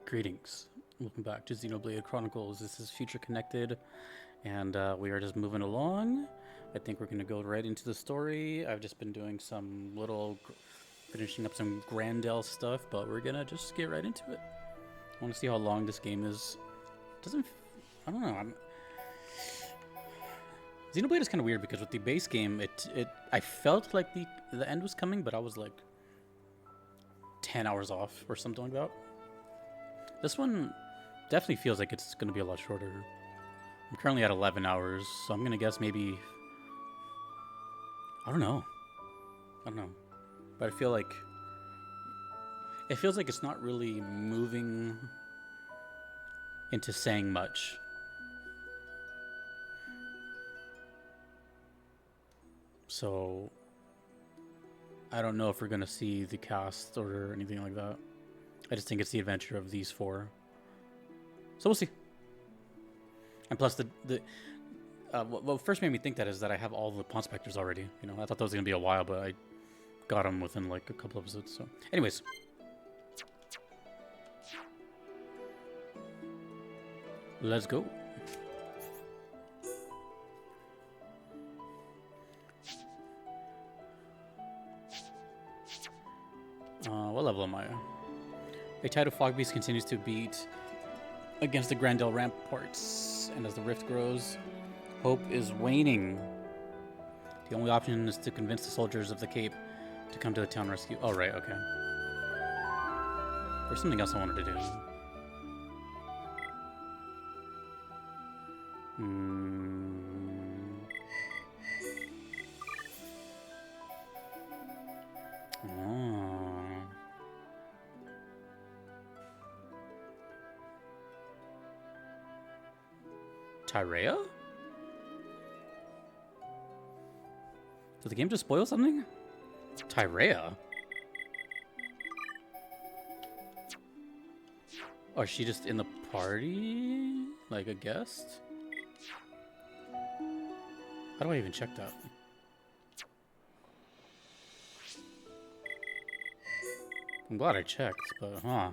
Greetings. Welcome back to Xenoblade Chronicles. This is Future Connected, and we are just moving along. I think we're going to go right into the story. I've just been doing some finishing up some Grandel stuff, but we're going to just get right into it. I want to see how long this game is. I don't know. Xenoblade is kind of weird because with the base game, I felt like the end was coming, but I was like 10 hours off or something like that. This one definitely feels like it's going to be a lot shorter. I'm currently at 11 hours, so I'm going to guess maybe... I don't know. But I feel like... It feels like it's not really moving into saying much. So... I don't know if we're going to see the cast or anything like that. I just think it's the adventure of these four. So we'll see. And plus, what first made me think that is that I have all the Pawn Specters already. You know, I thought that was going to be a while, but I got them within like a couple episodes. So anyways. Let's go. What level am I? A tide of fog beasts continues to beat against the Grandel ramparts, and as the rift grows, hope is waning. The only option is to convince the soldiers of the Cape to come to the town rescue. Oh, right, okay. There's something else I wanted to do. Tyrea? Did the game just spoil something? Tyrea? Oh, is she just in the party? Like a guest? How do I even check that? I'm glad I checked, but Oh,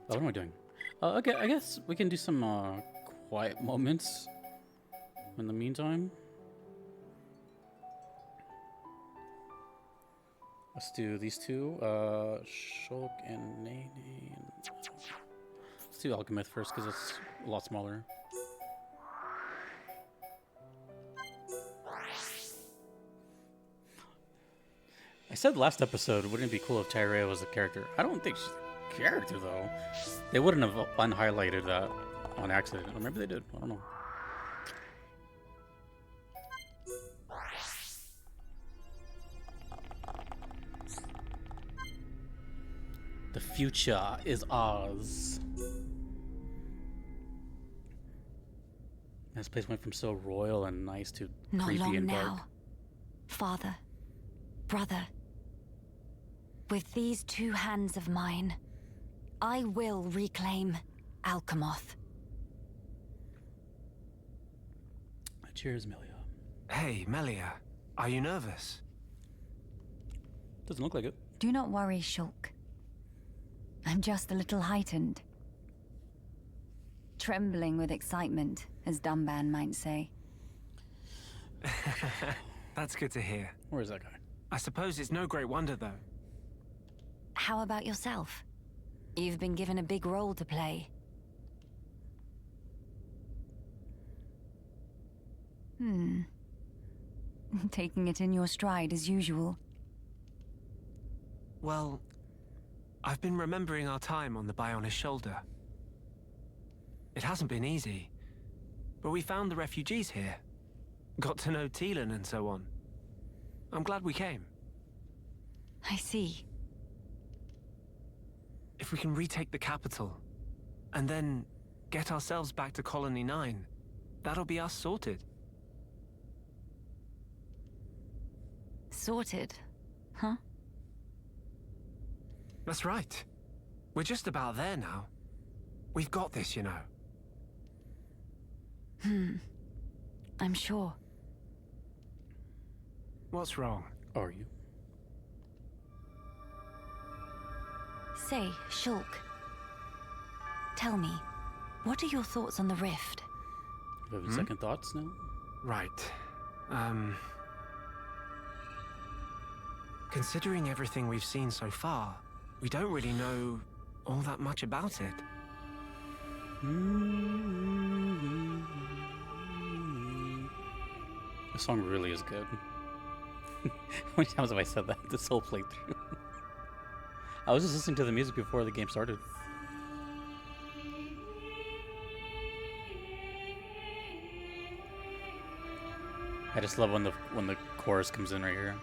what am I doing? Okay, I guess we can do some quiet moments in the meantime. Let's do these two, Shulk and Nene. Let's do Alchemist first because it's a lot smaller. I said last episode, wouldn't it be cool if Tyrea was a character? I don't think she's a character though. They wouldn't have unhighlighted that on accident. Or maybe they did. I don't know. The future is ours. This place went from so royal and nice to creepy and dark. Now, father, brother. With these two hands of mine, I will reclaim Alchemoth. Cheers, Melia. Hey, Melia. Are you nervous? Doesn't look like it. Do not worry, Shulk. I'm just a little heightened. Trembling with excitement, as Dumban might say. That's good to hear. Where is that guy? I suppose it's no great wonder, though. How about yourself? You've been given a big role to play. Taking it in your stride as usual. Well, I've been remembering our time on the Bionis shoulder. It hasn't been easy, but we found the refugees here. Got to know Teelan and so on. I'm glad we came. I see. If we can retake the capital, and then get ourselves back to Colony 9, that'll be us sorted. Sorted, huh? That's right. We're just about there now. We've got this, you know. I'm sure. What's wrong? Are you? Say, Shulk, Tell me, what are your thoughts on the rift? You have second thoughts now? Right. Considering everything we've seen so far, we don't really know all that much about it. The song really is good. How many times have I said that this whole playthrough? I was just listening to the music before the game started. I just love when the chorus comes in right here.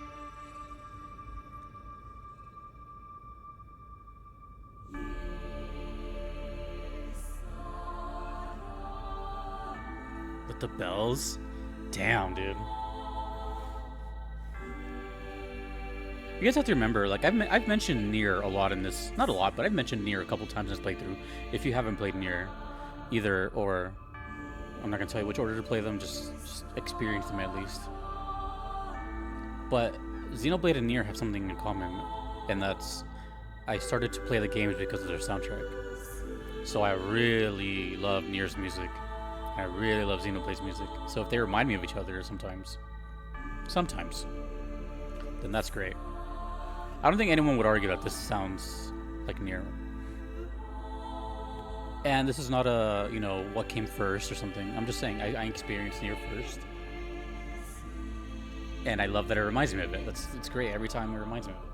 With the bells? Damn, dude. You guys have to remember, like, I've mentioned Nier a lot in this. Not a lot, but I've mentioned Nier a couple times in this playthrough. If you haven't played Nier, either or, I'm not going to tell you which order to play them, just experience them at least. But Xenoblade and Nier have something in common, and that's I started to play the games because of their soundtrack. So I really love Nier's music. I really love Xenoblade's music. So if they remind me of each other sometimes, then that's great. I don't think anyone would argue that this sounds like Nier. And this is not a, you know, what came first or something. I'm just saying I experienced Nier first. And I love that it reminds me of it. It's great every time it reminds me of it.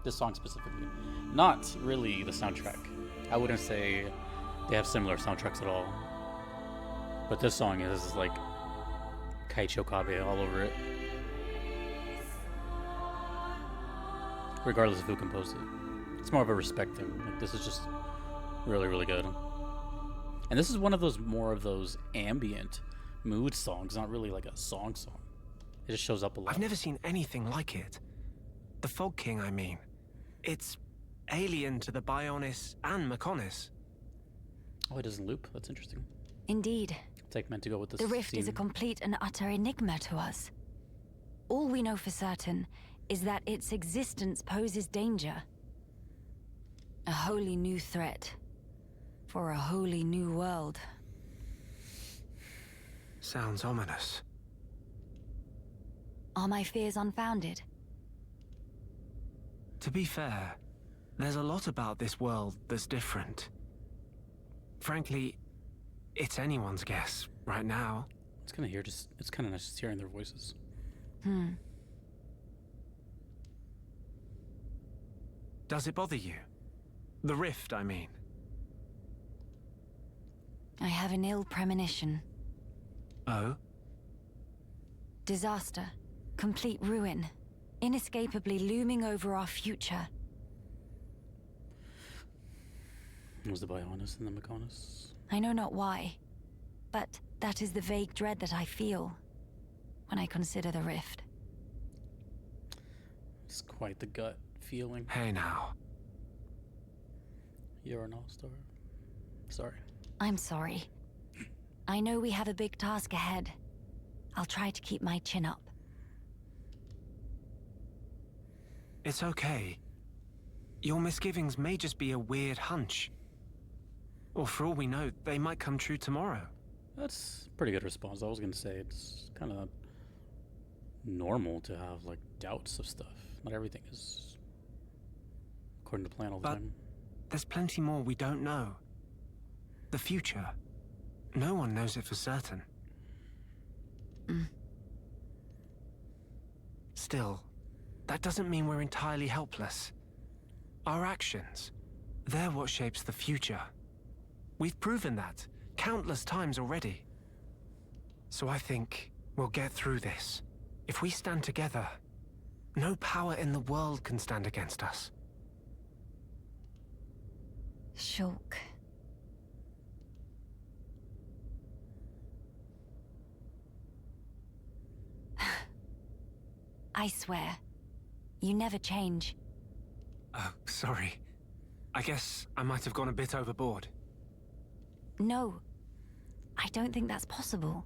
This song specifically. Not really the soundtrack. I wouldn't say they have similar soundtracks at all. But this song is like Kaicho Kabe all over it. Regardless of who composed it. It's more of a respect thing. Like, this is just really, really good. And this is one of those more of those ambient mood songs, not really like a song. It just shows up a lot. I've never seen anything like it. The Fog King, I mean. It's alien to the Bionis and Mechonis. Oh, it doesn't loop? That's interesting. Indeed. It's like meant to go with this The rift is a scene. complete and utter enigma to us. All we know for certain is that its existence poses danger. A wholly new threat for a wholly new world. Sounds ominous. Are my fears unfounded? To be fair, there's a lot about this world that's different. Frankly, it's anyone's guess right now. It's kind of nice just hearing their voices. Does it bother you? The rift, I mean. I have an ill premonition. Oh? Disaster. Complete ruin. Inescapably looming over our future. It was the Bionis and the Mechonis. I know not why, but that is the vague dread that I feel when I consider the rift. It's quite the gut feeling. Hey now. You're an all-star. Sorry. I'm sorry. I know we have a big task ahead. I'll try to keep my chin up. It's okay. Your misgivings may just be a weird hunch. Or for all we know, they might come true tomorrow. That's a pretty good response. I was gonna say it's kind of normal to have like doubts of stuff. Not everything is according to plan all the time. There's plenty more we don't know. The future. No one knows it for certain. Still, that doesn't mean we're entirely helpless. Our actions, they're what shapes the future. We've proven that countless times already. So I think we'll get through this. If we stand together, no power in the world can stand against us. Shulk. I swear, you never change. Oh, sorry. I guess I might have gone a bit overboard. No, I don't think that's possible.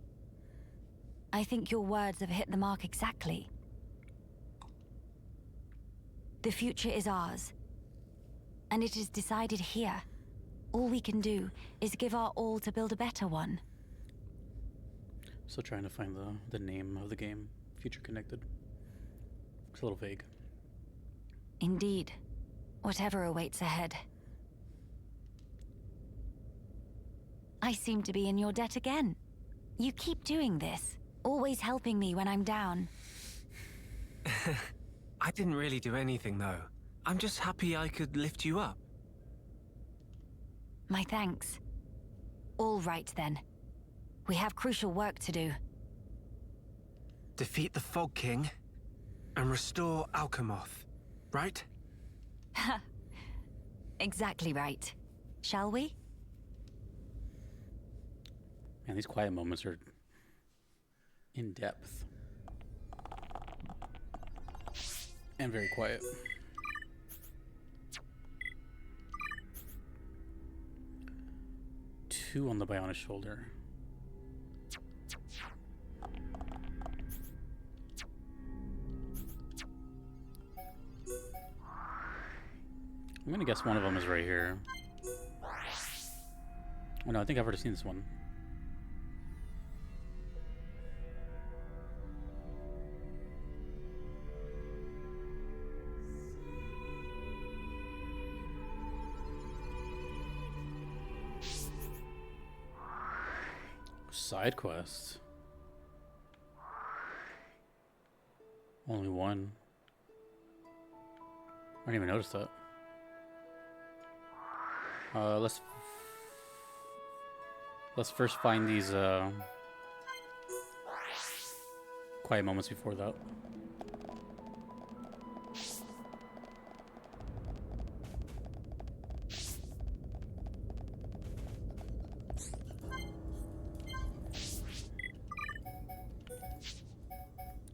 I think your words have hit the mark exactly. The future is ours, and it is decided here, All we can do is give our all to build a better one. Still trying to find the name of the game. Future Connected. It's a little vague. Indeed. Whatever awaits ahead. I seem to be in your debt again. You keep doing this, always helping me when I'm down. I didn't really do anything, though. I'm just happy I could lift you up. My thanks. All right, then. We have crucial work to do. Defeat the Fog King and restore Alchemoth, right? Exactly right. Shall we? Man, these quiet moments are in depth. And very quiet. Two on the Bionic shoulder. I'm gonna guess one of them is right here. Oh no, I think I've already seen this one. Side quest. Only one. I didn't even notice that. Let's first find these quiet moments before that.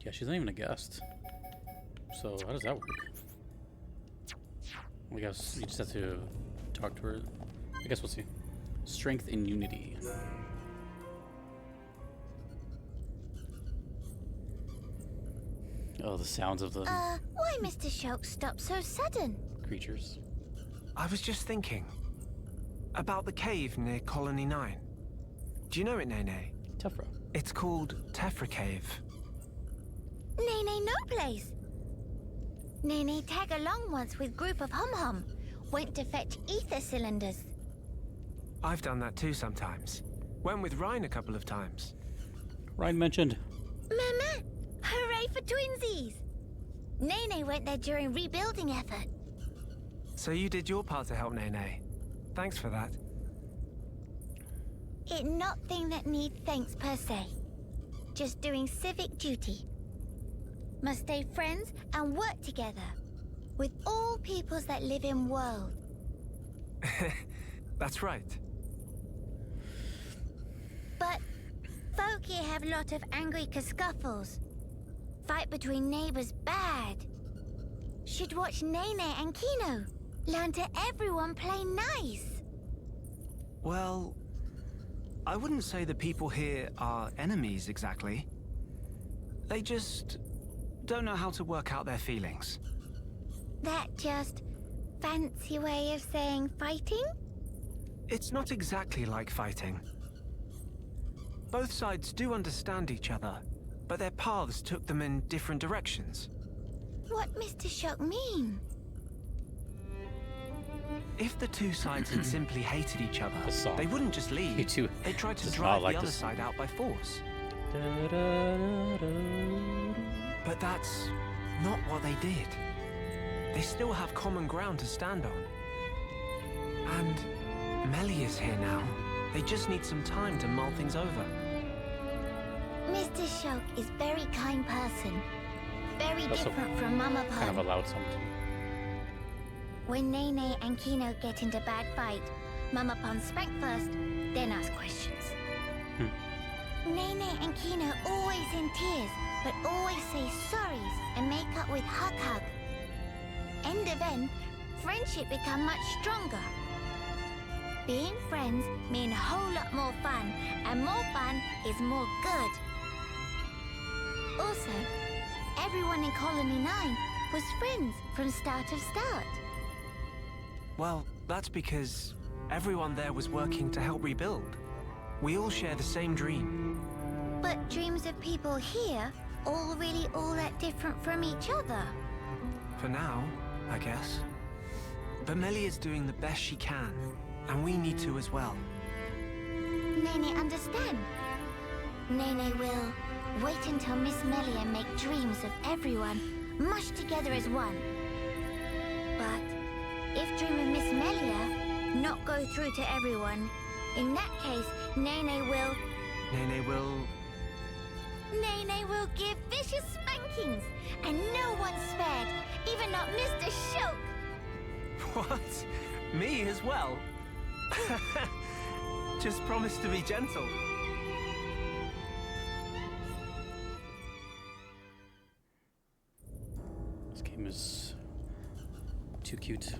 Yeah, she's not even a guest. So how does that work? I guess you just have to talk to her. I guess we'll see. Strength and unity. Oh, the sounds of the why Mr. Shulk stop so sudden? creatures. I was just thinking about the cave near Colony 9. Do you know it, Nene? Tefra. It's called Tefra Cave. Nene no place. Nene tag along once with group of hum-hum. Went to fetch ether cylinders. I've done that too sometimes. Went with Ryan a couple of times. Ryan mentioned. Mama, hooray for twinsies! Nene went there during rebuilding effort. So you did your part to help Nene. Thanks for that. It not thing that need thanks per se. Just doing civic duty. Must stay friends and work together. With all peoples that live in world. That's right. But folk here have lot of angry scuffles. Fight between neighbors bad. Should watch Nene and Kino. Learn to everyone play nice. Well, I wouldn't say the people here are enemies exactly. They just don't know how to work out their feelings. That just fancy way of saying fighting? It's not exactly like fighting. Both sides do understand each other, but their paths took them in different directions. What Mr. Shock mean? If the two sides had simply hated each other, The song. they wouldn't just leave. Me too. They tried to Does drive not like the other this. side out by force. But that's not what they did. They still have common ground to stand on. And Melly is here now. They just need some time to mull things over. Mr. Shock is very kind person. Very That's different from Mama Kind of a Pun. loud sound. When Nene and Kino get into bad fight, Mama Pun spank first, then ask questions. Nene and Kino always in tears, but always say sorries and make up with hug. End of end, friendship become much stronger. Being friends mean a whole lot more fun, and more fun is more good. Also, everyone in Colony 9 was friends from start. Well, that's because Everyone there was working to help rebuild. We all share the same dream. But dreams of people here all really all that different from each other. For now, I guess. But Melia's doing the best she can, and we need to as well. Nene understand. Nene will wait until Miss Melia make dreams of everyone mushed together as one. But if dream of Miss Melia not go through to everyone, in that case, Nene will give vicious spankings, and no one spared, even not Mr. Shulk. What? Me as well? Just promise to be gentle. This game is too cute.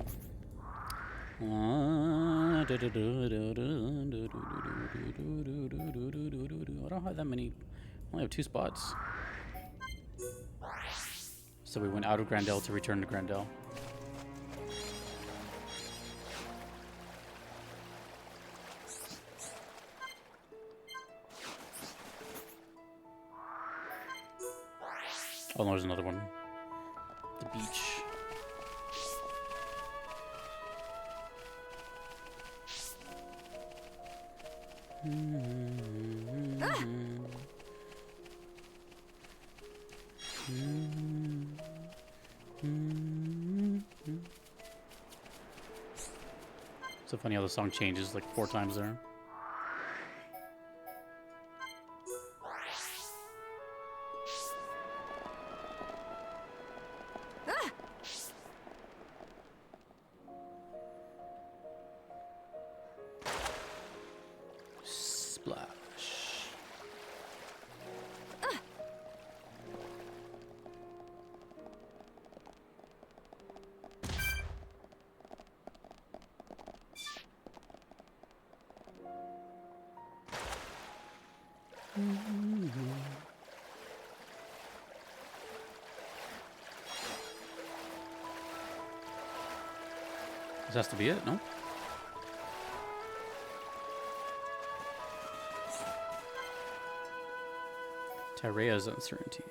I don't have that many. I only have 2 spots. So we went out of Grandel to return to Grandel. Oh, no, there's another one. The beach. So funny how the song changes like 4 times there. Splash. This has to be it, no? Tyrea's uncertainty.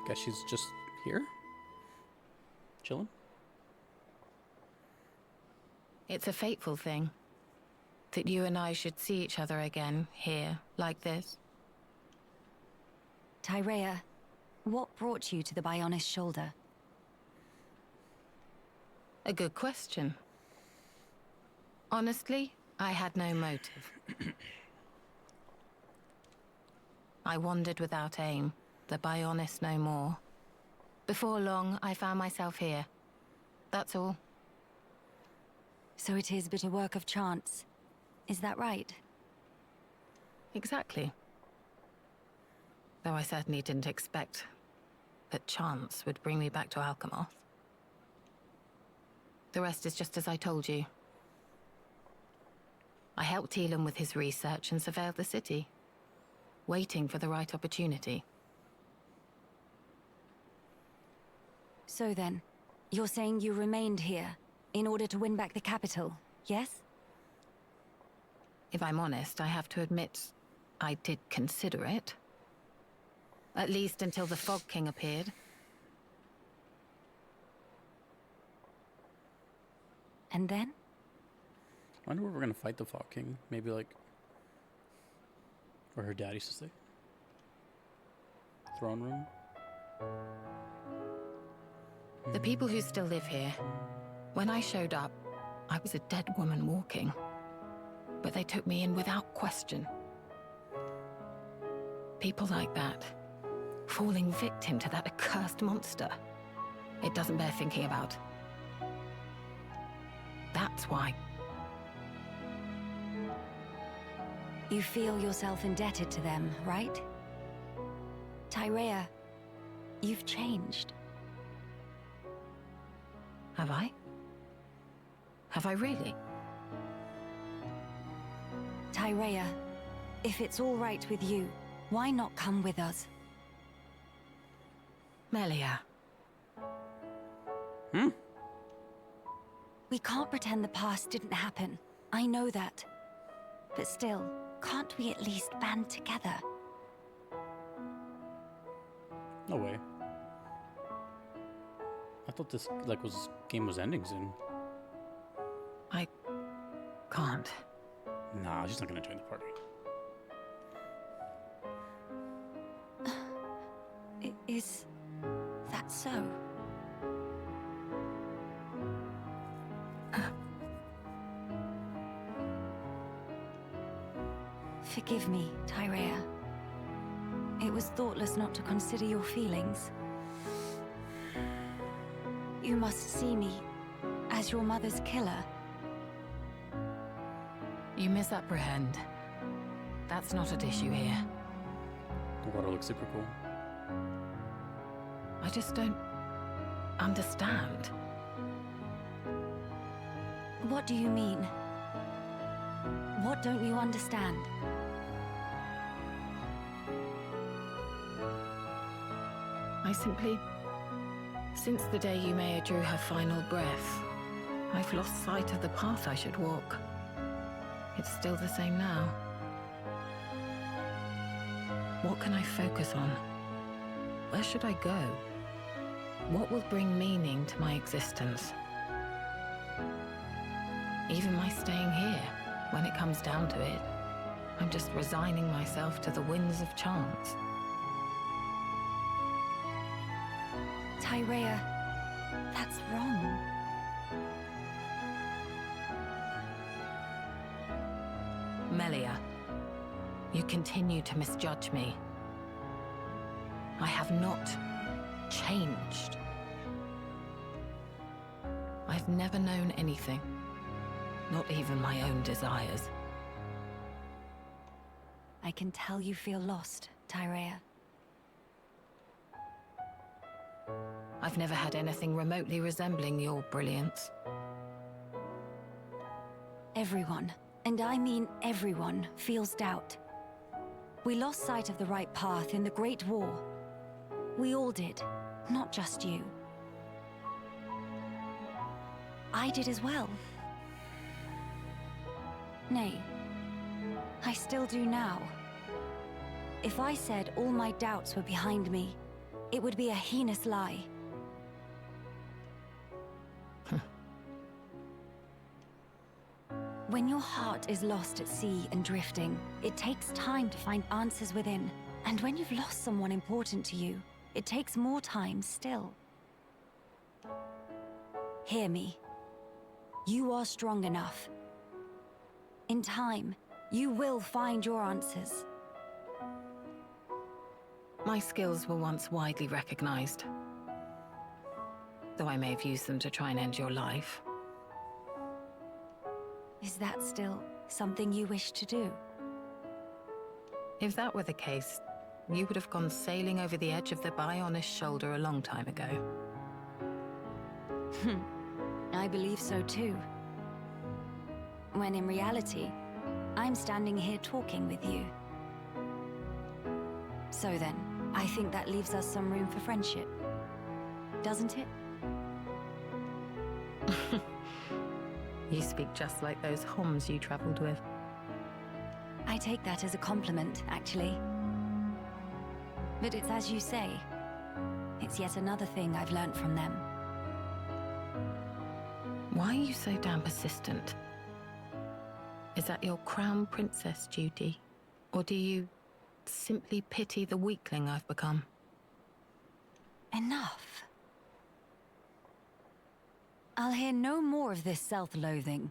Guess she's just here? Chilling? It's a fateful thing. That you and I should see each other again, here, like this. Tyrea, what brought you to the Bionis shoulder? A good question. Honestly, I had no motive. I wandered without aim, the Bionis no more. Before long, I found myself here. That's all. So it is but a work of chance. Is that right? Exactly. Though I certainly didn't expect that chance would bring me back to Alchemoth. The rest is just as I told you. I helped Teelan with his research and surveilled the city, waiting for the right opportunity. So then, you're saying you remained here in order to win back the capital, yes? If I'm honest, I have to admit, I did consider it. At least until the Fog King appeared. And then? I wonder where we're gonna fight the Fog King. Maybe like where her dad used to stay. Throne room. The people who still live here, when I showed up, I was a dead woman walking. But they took me in without question. People like that, falling victim to that accursed monster. It doesn't bear thinking about. That's why. You feel yourself indebted to them, right? Tyrea, you've changed. Have I? Have I really? Tyrea, if it's all right with you, why not come with us? Melia. We can't pretend the past didn't happen. I know that. But still, can't we at least band together? No way. I thought this game was ending soon. I can't. Nah, she's not gonna join the party. Is that so? Forgive me, Tyrea. It was thoughtless not to consider your feelings. You must see me as your mother's killer. You misapprehend. That's not at issue here. The water looks super cool. I just don't understand. What do you mean? What don't you understand? I simply... Since the day Yumea drew her final breath, I've lost sight of the path I should walk. It's still the same now. What can I focus on? Where should I go? What will bring meaning to my existence? Even my staying here, when it comes down to it, I'm just resigning myself to the winds of chance. Tyrea, that's wrong. Melia, you continue to misjudge me. I have not changed. I've never known anything, not even my own desires. I can tell you feel lost, Tyrea. I've never had anything remotely resembling your brilliance. Everyone, and I mean everyone, feels doubt. We lost sight of the right path in the Great War. We all did, not just you. I did as well. Nay, I still do now. If I said all my doubts were behind me, it would be a heinous lie. When your heart is lost at sea and drifting, it takes time to find answers within. And when you've lost someone important to you, it takes more time still. Hear me. You are strong enough. In time, you will find your answers. My skills were once widely recognized, though I may have used them to try and end your life. Is that still something you wish to do? If that were the case, you would have gone sailing over the edge of the Bionis shoulder a long time ago. I believe so too. When in reality, I'm standing here talking with you. So then, I think that leaves us some room for friendship. Doesn't it? You speak just like those Homs you traveled with. I take that as a compliment, actually. But it's as you say. It's yet another thing I've learned from them. Why are you so damn persistent? Is that your crown princess duty? Or do you simply pity the weakling I've become? Enough. I'll hear no more of this self-loathing.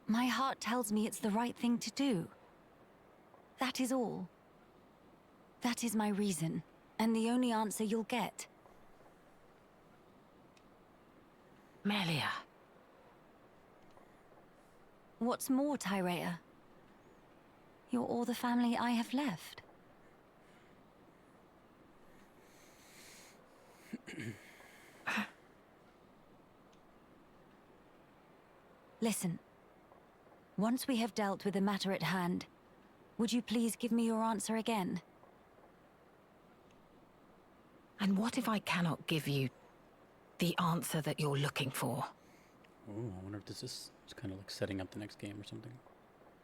My heart tells me it's the right thing to do. That is all. That is my reason, and the only answer you'll get. Melia. What's more, Tyrea? You're all the family I have left. Listen. Once we have dealt with the matter at hand, would you please give me your answer again? And what if I cannot give you The answer that you're looking for. Ooh, I wonder if this is kind of like setting up the next game or something.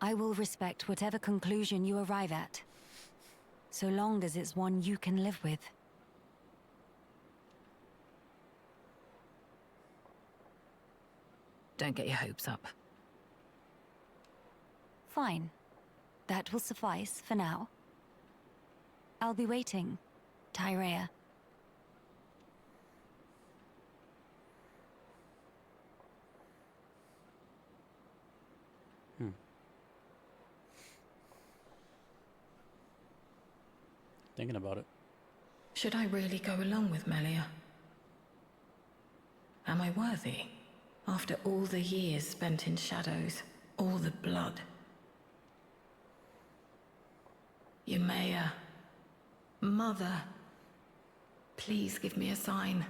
I will respect whatever conclusion you arrive at, so long as it's one you can live with. Don't get your hopes up. Fine. That will suffice for now. I'll be waiting, Tyrea. Thinking about it. Should I really go along with Melia? Am I worthy? After all the years spent in shadows, all the blood. Yumea. Mother. Please give me a sign.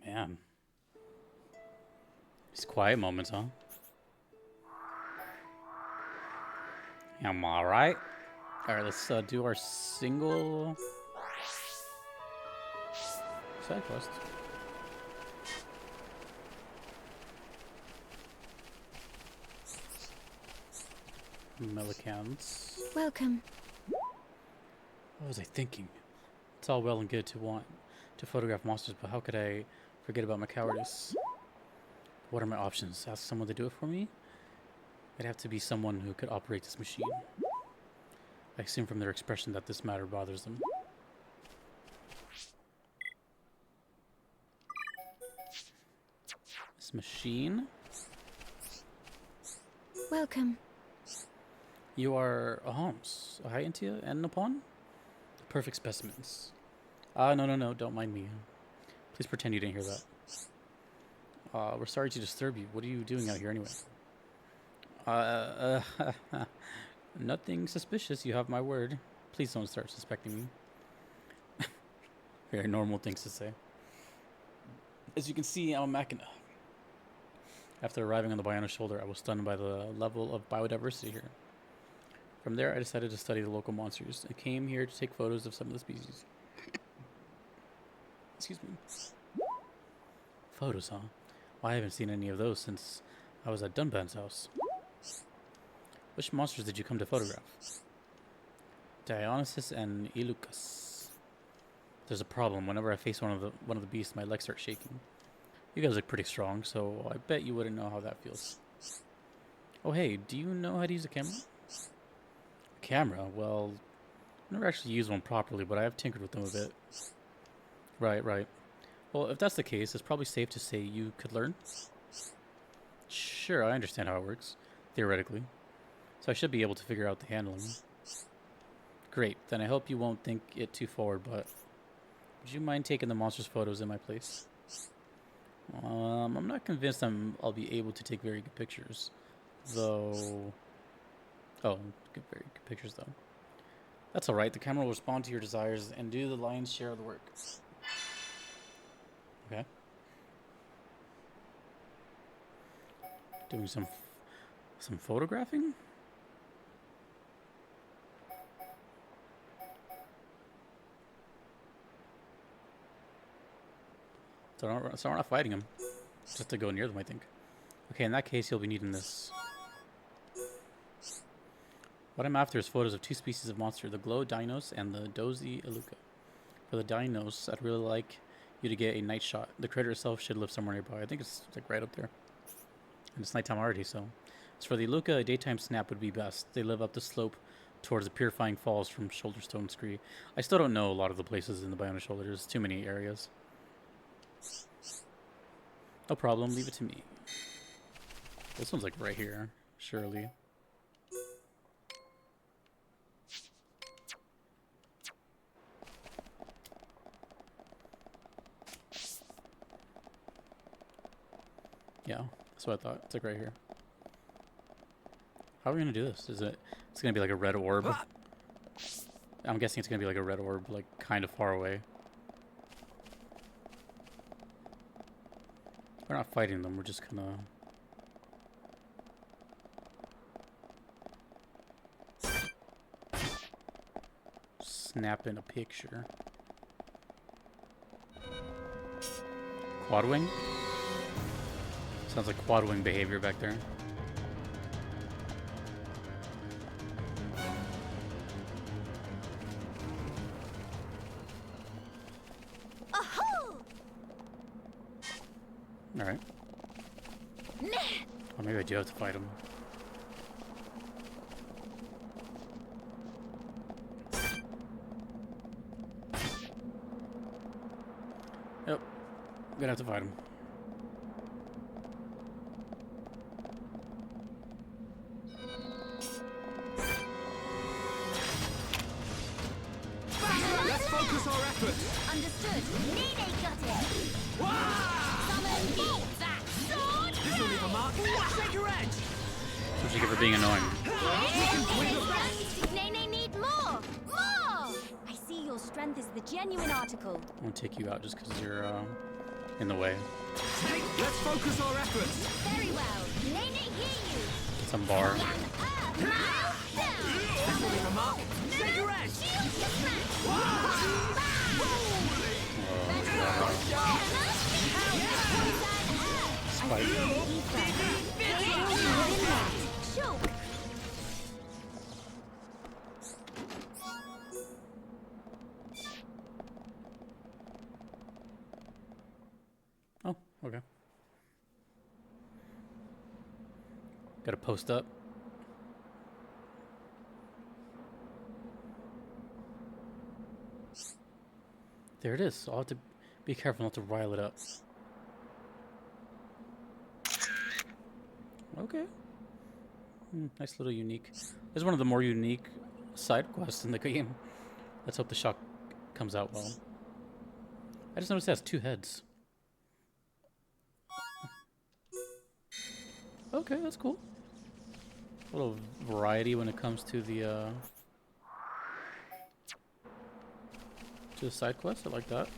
Man. These quiet moments, huh? Am I right? Alright, let's do our single side quest. Melicans. Welcome. What was I thinking? It's all well and good to want to photograph monsters, but how could I forget about my cowardice? What are my options? Ask someone to do it for me? It'd have to be someone who could operate this machine. I assume from their expression that this matter bothers them. This machine? Welcome. You are a Holmes, a Hyantia, and Nippon? Perfect specimens. No, don't mind me. Please pretend you didn't hear that. We're sorry to disturb you. What are you doing out here anyway? Nothing suspicious, you have my word. Please don't start suspecting me. Very normal things to say. As you can see, I'm a machina. After arriving on the Bionic Shoulder, I was stunned by the level of biodiversity here. From there, I decided to study the local monsters. I came here to take photos of some of the species. Excuse me. Photos, huh? Well, I haven't seen any of those since I was at Dunban's house. Which monsters did you come to photograph? Dionysus and Ilucus. There's a problem. Whenever I face one of the beasts, my legs start shaking. You guys look pretty strong, so I bet you wouldn't know how that feels. Oh hey, do you know how to use a camera? A camera? Well, I've never actually used one properly, but I have tinkered with them a bit. Right. Well, if that's the case, it's probably safe to say you could learn. Sure, I understand how it works, theoretically. So I should be able to figure out the handling. Great, then I hope you won't think it too forward, but would you mind taking the monsters' photos in my place? I'm not convinced I'll be able to take very good pictures, though. Oh, very good pictures, though. That's alright, the camera will respond to your desires and do the lion's share of the work. Okay. Doing some photographing? So we're not fighting him. Just to go near them, I think. Okay, in that case, you'll be needing this. What I'm after is photos of two species of monster, the Glow Dinos and the Dozy Iluka. For the Dinos, I'd really like you to get a night shot. The critter itself should live somewhere nearby. I think it's like right up there. And it's nighttime already, so. As for the Iluka, a daytime snap would be best. They live up the slope towards the purifying falls from Shoulderstone Scree. I still don't know a lot of the places in the Bionic Shoulder. There's too many areas. No problem, leave it to me. This one's like right here, surely. Yeah, that's what I thought. It's like right here. How are we gonna do this? It's gonna be like a red orb? I'm guessing it's gonna be like a red orb, like kind of far away. We're not fighting them, we're just gonna... snapping a picture. Quad wing? Sounds like quad wing behavior back there. Alright. Or maybe I do have to fight him. Yep. I'm gonna have to fight him. Let's focus our efforts. Understood. Nene got it. Summon that sword. This will leave a mark. Take your edge. What you get for being annoying? Nene need more. More. I see your strength is the genuine article. I'm gonna take you out just because you're in the way. Let's focus our efforts. Very well. Nene hear you. Get some bar. This will leave a mark. Take your edge. Spike. Oh, okay. Gotta post up. There it is. I'll have to be careful not to rile it up. Okay. Nice little unique. This is one of the more unique side quests in the game. Let's hope the shock comes out well. I just noticed it has 2 heads. Okay, that's cool. A little variety when it comes to the side quest. I like that.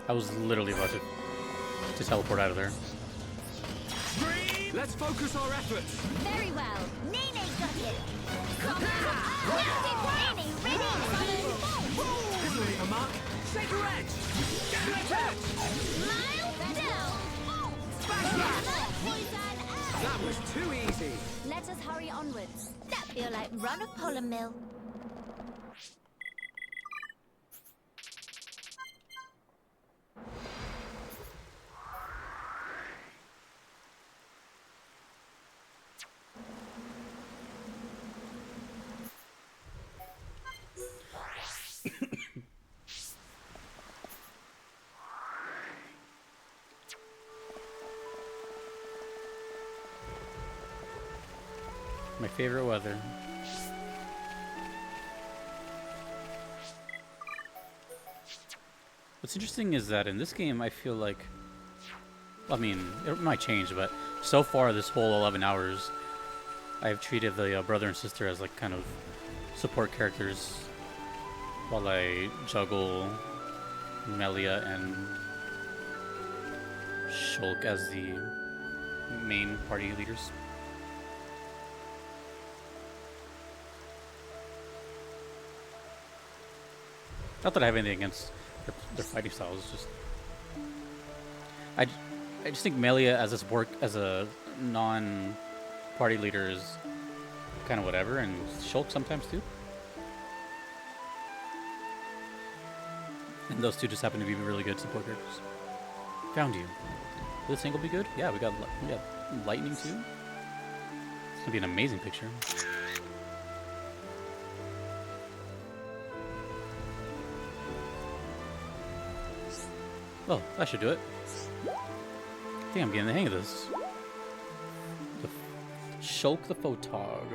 I was literally about to teleport out of there. Let's focus our efforts. Very well. Nene got it. Nene ready. This will leave a mark. Take your edge. Get your edge. Miles down. That was too easy. Let us hurry onwards. That feel like run of pollen mill. My favorite weather. What's interesting is that in this game, I feel like, I mean, it might change, but so far this whole 11 hours, I've treated the brother and sister as like kind of support characters while I juggle Melia and Shulk as the main party leaders. Not that I have anything against their fighting styles. It's just I just think Melia as a non-party leader is kind of whatever, and Shulk sometimes too. And those two just happen to be really good support characters. Found you. Will this angle be good? Yeah, we got lightning too. It's gonna be an amazing picture. Well, that should do it. I think I'm getting the hang of this. Shulk the Photog.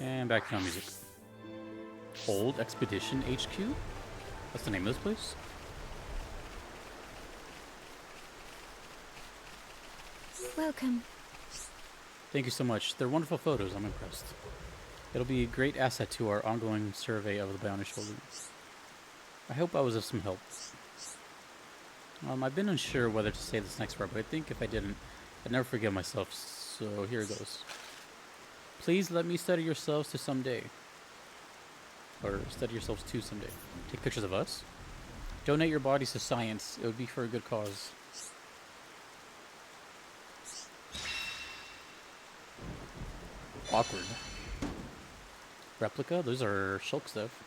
And back to music. Old Expedition HQ? That's the name of this place? Welcome. Thank you so much. They're wonderful photos. I'm impressed. It'll be a great asset to our ongoing survey of the Bionic Shoulder. I hope I was of some help. I've been unsure whether to say this next part, but I think if I didn't, I'd never forgive myself, so here it goes. Please let me study yourselves to someday. Or study yourselves to someday. Take pictures of us. Donate your bodies to science. It would be for a good cause. Awkward. Replica? Those are Shulk stuff.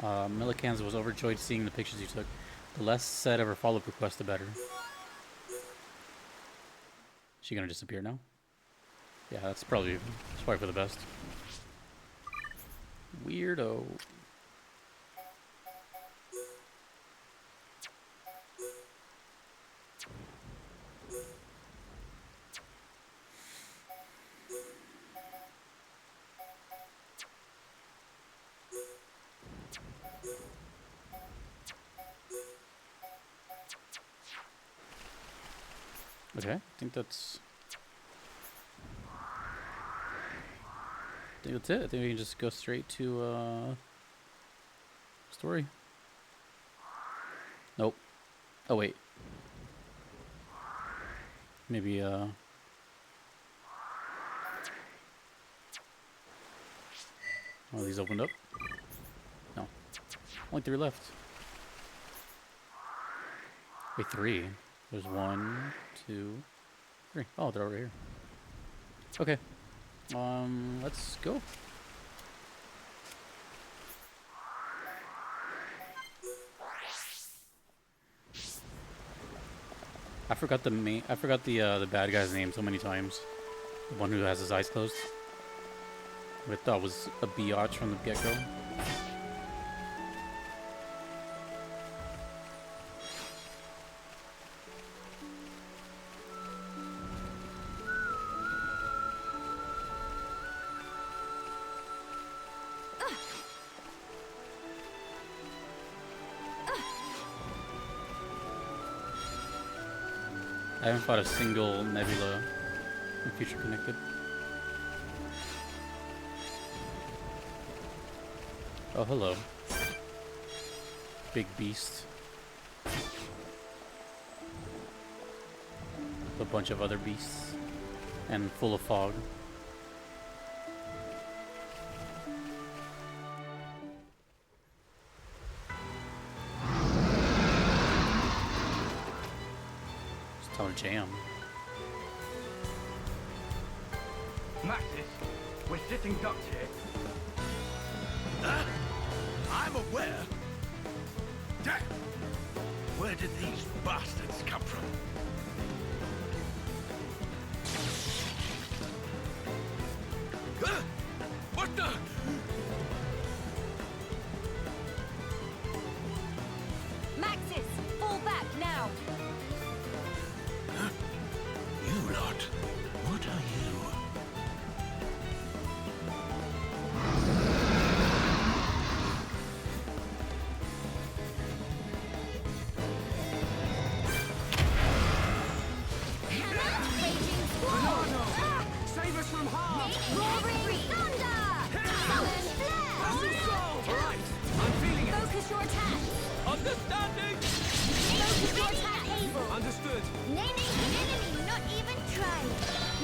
Millicans was overjoyed seeing the pictures you took. The less said of her follow-up request, the better. Is she gonna disappear now? Yeah, that's probably for the best. Weirdo. Okay, I think that's it. I think we can just go straight to story. Nope. Oh wait. Maybe oh, these opened up? No. Only 3 left. Wait, 3. There's 1, 2, 3. Oh, they're over here. Okay. Let's go. I forgot the bad guy's name so many times. The one who has his eyes closed. I thought was a biatch from the get-go. I haven't fought a single nebula in Future Connected. Oh, hello. Big beast. A bunch of other beasts. And full of fog. Jam. Maxis, we're sitting ducks here. I'm aware. Damn! Where did these bastards come from? What the? Maxis, fall back now. You lot, what are you? Save us from harm! Roaring thunder! Summon flare! Alright, I'm feeling it. Focus your attack! Understanding! Focus your attack! Able! Understood. Nene, enemy not even trying!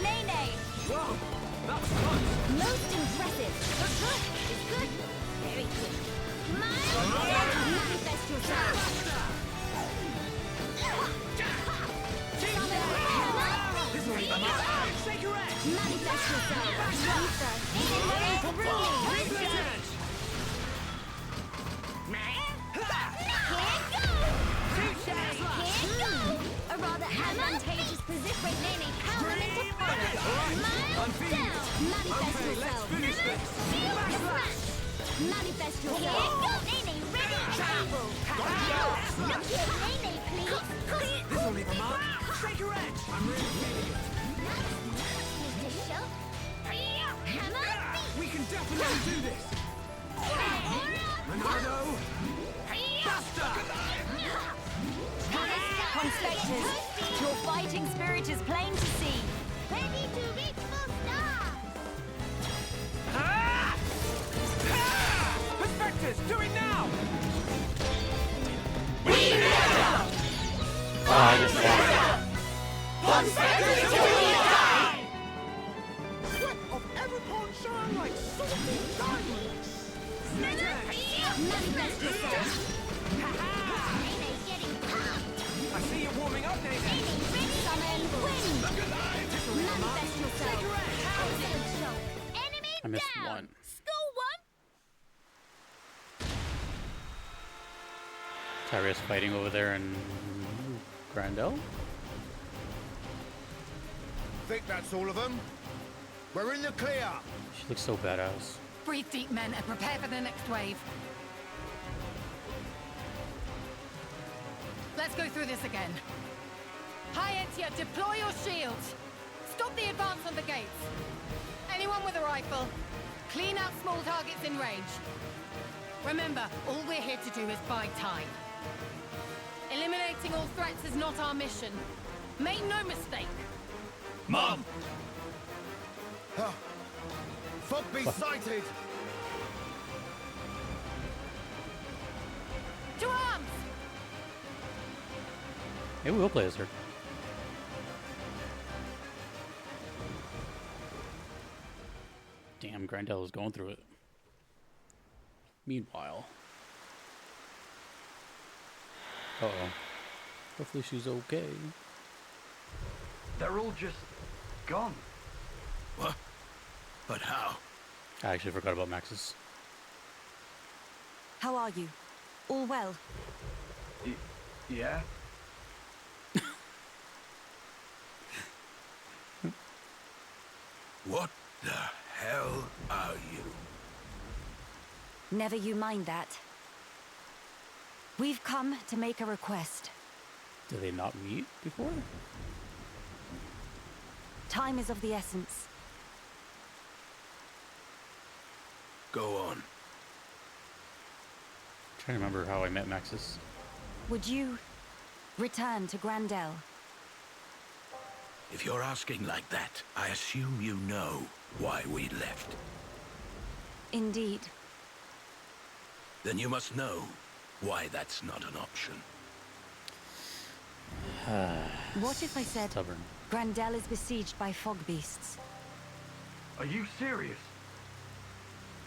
Nene! Whoa, that was close. Most impressive! But good! It's good! Very good! Manifest yourself! This'll eat them up. Shake your edge. Manifest yourself! Luther! Ready for brilliant! Raise the edge. A rather advantageous position. Break Nene, pound them into powder. I'm feeling it. Manifest Okay, let's yourself. finish this. Smash. Manifest yourself. Nene, ready and able. Look here, Nene, please. This'll leave them up. Shake your edge. I'm really feeling it. Mr. Schultz. Hammer, beat. We can definitely do this. Ronaldo. Buster. Conspectors, your fighting spirit is plain to see. Ready to reach for stars. Manifest yourself. Nene's getting pumped. I see you warming up, Nene. Nene, ready? Summon wind. Manifest yourself. Cigarette. Excellent show. Enemy I missed down. one. Score one. Tyria's fighting over there in Grandel. Think that's all of them? We're in the clear. She looks so badass. Breathe deep, men, and prepare for the next wave. Let's go through this again. High Etia, deploy your shields. Stop the advance on the gates. Anyone with a rifle, clean out small targets in range. Remember, all we're here to do is buy time. Eliminating all threats is not our mission. Make no mistake. Mom! Fogby sighted. To arms! Maybe we'll play as her. Damn, Grandel is going through it. Meanwhile. Uh-oh. Hopefully she's okay. They're all just gone. What? But how? I actually forgot about Max's. How are you? All well? Yeah? What the hell are you? Never you mind that. We've come to make a request. Did they not meet before? Time is of the essence. Go on. Trying to remember how I met Maxis. Would you return to Grandel? If you're asking like that, I assume you know why we left. Indeed. Then you must know why that's not an option. What if I said Stubborn. Grandel is besieged by fog beasts? Are you serious?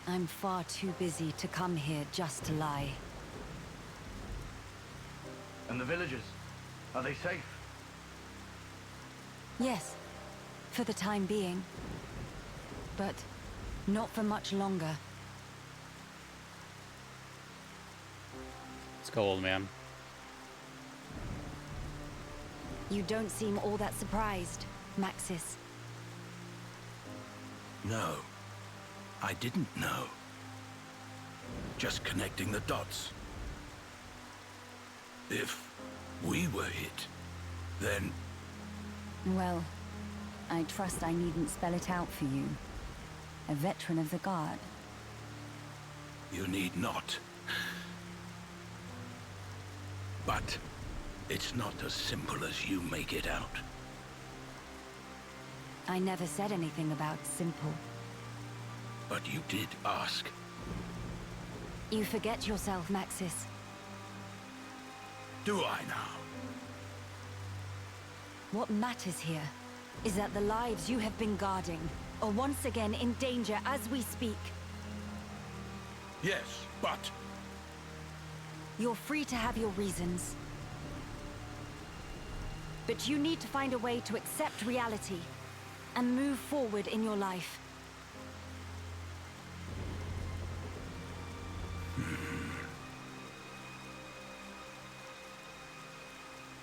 I'm far too busy to come here just to lie. And the villagers? Are they safe? Yes, for the time being. But not for much longer. Let's go, old man. You don't seem all that surprised, Maxis. No, I didn't know. Just connecting the dots. If we were hit, then Well, I trust I needn't spell it out for you. A veteran of the Guard. you need not. But it's not as simple as you make it out. I never said anything about simple. But you did ask. You forget yourself, Maxis. Do I now? What matters here is that the lives you have been guarding are once again in danger as we speak. Yes, but You're free to have your reasons. But you need to find a way to accept reality and move forward in your life.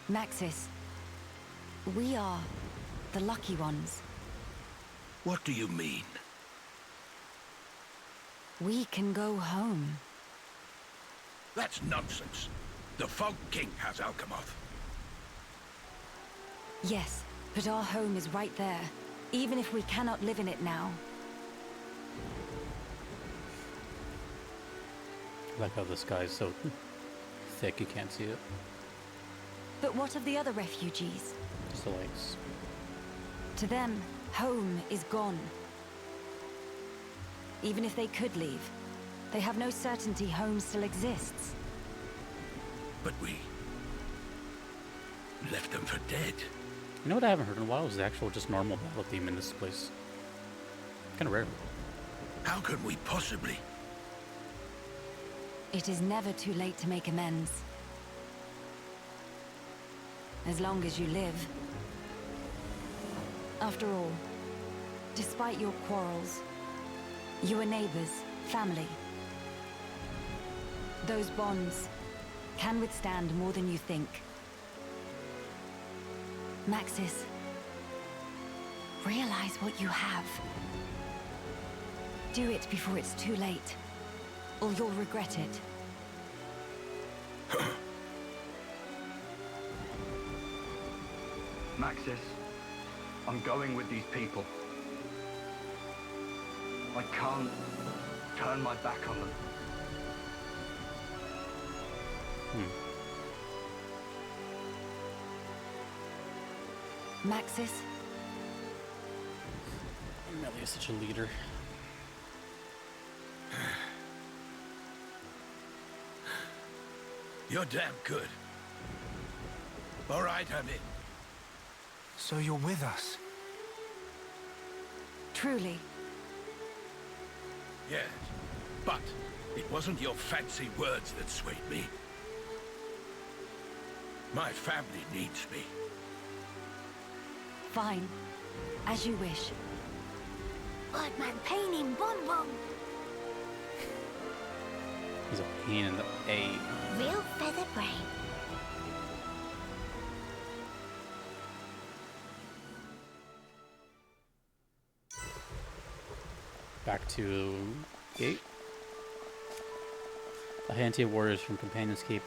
Maxis, we are the lucky ones. what do you mean? We can go home. That's nonsense. The Fog King has Alchemoth. Yes, but our home is right there, even if we cannot live in it now. I like how the sky is so thick you can't see it. But what of the other refugees? Just the lights. To them, home is gone. Even if they could leave, they have no certainty home still exists. But we left them for dead. You know what I haven't heard in a while is the actual just normal battle theme in this place. Kind of rare. How could we possibly? It is never too late to make amends. As long as you live. After all, despite your quarrels, you are neighbors, family. Those bonds can withstand more than you think. Maxis, realize what you have. Do it before it's too late, or you'll regret it. Maxis, I'm going with these people. I can't turn my back on them. Maxis? Melia is such a leader. You're damn good. All right, I'm in. So you're with us? Truly. Yes, but it wasn't your fancy words that swayed me. My family needs me. Fine. As you wish. Birdman pain in Bon Bon. He's a pain in the A. Real feather brain. Back to gate. The Hantia warriors from Companion's Cape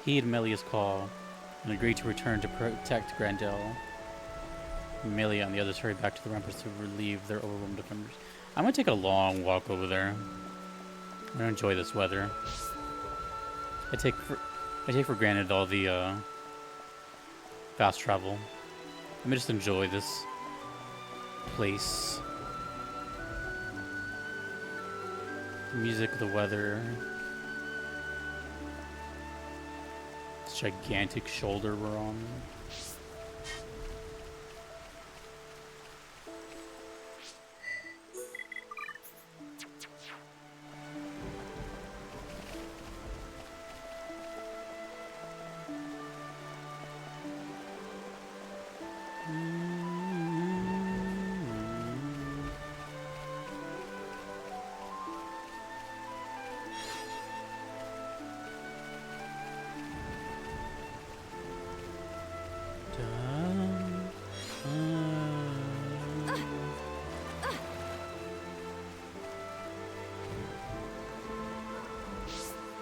heed Melia's call and agreed to return to protect Grandel. Melia and the others hurry back to the ramparts to relieve their overwhelmed defenders. I'm gonna take a long walk over there. I'm gonna enjoy this weather. I take for granted all the fast travel. Let me just enjoy this place. The music, the weather. This gigantic shoulder we're on.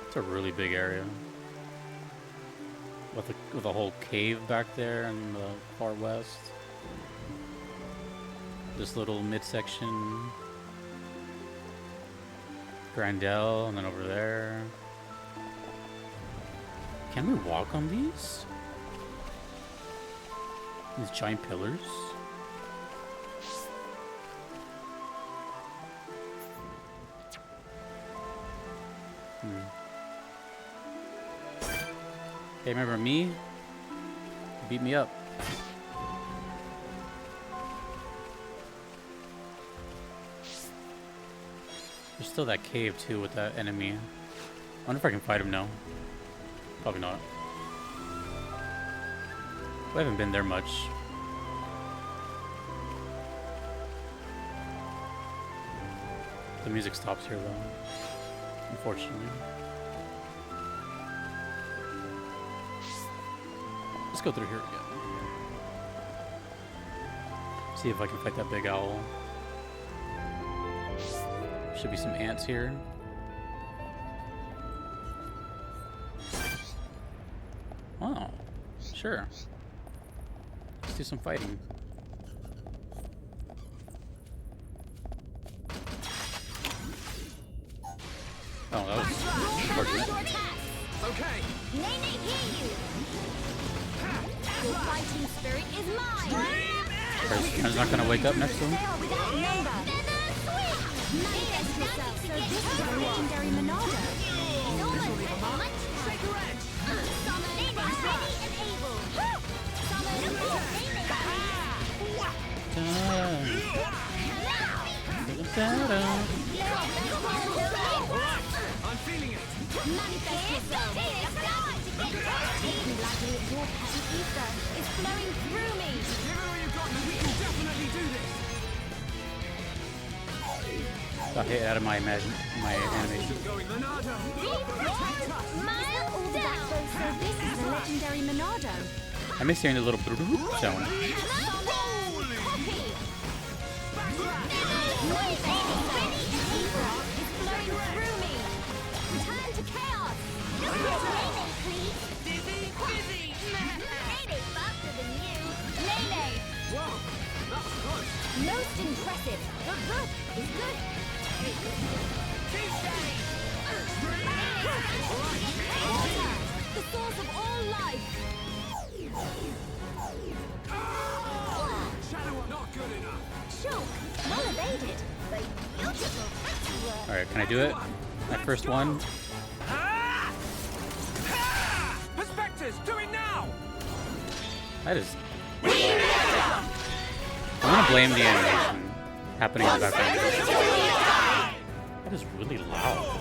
It's a really big area with a whole cave back there in the far west. This little midsection, Grandel, and then over there. Can we walk on these? These giant pillars? Hey, remember me? You beat me up. There's still that cave too with that enemy. I wonder if I can fight him now. Probably not. We haven't been there much. The music stops here though, unfortunately. Let's go through here again. See if I can fight that big owl. Should be some ants here. Oh, sure. Let's do some fighting. Oh, that was unfortunate. Okay. Nene, hear you. Your fighting spirit is mine. He's not gonna wake up next to him. They are without number. Manifest yourself. So this is a legendary Monado. It's almost as much regret. Summon ready and able. Summon I'm feeling it. Manifest yourself. Likely it's your patent ether. It's flowing through me. Give it all you've got, and we can definitely do this. Got hit out of my animation. Going Monado. Miles down. So this is the legendary Monado. I miss hearing the little sound. Most impressive. The is good. Water, the source of all life. Shadow not good enough. Shock. Well evaded. But beautiful. All right, can I do it? My first one. Perspectives, do it now. That is. I'm gonna blame the animation happening in the background. That is really loud.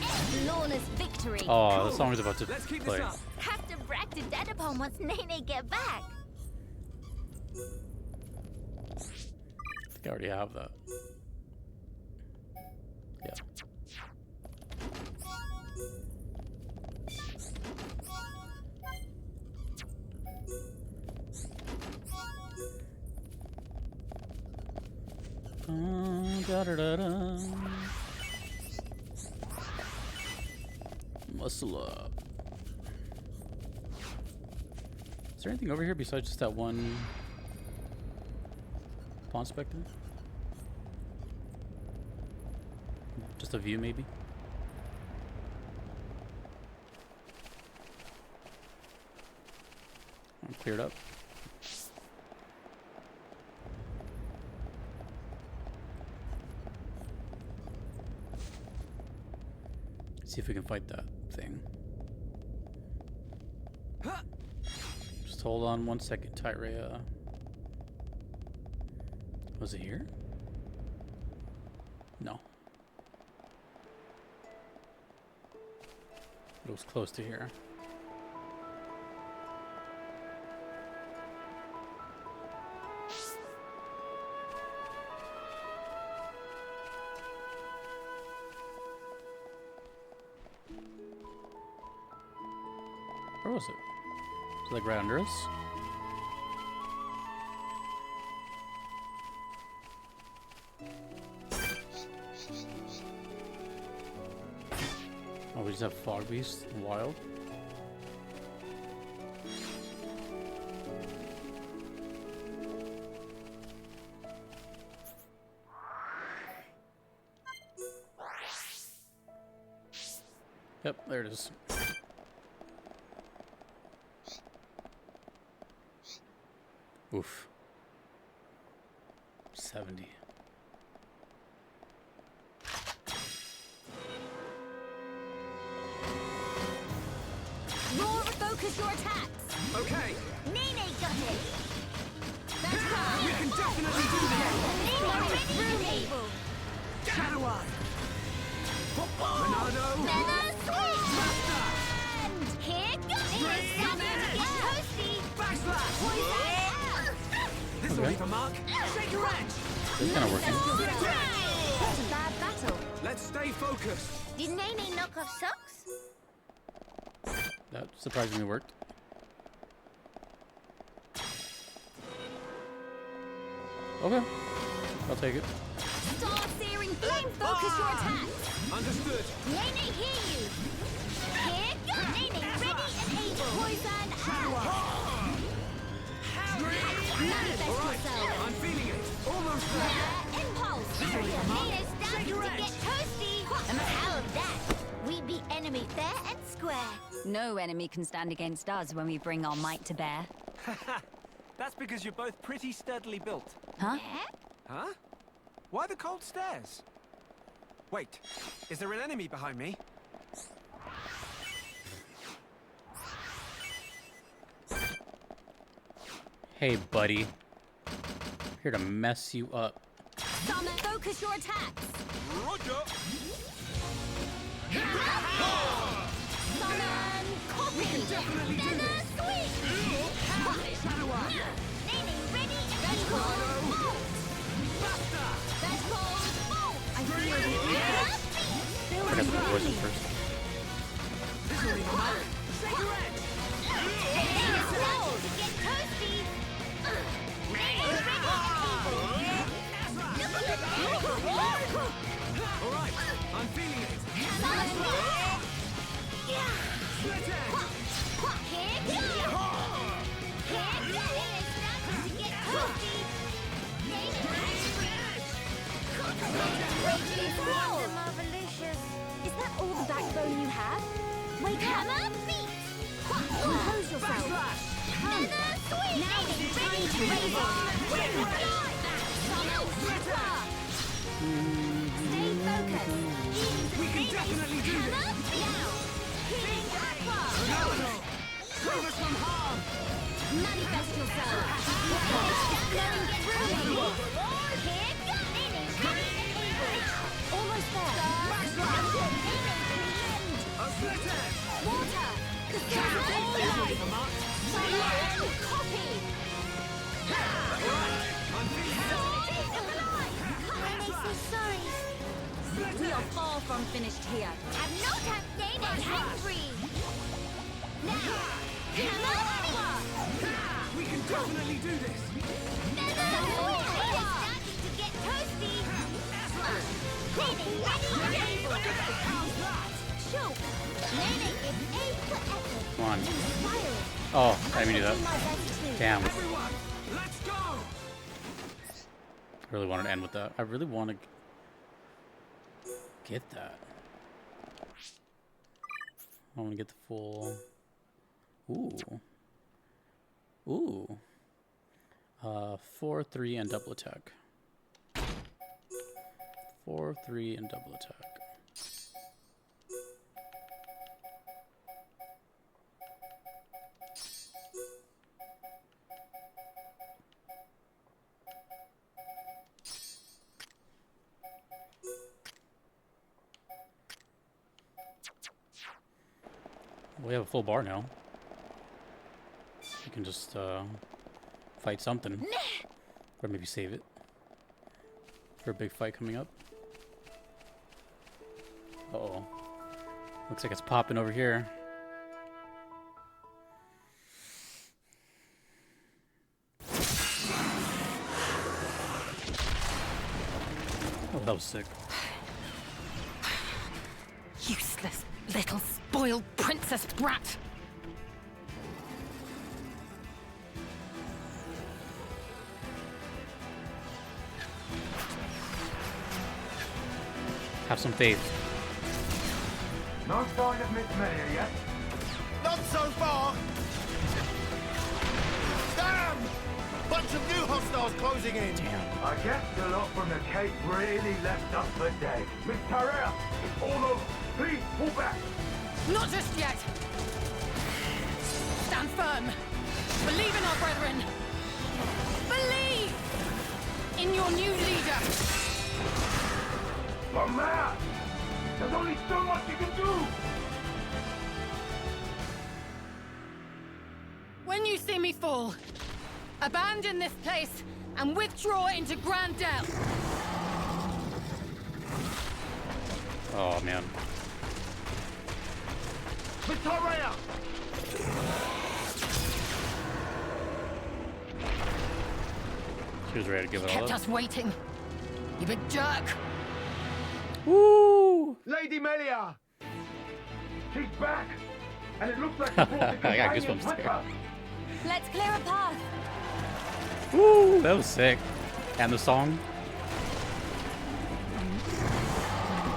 Flawless victory. Oh, the song is about to Let's keep play. this up. Have to brag to Dad upon once Nene get back. I think I already have that. Yeah. Da-da-da-da. Muscle up. Is there anything over here besides just that one pawn spectre? Just a view, maybe? I'm cleared up. See if we can fight that thing. Just hold on 1 second, Tyrea. Was it here? No. It was close to here. Where was it? Was it like right under us? Oh, we just have fog beast wild. Yep, there it is. Oof. 70. Roar, focus your attacks. Okay. Nene got it. That's We can definitely do this. Nene through me. Shadow Eye. Monado. Feather swing. And here goes. Toasty. Backslash. Poison. This will leave a mark. Shake your edge. It's kind of working. Such a bad battle. Let's stay focused. Did Nene knock off socks? That surprisingly worked. Okay. I'll take it. Star-searing flame, focus your attacks. Understood. Nene, hear you. Here goes. Nene, ready and able. Poison out. Manifest yourself. I'm feeling it. Almost there. Impulse. Nene's starting to get toasty. And how of that? We beat enemy fair and square. No enemy can stand against us when we bring our might to bear. That's because you're both pretty sturdily built. Huh? Huh? Why the cold stairs? Wait, is there an enemy behind me? Hey, buddy. Here to mess you up. Summon, focus your attacks. Roger. Summon copy. We can definitely do Feather this. swing. Shadow Eye. Nene, ready and equal. Bolt. Buster. That's called bolt. I feel the I got the poison first. This will even matter. Cigarette. Nene's starting to get toasty. Nene's ready and able. All right, I'm feeling it. Summon bolt. Split it. Here goes. Nene's starting to get toasty. Raging Swirl. Marvelicious. Is that all the backbone you have? Wake up! Hammer beat. Compose yourself! Backslash. Feather swing. Now is the Ready time to to raise go. Summon super. Stay focused! We can definitely do this. Hammer down. Healing aqua. Phenomenal. Save us from harm. Manifest yourself. Go and get ready. Here goes. Nene's ready and able. Almost there! Nene's the end. A split it. Water! The This sun! will leave a mark. Summon copy. All right, I'm feeling it. I'm so sorry. We are far from finished here. Have no time, Nene. Angry. Now, hammer aqua. We can definitely do this. Feather swing. It is starting to get toasty. Nene, ready and able. How's that? Choke. Nene is A for effort. Come on. Inspiring. Oh, I didn't mean to do Do my that. best too. Damn. Everyone, let's go. I really wanted to end with that. I really want to get that. I want to get the full. Ooh. Ooh. 4-3 and double attack. 4-3 and double attack. We have a full bar now. You can just fight something. Or maybe save it for a big fight coming up. Uh-oh. Looks like it's popping over here. Oh, that was sick. Useless little spoiled princess brat. Have some faith. No sign of Miss Melia yet? Not so far. Damn! Bunch of new hostiles closing in. Damn. I guess the lot from the Cape really left us for dead. Miss Tarrea, it's all over. Please, pull back. Not just yet. Stand firm. Believe in our brethren. Believe in your new leader. But man, there's only so much you can do. When you see me fall, abandon this place and withdraw into Grand Dell. Oh, man. Miss Tarrea! She was ready to give it all Kept up. us waiting. You big jerk. Woo! Lady Melia! She's back, and it looks like she brought the I got companions goosebumps with there. her. Let's clear a path. Woo! That was sick. And the song.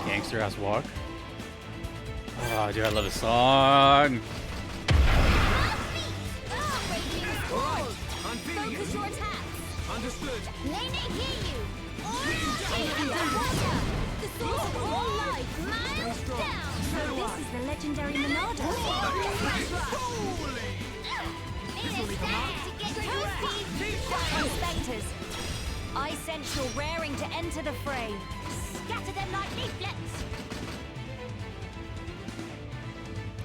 Gangster ass walk. Oh, dude, I love this song. I'm feeling Focus it. your attacks. Understood. Nene, hear you. The source of all life. Miles down. So this is the legendary Monado. It is starting to get toasty. Inspectors, I sense you're raring to enter the fray. Scatter them like leaflets.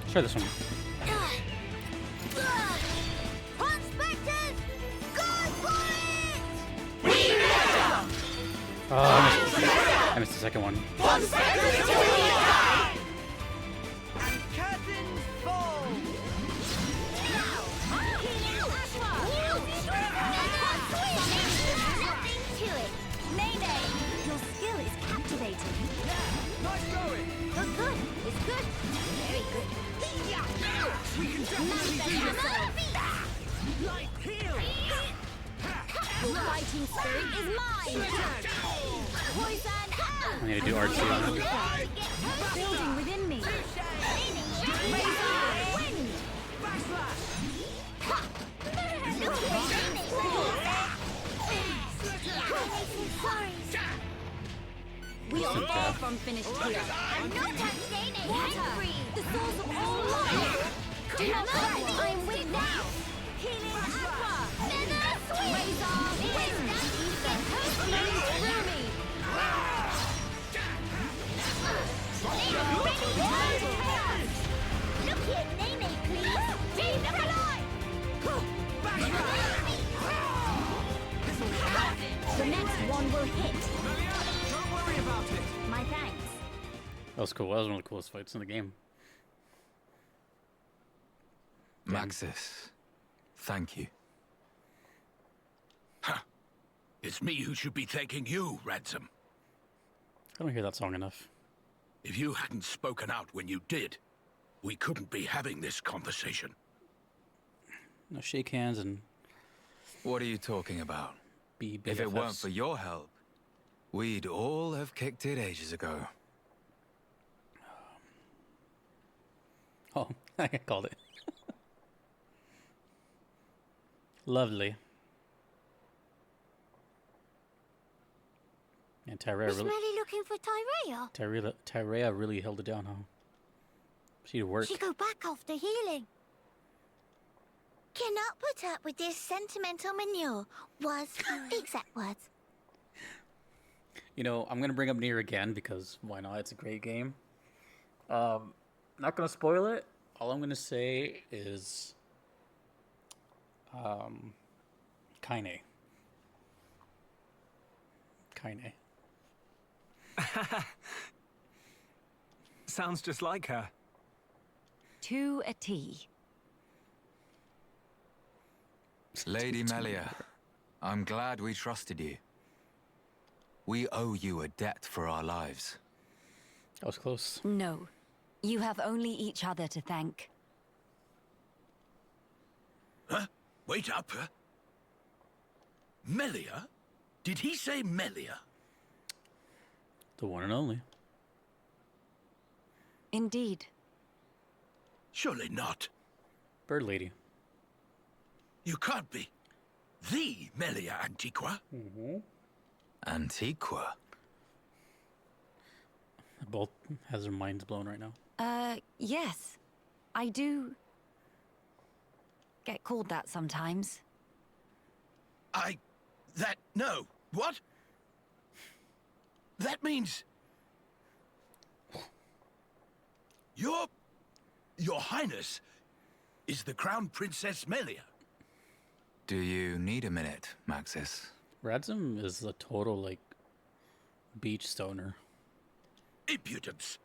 Let's try this one. Prospectors, go for it! Oh, I missed the second one. And curtains fall! Nothing to it. Nene, your skill is captivating. Nice going! Oh, good. It's good. Very good. We can definitely do this! Light heal! Your fighting spirit is mine. Poison out. I need to do artsy on it. Building within me. Razor wind. Backslash! We are far from finished here. And no touch Nene. Angry. The source of all life. Do not fight. I'm with now. Healing aqua. Feather swing. Razor wind. Get her through me. Look here, Nene, please. Team look alive. The next one will hit. Don't worry about it! My thanks. That was cool. That was one of the coolest fights in the game. Maxis, thank you. It's me who should be thanking you, Ransom. I don't hear that song enough. If you hadn't spoken out when you did, we couldn't be having this conversation. No, shake hands and What are you talking about? be If it weren't BFFs. for your help, we'd all have kicked it ages ago. Oh, I called it. Lovely. And Tyrea Was really, Melly looking for Tyrea? Tyrea really held it down, huh? She worked. She go back after healing. Cannot put up with this sentimental manure, was exact words. You know, I'm gonna bring up Nier again because why not? It's a great game. Not gonna spoil it. All I'm gonna say is, Kaine. Kaine. Sounds just like her. To a T. Lady Melia, I'm glad we trusted you. We owe you a debt for our lives. That was close. No. You have only each other to thank. Huh? Wait up. Melia? Did he say Melia? The one and only. Indeed. Surely not. Bird Lady. You can't be the Melia Antiqua. Antiqua? Both has their minds blown right now. Yes. I do get called that sometimes. No. What? That means... Your Highness is the Crown Princess Melia. Do you need a minute, Maxis? Ransom is a total, like, beach stoner. Impudence.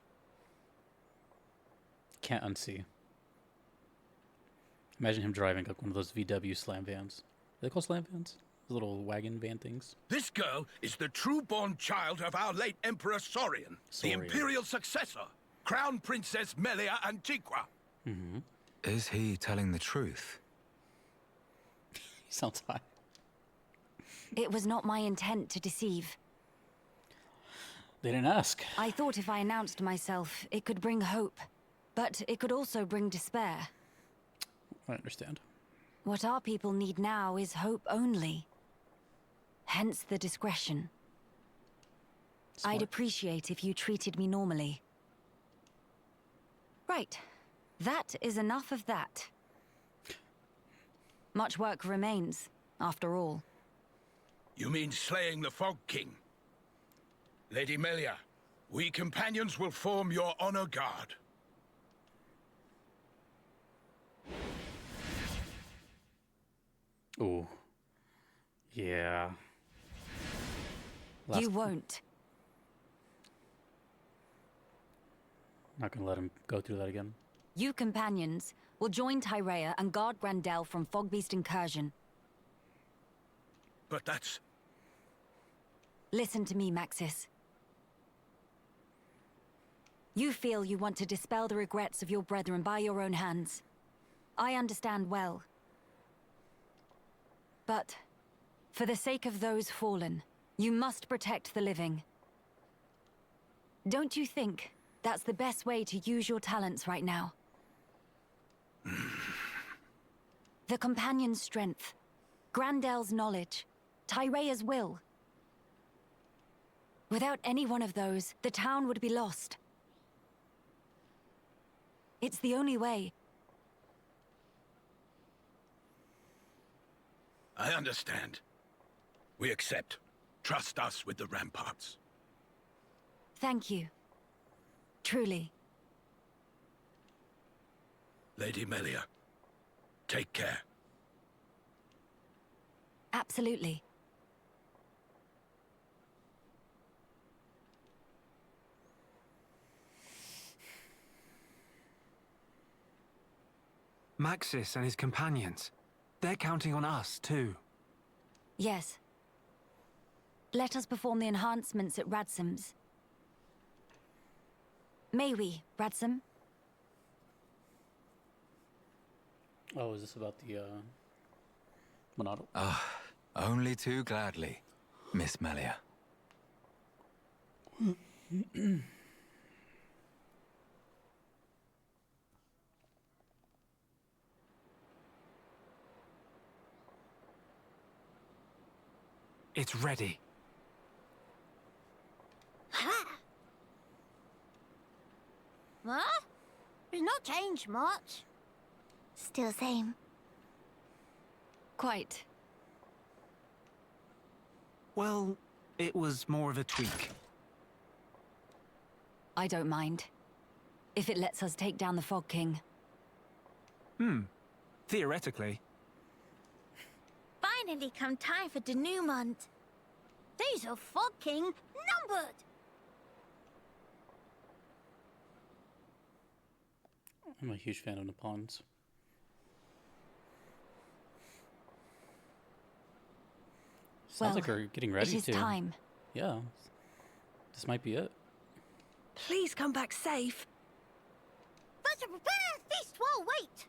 Can't unsee. Imagine him driving like one of those VW slam vans. Are they called slam vans? Those little wagon van things. This girl is the true-born child of our late Emperor Saurian, the Saurian. imperial successor, Crown Princess Melia Antiqua. Is he telling the truth? He sounds high. It was not my intent to deceive. They didn't ask. I thought if I announced myself, it could bring hope. But it could also bring despair. I understand. What our people need now is hope only. Hence the discretion. Smart. I'd appreciate if you treated me normally. Right. That is enough of that. Much work remains, after all. You mean slaying the Fog King? Lady Melia, we companions will form your honor guard. Ooh. Yeah. You won't. Not gonna let him go through that again. You companions will join Tyrea and guard Grandel from Fogbeast incursion. But that's... Listen to me, Maxis. You feel you want to dispel the regrets of your brethren by your own hands. I understand well. But, for the sake of those fallen, you must protect the living. Don't you think that's the best way to use your talents right now? The Companion's strength, Grandel's knowledge, Tyrea's will. Without any one of those, the town would be lost. It's the only way. I understand. We accept. Trust us with the ramparts. Thank you. Truly. Lady Melia, take care. Absolutely. Maxis and his companions. They're counting on us, too. Yes. Let us perform the enhancements at Radsom's. May we, Radsom? Oh, is this about the, Monado? Only too gladly, Miss Melia. It's ready. Ha! What? It's not changed much. Still same. Quite. Well, it was more of a tweak. I don't mind. If it lets us take down the Fog King. Theoretically. Finally come time for denouement. Days of Fog King numbered. I'm a huge fan of the pawns. Sounds like we're getting ready it is to. time. Yeah. This might be it. Please come back safe. But to prepare a feast while wait.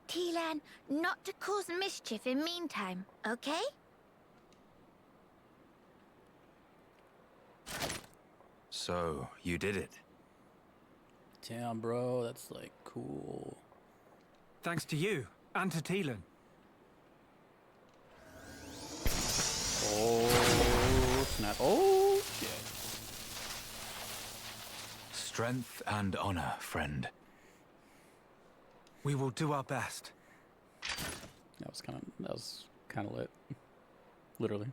Tilan, not to cause mischief in meantime, okay? So, you did it. Damn, bro, that's like cool. Thanks to you, and to Tilan. Oh, snap. Oh, shit. Strength and honor, friend. We will do our best. That was kind of lit. Literally.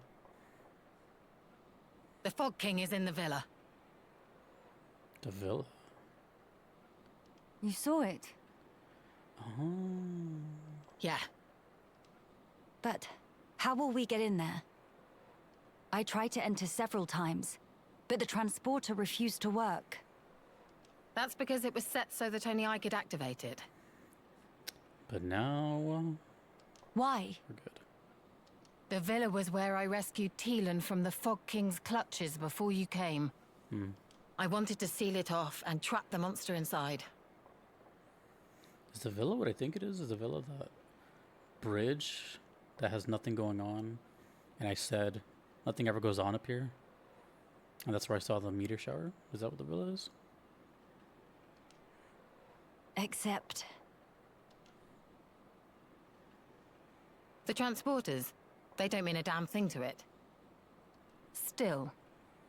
The Fog King is in the villa. The villa. You saw it. Oh. Yeah. But how will we get in there? I tried to enter several times, but the transporter refused to work. That's because it was set so that only I could activate it. But now Why? we're good. The villa was where I rescued Tilan from the Fog King's clutches before you came. I wanted to seal it off and trap the monster inside. Is the villa what I think it is? Is the villa that bridge that has nothing going on? And I said, nothing ever goes on up here. And that's where I saw the meteor shower. Is that what the villa is? Except... The transporters, they don't mean a damn thing to it. Still,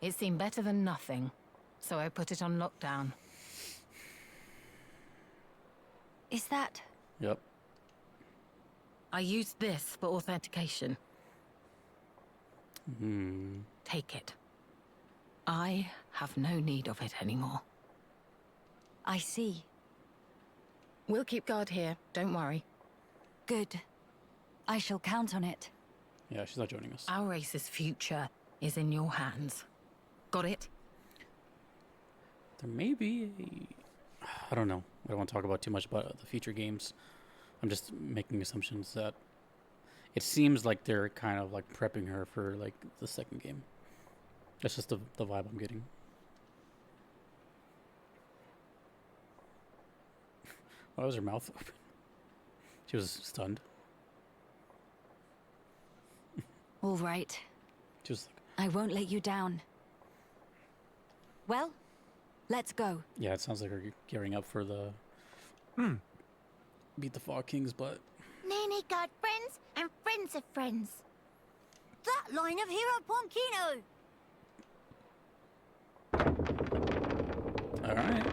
it seemed better than nothing, so I put it on lockdown. Is that... Yep. I used this for authentication. Take it. I have no need of it anymore. I see. We'll keep guard here, don't worry. Good. I shall count on it. Yeah, she's not joining us. Our race's future is in your hands. Got it? There may be I don't know. I don't want to talk about too much about the future games. I'm just making assumptions that it seems like they're kind of like prepping her for like the second game. That's just the vibe I'm getting. Why was her mouth open? She was stunned. All right. She was like, I won't let you down. Well, let's go. yeah, it sounds like her gearing up for the beat the Fog King's butt. Nene got friends, and friends of friends. That line of Hero Ponkino! All right.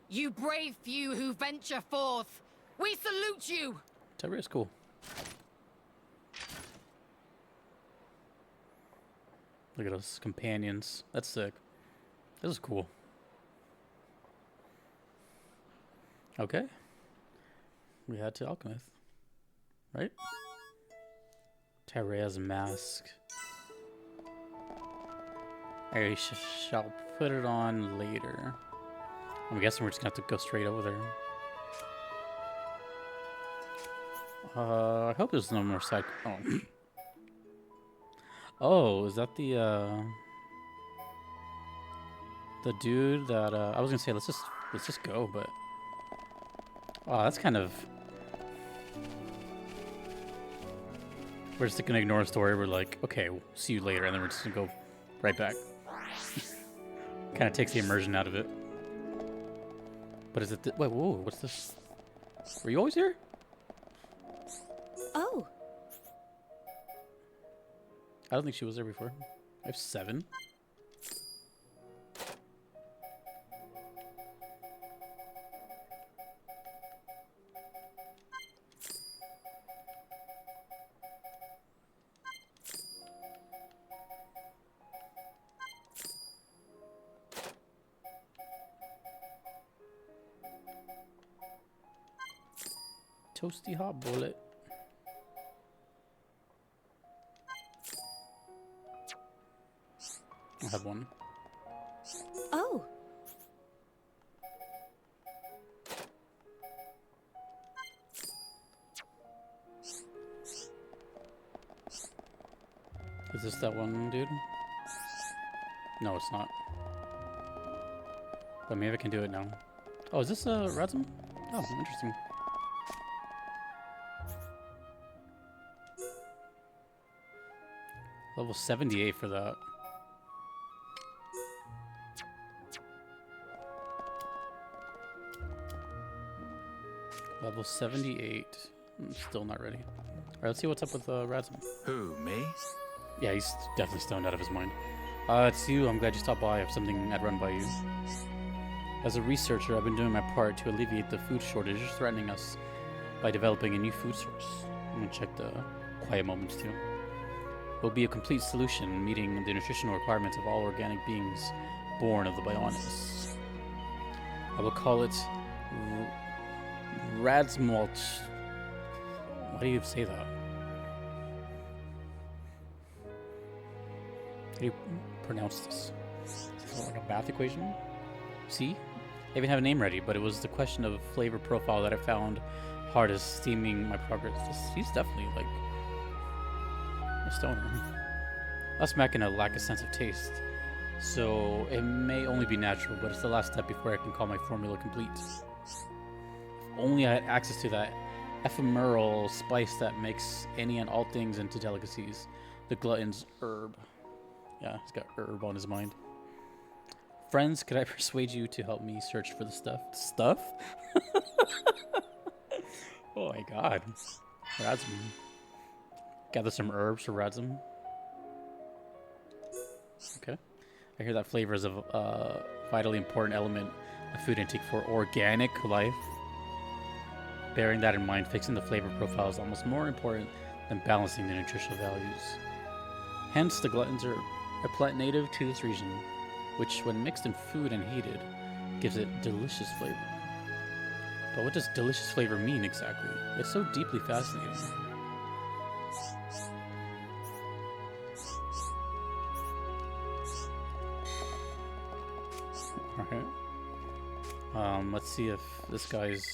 You brave few who venture forth, we salute you! Tyria's cool. Look at us, companions. That's sick. This is cool. Okay. We head to Alchemist. Right? Tyria's mask. I shall put it on later. I'm guessing we're just gonna have to go straight over there. I hope there's no more side. Oh. Oh, is that the dude that I was gonna say let's just go, but wow, that's kind of, we're just gonna ignore a story. We're like, okay, we'll see you later, and then we're just gonna go right back. Kind of takes the immersion out of it. But is it? Wait, whoa! What's this? Were you always here? Oh. I don't think she was there before. I have 7. Toasty hot bullet. I have one. Oh. Is this that one, dude? No, it's not. But maybe I can do it now. Oh, is this Razum? Oh, interesting. Level 78 for that. Level 78. I'm still not ready. Alright, let's see what's up with Razum. Who, me? Yeah, he's definitely stoned out of his mind. It's you. I'm glad you stopped by. I have something I'd run by you. As a researcher, I've been doing my part to alleviate the food shortage threatening us by developing a new food source. I'm gonna check the quiet moments too. It will be a complete solution, meeting the nutritional requirements of all organic beings born of the Bionis. I will call it Radsmulch. Why do you say that? How do you pronounce this? Is it like a math equation? See? I even have a name ready, but it was the question of flavor profile that I found hardest steaming my progress. He's definitely like a stoner. Us Mechana lack a sense of taste, so it may only be natural, but it's the last step before I can call my formula complete. If only I had access to that ephemeral spice that makes any and all things into delicacies. The glutton's herb. Yeah, he's got herb on his mind. Friends, could I persuade you to help me search for the stuff? Stuff? Oh my god. Razum. Gather some herbs for Razum. Okay. I hear that flavor is a vitally important element of food intake for organic life. bearing that in mind, fixing the flavor profile is almost more important than balancing the nutritional values. Hence, the gluttons are a plant native to this region, which, when mixed in food and heated, gives it delicious flavor. But what does delicious flavor mean exactly? It's so deeply fascinating. Alright. Let's see if this guy's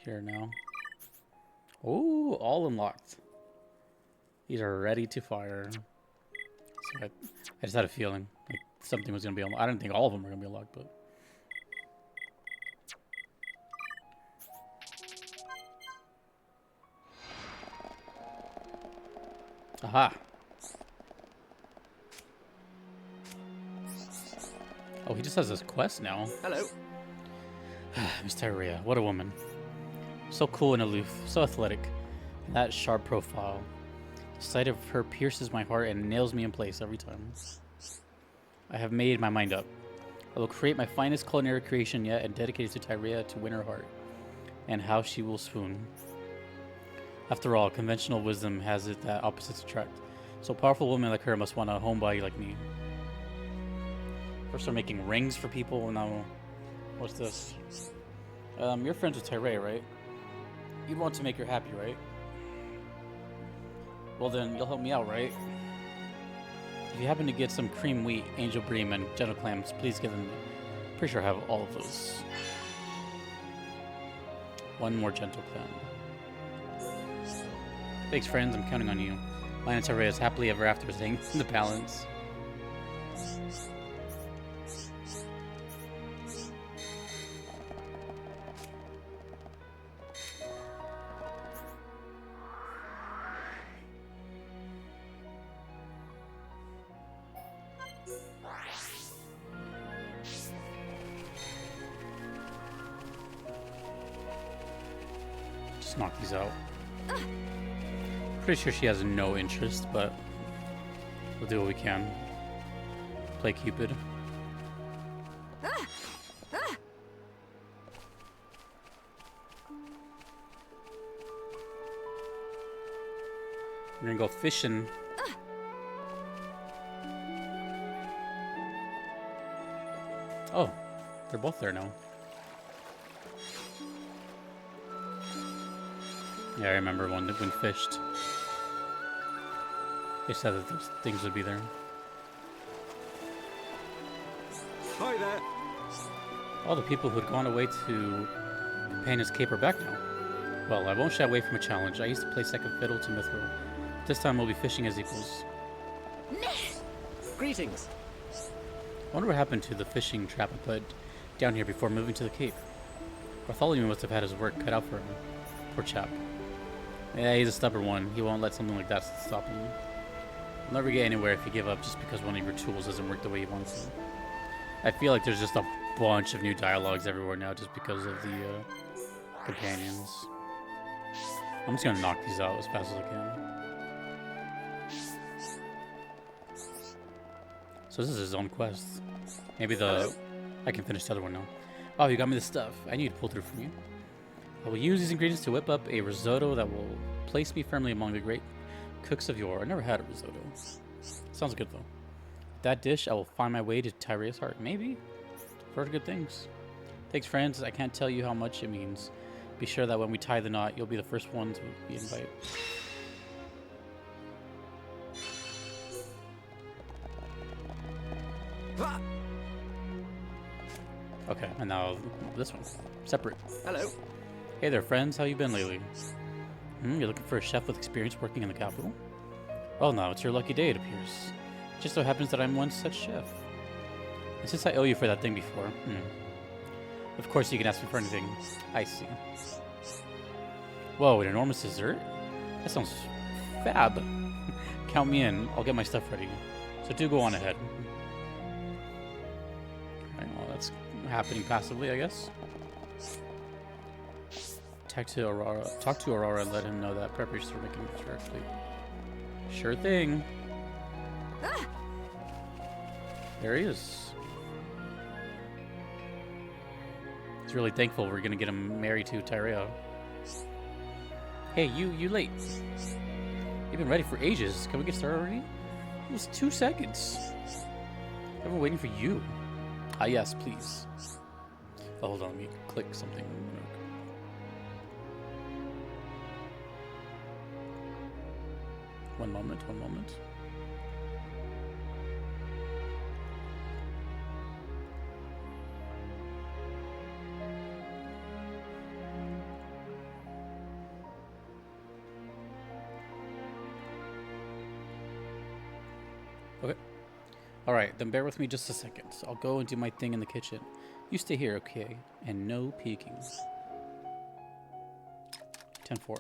here now. Oh, all unlocked. These are ready to fire. So I just had a feeling like something was gonna be unlocked. I didn't think all of them were gonna be unlocked, but aha. Oh, he just has this quest now. Hello. Miss Tyrea, what a woman. So cool and aloof, so athletic. And that sharp profile. The sight of her pierces my heart and nails me in place every time. I have made my mind up. I will create my finest culinary creation yet and dedicate it to Tyrea to win her heart. And how she will swoon. After all, conventional wisdom has it that opposites attract. So a powerful woman like her must want a homebody like me. First, we're making rings for people, and now, what's this? You're friends with Tyrea, right? You'd want to make her happy, right? Well then, you'll help me out, right? If you happen to get some cream wheat, angel bream, and gentle clams, please give them to me. Pretty sure I have all of those. One more gentle clam. Thanks, friends. I'm counting on you. Mine and Tyrea's happily ever after staying in the balance. Just knock these out. Pretty sure she has no interest, but we'll do what we can. Play Cupid. We're gonna go fishing. Oh, they're both there now. Yeah, I remember when fished. They said that those things would be there. Hi there. All the people who had gone away to Companions Cape are back now. Well, I won't shy away from a challenge. I used to play second fiddle to Mithril. This time we'll be fishing as equals. Greetings. I wonder what happened to the fishing trap I put down here before moving to the Cape. Bartholomew must have had his work cut out for him. Poor chap. Yeah, he's a stubborn one. He won't let something like that stop him. You'll never get anywhere if you give up just because one of your tools doesn't work the way you want it to. I feel like there's just a bunch of new dialogues everywhere now just because of the companions. I'm just gonna knock these out as fast as I can. So this is his own quest. Maybe I can finish the other one now. Oh, you got me the stuff. I need to pull through from you. I will use these ingredients to whip up a risotto that will place me firmly among the great cooks of yore. I never had a risotto. Sounds good though. With that dish, I will find my way to Tyrea's heart. Maybe. I've heard good things. Thanks, friends. I can't tell you how much it means. Be sure that when we tie the knot, you'll be the first one to be invited. Okay, and now this one. Separate. Hello. Hey there, friends. How you been lately? You're looking for a chef with experience working in the capital? Well, now it's your lucky day, it appears. It just so happens that I'm one such chef. And since I owe you for that thing before, of course you can ask me for anything. I see. Whoa, an enormous dessert? That sounds fab. Count me in. I'll get my stuff ready. So do go on ahead. Alright, well, that's happening passively, I guess. Talk to Aurora and let him know that preparations are making correctly. Sure thing. There he is. He's really thankful we're gonna get him married to Tyrell. Hey, you late. You've been ready for ages. Can we get started already? It was 2 seconds. I've been waiting for you. Ah, yes, please. Oh, hold on, let me click something. One moment, one moment. Okay. Alright, then bear with me just a second. I'll go and do my thing in the kitchen. You stay here, okay? And no peeking. 10-4.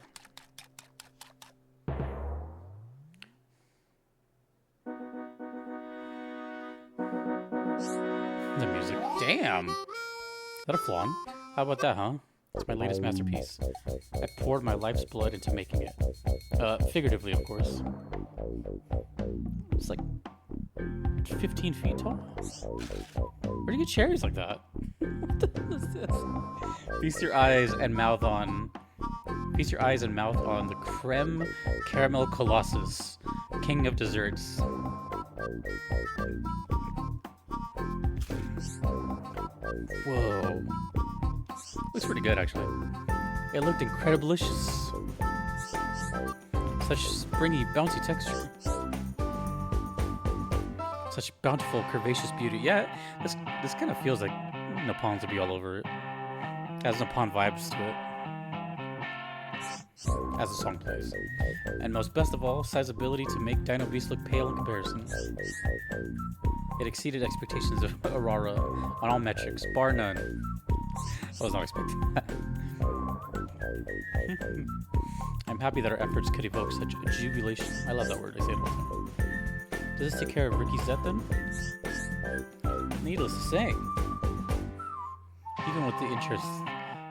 The music. Damn! Is that a flan? How about that, huh? It's my latest masterpiece. I poured my life's blood into making it. Figuratively, of course. It's like 15 feet tall? Where do you get cherries like that? What the hell is this? Feast your eyes and mouth on the creme caramel colossus, king of desserts. Whoa. Looks pretty good, actually. It looked incrediblicious. Such springy, bouncy texture. Such bountiful, curvaceous beauty. Yeah, this kind of feels like Napalm to be all over it. Has Napalm vibes to it. As the song plays. And most best of all, Sai's ability to make Dino Beast look pale in comparison. It exceeded expectations of Aurora on all metrics, bar none. I was not expecting that. I'm happy that our efforts could evoke such jubilation. I love that word, I say it all the time. Does this take care of Ricky's death then? Needless to say, even with the interest,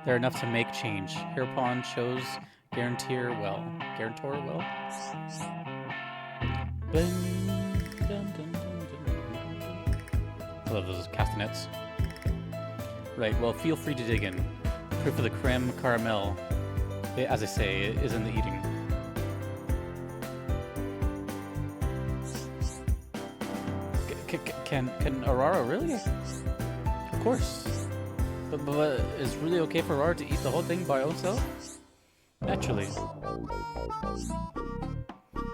they're enough to make change. Hereupon chose Guarantor well. I love those castanets. Right, well, feel free to dig in. Proof of the creme caramel, as I say, is in the eating. Can Aurora really? Of course. But is it really okay for Aurora to eat the whole thing by herself? Naturally.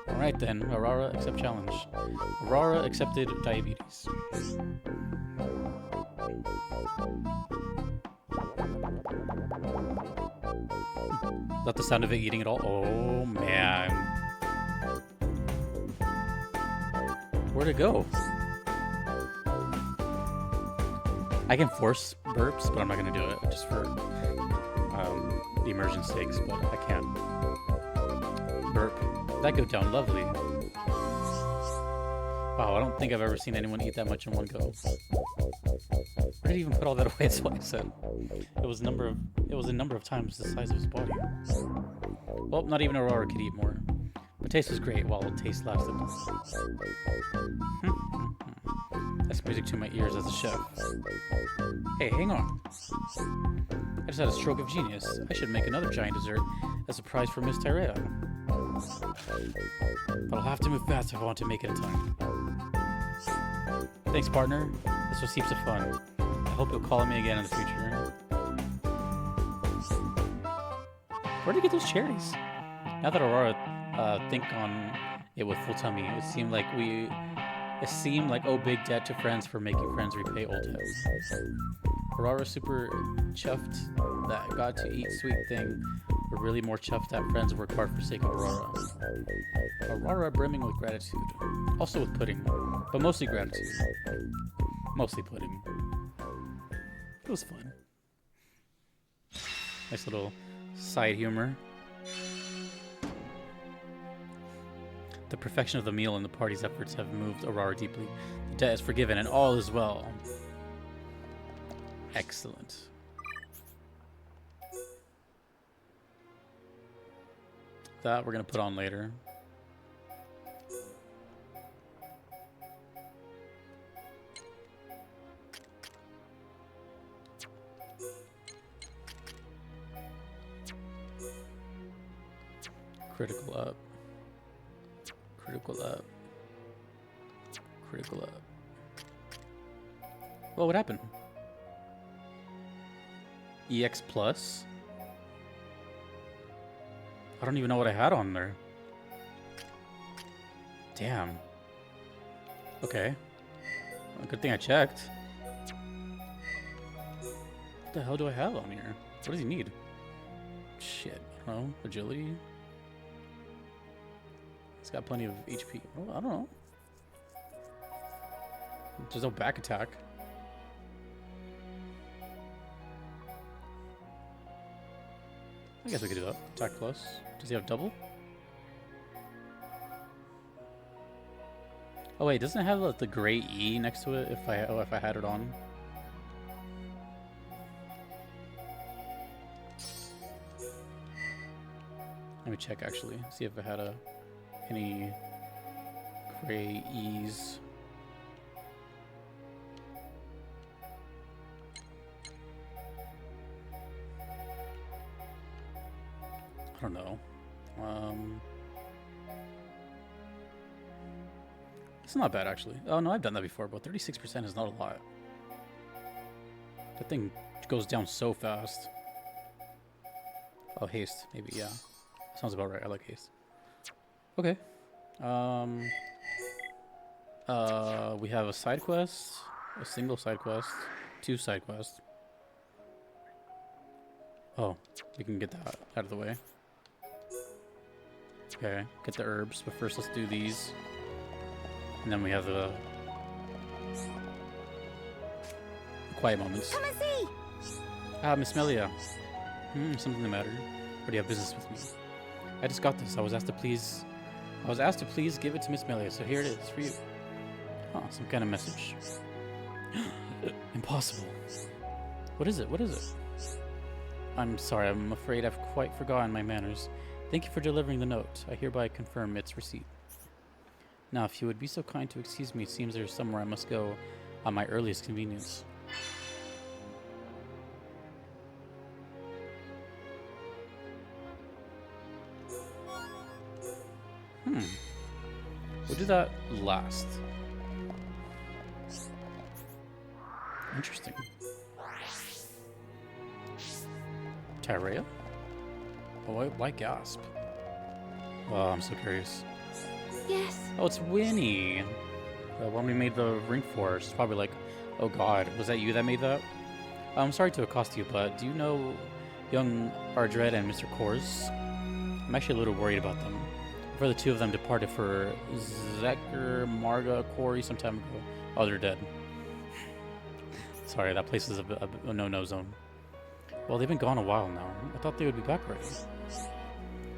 Alright then, Aurora accept challenge. Aurora accepted diabetes. Not the sound of it eating at all? Oh man. Where'd it go? I can force burps, but I'm not gonna do it just for the immersion sakes, but I can't. Burp. That go down lovely. Wow, I don't think I've ever seen anyone eat that much in one go. Where did he even put all that away? That's what I said. It was a number of times the size of his body. Well, not even Aurora could eat more. The taste was great while the taste lasted. That's music to my ears as a chef. Hey, hang on. I just had a stroke of genius. I should make another giant dessert as a prize for Miss Tyrell. But I'll have to move fast if I want to make it in time. Thanks, partner. This was heaps of fun. I hope you'll call on me again in the future. Where'd you get those cherries? Now that Aurora think on it with full tummy, it seemed like oh big debt to friends for making friends repay old debts. Aurora super chuffed that got to eat sweet thing, but really more chuffed that friends work hard for sake of Aurora. Aurora brimming with gratitude, also with pudding, but mostly gratitude. Mostly pudding. It was fun. Nice little side humor. The perfection of the meal and the party's efforts have moved Aurora deeply. The debt is forgiven and all is well. Excellent. That we're going to put on later. Critical up. Critical up. Critical up. Well, what happened? EX plus? I don't even know what I had on there. Damn. Okay. Well, good thing I checked. What the hell do I have on here? What does he need? Shit. I don't know. Agility? He's got plenty of HP. Oh, I don't know. There's no back attack. I guess we could do that. Attack plus. Does he have double? Oh wait, doesn't it have like, the gray E next to it if I had it on? Let me check actually. See if I had any gray E's. I don't know. It's not bad actually. Oh no, I've done that before, but 36% is not a lot. That thing goes down so fast. Oh, haste, maybe, yeah. Sounds about right. I like haste. Okay. We have a side quest, a single side quest, 2 side quests. Oh, we can get that out of the way. Okay, get the herbs, but first let's do these. And then we have the quiet moments. Come and see! Ah, Miss Melia. Something the matter? Or do you have business with me? I just got this. I was asked to please give it to Miss Melia, so here it is for you. Huh, some kind of message. Impossible. What is it? What is it? I'm sorry, I'm afraid I've quite forgotten my manners. Thank you for delivering the note. I hereby confirm its receipt. Now, if you would be so kind to excuse me, it seems there's somewhere I must go on my earliest convenience. We'll do that last. Interesting. Tyrea? Oh, why gasp? Oh, I'm so curious. Yes. Oh, it's Winnie. The one we made the ring for. She's probably like, oh god, was that you that made that? I'm sorry to accost you, but do you know young Ardred and Mr. Kors? I'm actually a little worried about them. For the two of them departed for Zeker, Marga, Quarry some time ago. Oh, they're dead. Sorry, that place is a no-no zone. Well, they've been gone a while now. I thought they would be back already.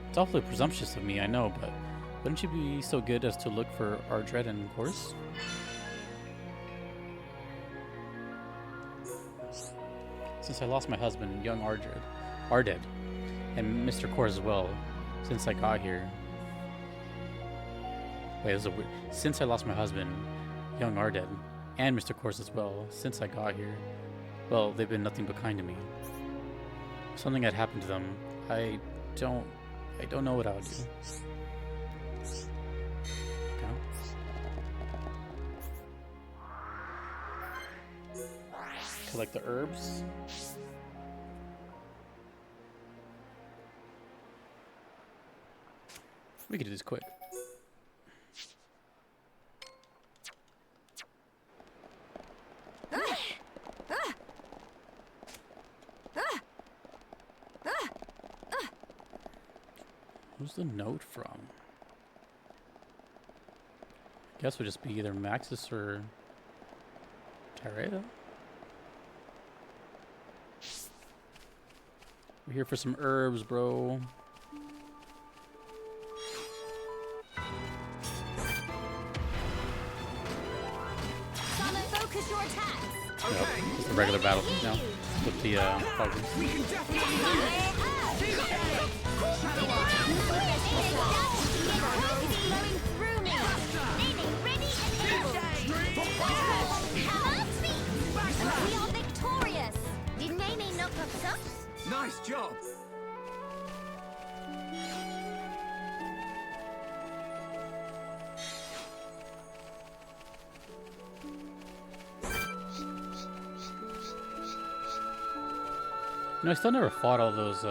It's awfully presumptuous of me, I know, but wouldn't you be so good as to look for Ardred and Kors? Since I lost my husband, young Ardred, and Mr. Kors as well, since I got here. Wait, this is a weird. Since I lost my husband, young Ardred, and Mr. Kors as well, since I got here, well, they've been nothing but kind to me. If something had happened to them, I don't know what I would do. Okay. Collect the herbs. We can do this quick. Who's the note from? I guess it would just be either Maxis or Tyrea. We're here for some herbs, bro. Focus your attacks. Yep, just the regular battle now with the buggers. We can definitely We are victorious. Did Nene knock off socks? Nice job. You know, I still never fought all those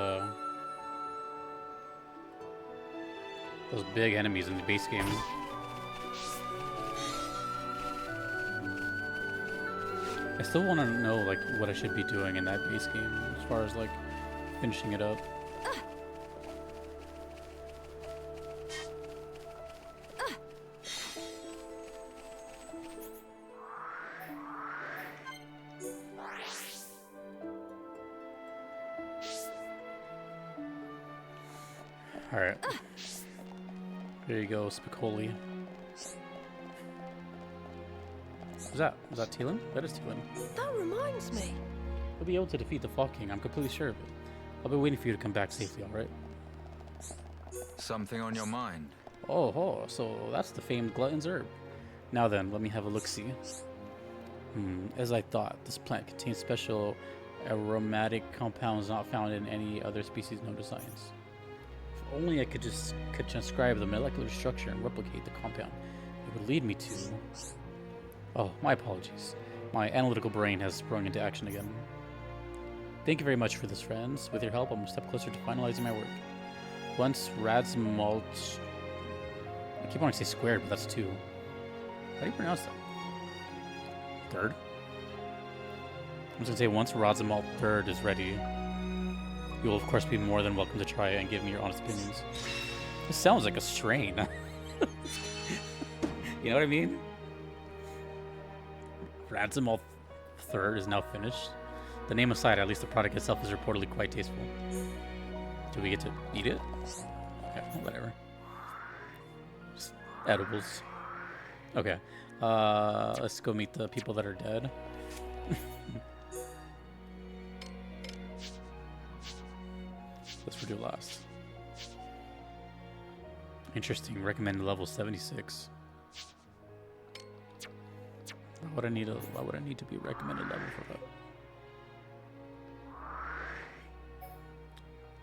big enemies in the base game. I still want to know like what I should be doing in that base game as far as like finishing it up. All right. There you go, Spicoli. What's that? Was that Teelan? That is Teelan. That reminds me. You'll be able to defeat the Fog King. I'm completely sure of it. I'll be waiting for you to come back safely, alright? Something on your mind? Oh, so that's the famed Glutton's herb. Now then, let me have a look-see. As I thought, this plant contains special aromatic compounds not found in any other species known to science. If only I could transcribe the molecular structure and replicate the compound it would lead me to. Oh, my apologies. My analytical brain has sprung into action again. Thank you very much for this, friends. With your help, I'm a step closer to finalizing my work. Once Radsmalt... I keep wanting to say squared, but that's 2. How do you pronounce that? Third? I'm just going to say once Radsmalt third is ready, you will of course be more than welcome to try it and give me your honest opinions. This sounds like a strain. You know what I mean? Radsmalt third is now finished. The name aside, at least the product itself is reportedly quite tasteful. Do we get to eat it? Okay, whatever. Just edibles. Okay. Let's go meet the people that are dead. Let's do last. Interesting. Recommended level 76. Why would I need to be recommended level for that?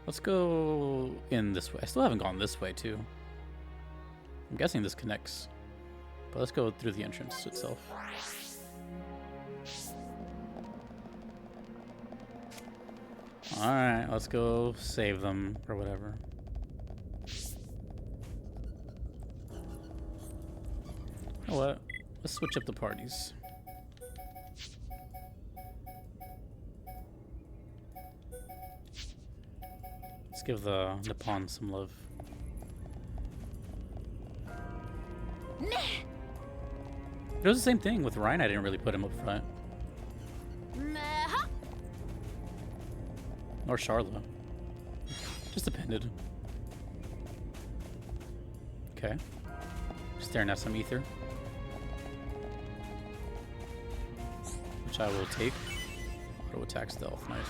Let's go in this way. I still haven't gone this way too. I'm guessing this connects. But let's go through the entrance itself. Alright, let's go save them or whatever. You know what? Let's switch up the parties. Let's give the pawn some love. It was the same thing with Ryan. I didn't really put him up front. Or Charlotte. Just depended. Okay. Staring at some ether. Which I will take. Auto attack stealth. Nice.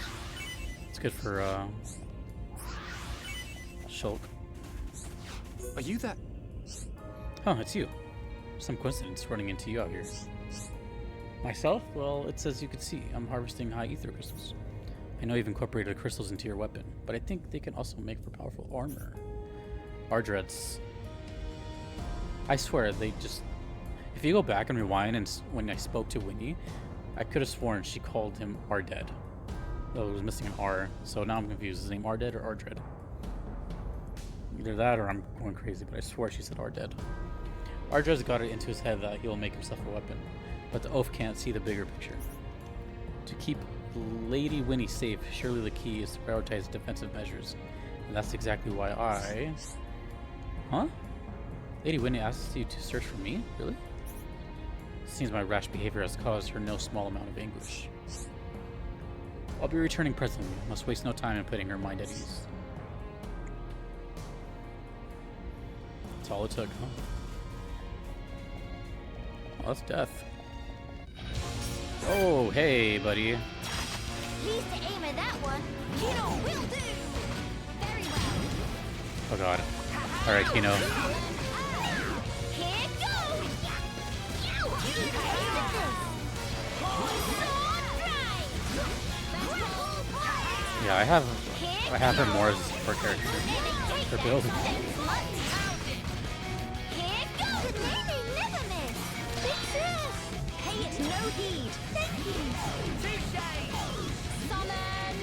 It's good for Shulk. Are you that? Oh, it's you. Some coincidence running into you out here. Myself? Well, it says you could see. I'm harvesting high ether crystals. I know you've incorporated the crystals into your weapon, but I think they can also make for powerful armor. Ardreds. I swear, they just... If you go back and rewind, and when I spoke to Winnie, I could have sworn she called him Arded. Oh, it was missing an R, so now I'm confused. Is his name Arded or Ardred? Either that or I'm going crazy, but I swear she said Arded. Ardred's got it into his head that he'll make himself a weapon, but the oaf can't see the bigger picture. To keep Lady Winnie safe, surely the key is to prioritize defensive measures. And that's exactly why I... Huh? Lady Winnie asked you to search for me? Really? It seems my rash behavior has caused her no small amount of anguish. I'll be returning presently. Must waste no time in putting her mind at ease. That's all it took, huh? Oh, that's death. Oh, hey, buddy. Please to aim at that one. Kino will do. Very well. Oh god. Alright, Kino. Here goes. Yeah, I have her more as a support character. Her build. Here goes. Never miss. Pay it no heed. Thank you. Summon.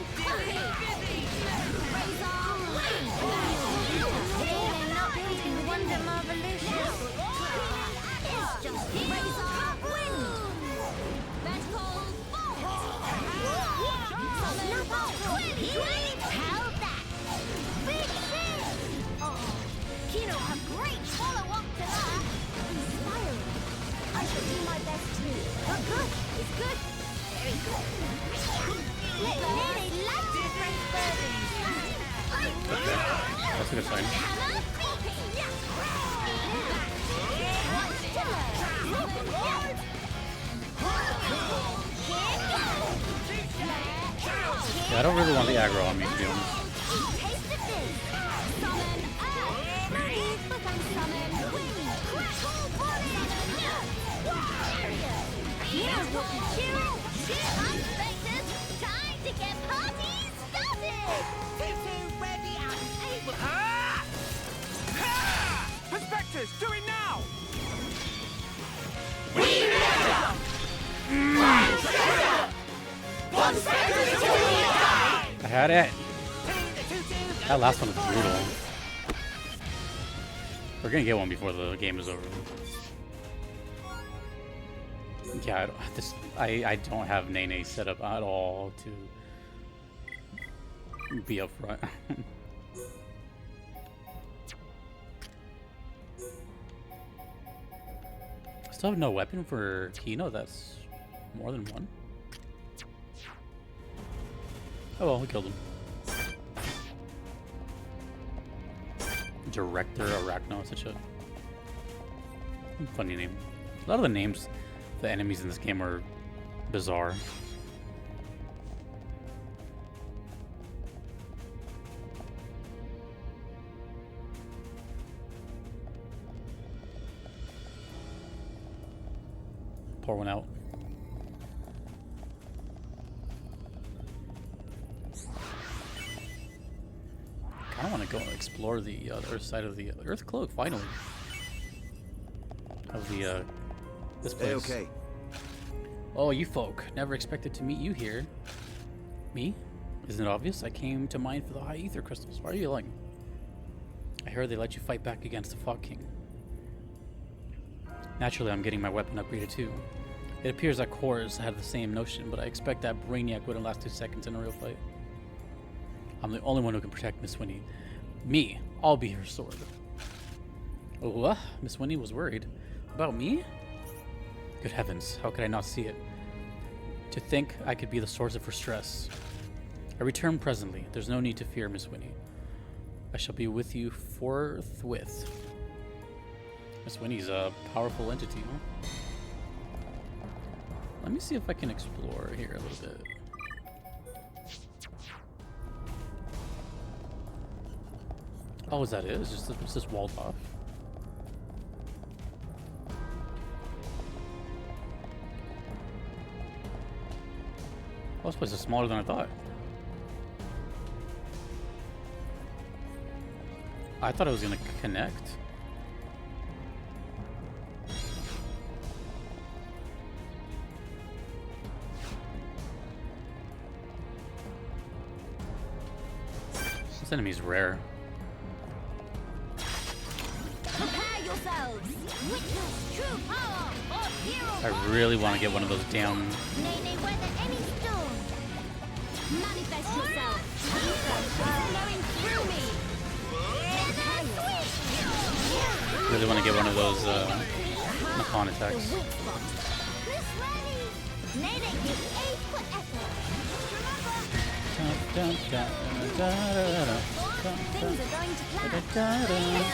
That's a good sign. Yeah, I don't really want the aggro on me, to be honest. Time to get party started! Ready and able. Prospectors, do it now! I had it. That last one was brutal. We're gonna get one before the game is over. Yeah, I don't have Nene set up at all to be up front. Still have no weapon for Kino. That's more than one. Oh well, we killed him. Director Arachno, such a funny name. A lot of the names, the enemies in this game are bizarre. Pour one out. I kind of want to go and explore the other side of the Earth Cloak, finally. Of the, this place. Okay. Oh, you folk. Never expected to meet you here. Me? Isn't it obvious? I came to mine for the high ether crystals. Why are you yelling? I heard they let you fight back against the Fog King. Naturally, I'm getting my weapon upgraded too. It appears that Cores had the same notion, but I expect that Brainiac wouldn't last 2 seconds in a real fight. I'm the only one who can protect Miss Winnie. Me, I'll be her sword. Oh, Miss Winnie was worried. About me? Good heavens, how could I not see it? To think I could be the source of her stress. I return presently. There's no need to fear, Miss Winnie. I shall be with you forthwith. Miss Winnie's a powerful entity, huh? Let me see if I can explore here a little bit. Oh, is that it? It's just walled off. Oh, this place is smaller than I thought. I thought it was gonna connect. This enemy's rare. Prepare yourselves. Witness true power of hero. I really want to get one of those damn. Nene, weather any storm. Manifest yourself. Flowing through me. Really want to get one of those Nakon attacks. Nene is aid for effort. Things are going to plan. Get toasty.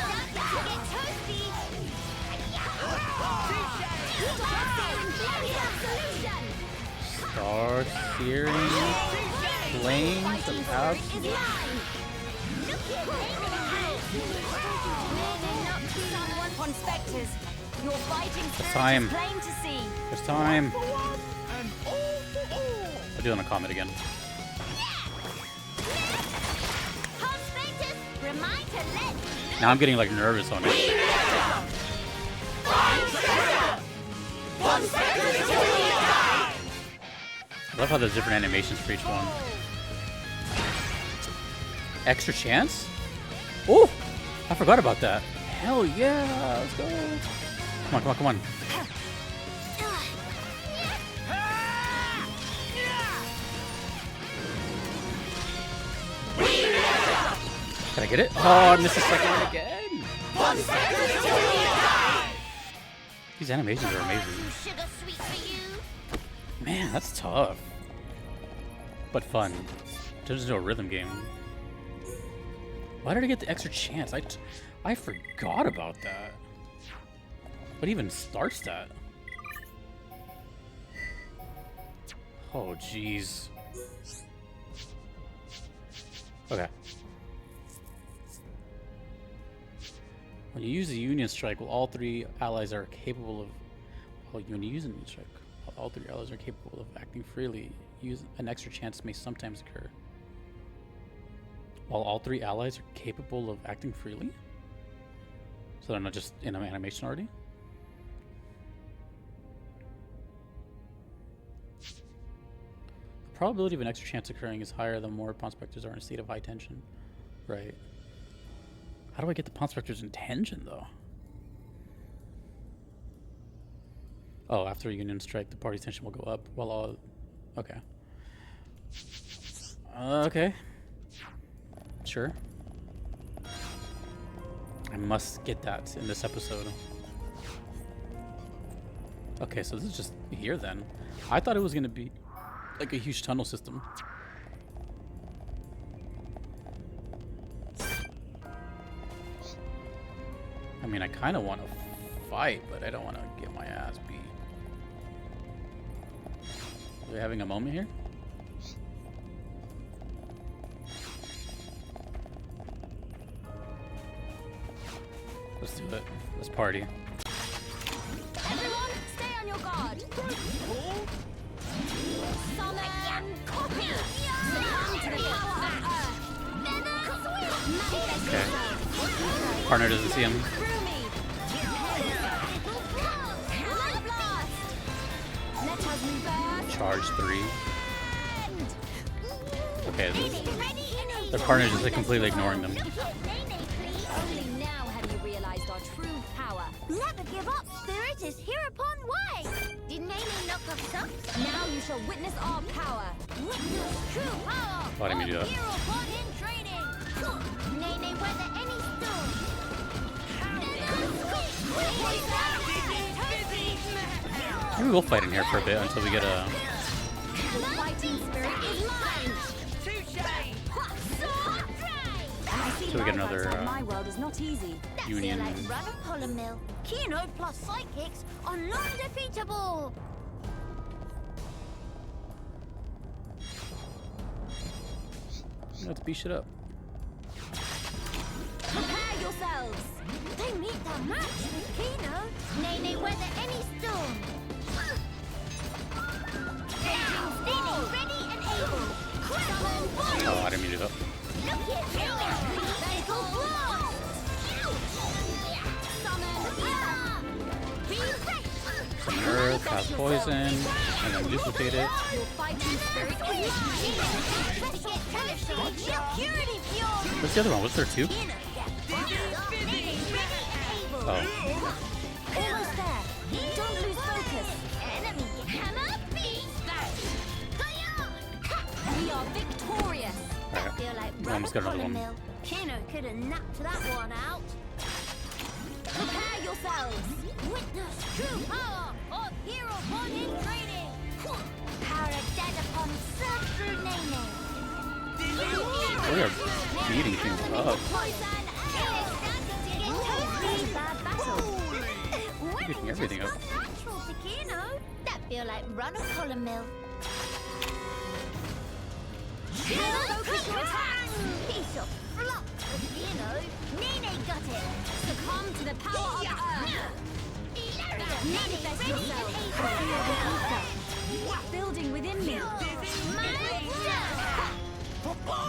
Star searing flames of absolute. It's time. It's time. I'll do it on a comet again. Now I'm getting like nervous on it. I love how there's different animations for each one. Extra chance? Oh, I forgot about that. Hell yeah, let's go. Come on, come on, come on. Can I get it? Oh, I missed the second one again. These animations are amazing. Man, that's tough. But fun. Turns into a rhythm game. Why did I get the extra chance? I forgot about that. What even starts that? Oh, jeez. Okay. When you use the Union Strike, well, all three allies are capable of... Well, when you use a Union Strike, all three allies are capable of acting freely. Use an extra chance may sometimes occur. While all three allies are capable of acting freely? So they're not just in an animation already? The probability of an extra chance occurring is higher the more pawn specters are in a state of high tension. Right. How do I get the pawn specters in tension, though? Oh, after a Union Strike, the party's tension will go up while all... Okay. Okay. Sure. I must get that in this episode. Okay, so this is just here then. I thought it was going to be like a huge tunnel system. I mean, I kind of want to fight, but I don't want to get my ass beat. Are we having a moment here? Let's do it. Let's party. Everyone, stay on your guard. Summon copy. Succumb to the power of Earth. Okay. Partner doesn't see him. Charge 3. Okay, their partner is just completely ignoring them. Only now have you realized our true power. Never give up, Spirit is hereupon way. Did Nene knock off socks? Now you shall witness our power. Witness true power. Why didn't we do that? Hereupon in training. Nene weather any storm. Maybe we'll fight in here for a bit until we get a... The fighting spirit is mine. So we get another my world is not easy. Union. Like run a polar mill. Kino plus psychics are non-defeatable. Let's beat shit up. Prepare yourselves. They meet their match with Kino. Nene weather any storm. Stealing ready and able. Oh, I didn't mean to do that. Look at Vertical blast. Summon Earth, cast poison, and then duplicate it. Your fighting spirit is What's the other one? Was there two? Oh. almost there. Don't lose focus. Enemy hammer beast. We are victorious. Alright. Feel like We almost got another one. mill. Kino could have napped that one out. Prepare yourselves. Witness true power of hero born in training. Power of dead upon surge through Nene. We are beating things up. Poison bad battle. We're beating everything up. Natural to Kino. That feel like run a polar mill. Focus your attack. Piece of flop for Kino. Nene got it. Succumb to the power of Earth. Manifest yourself. Building within me.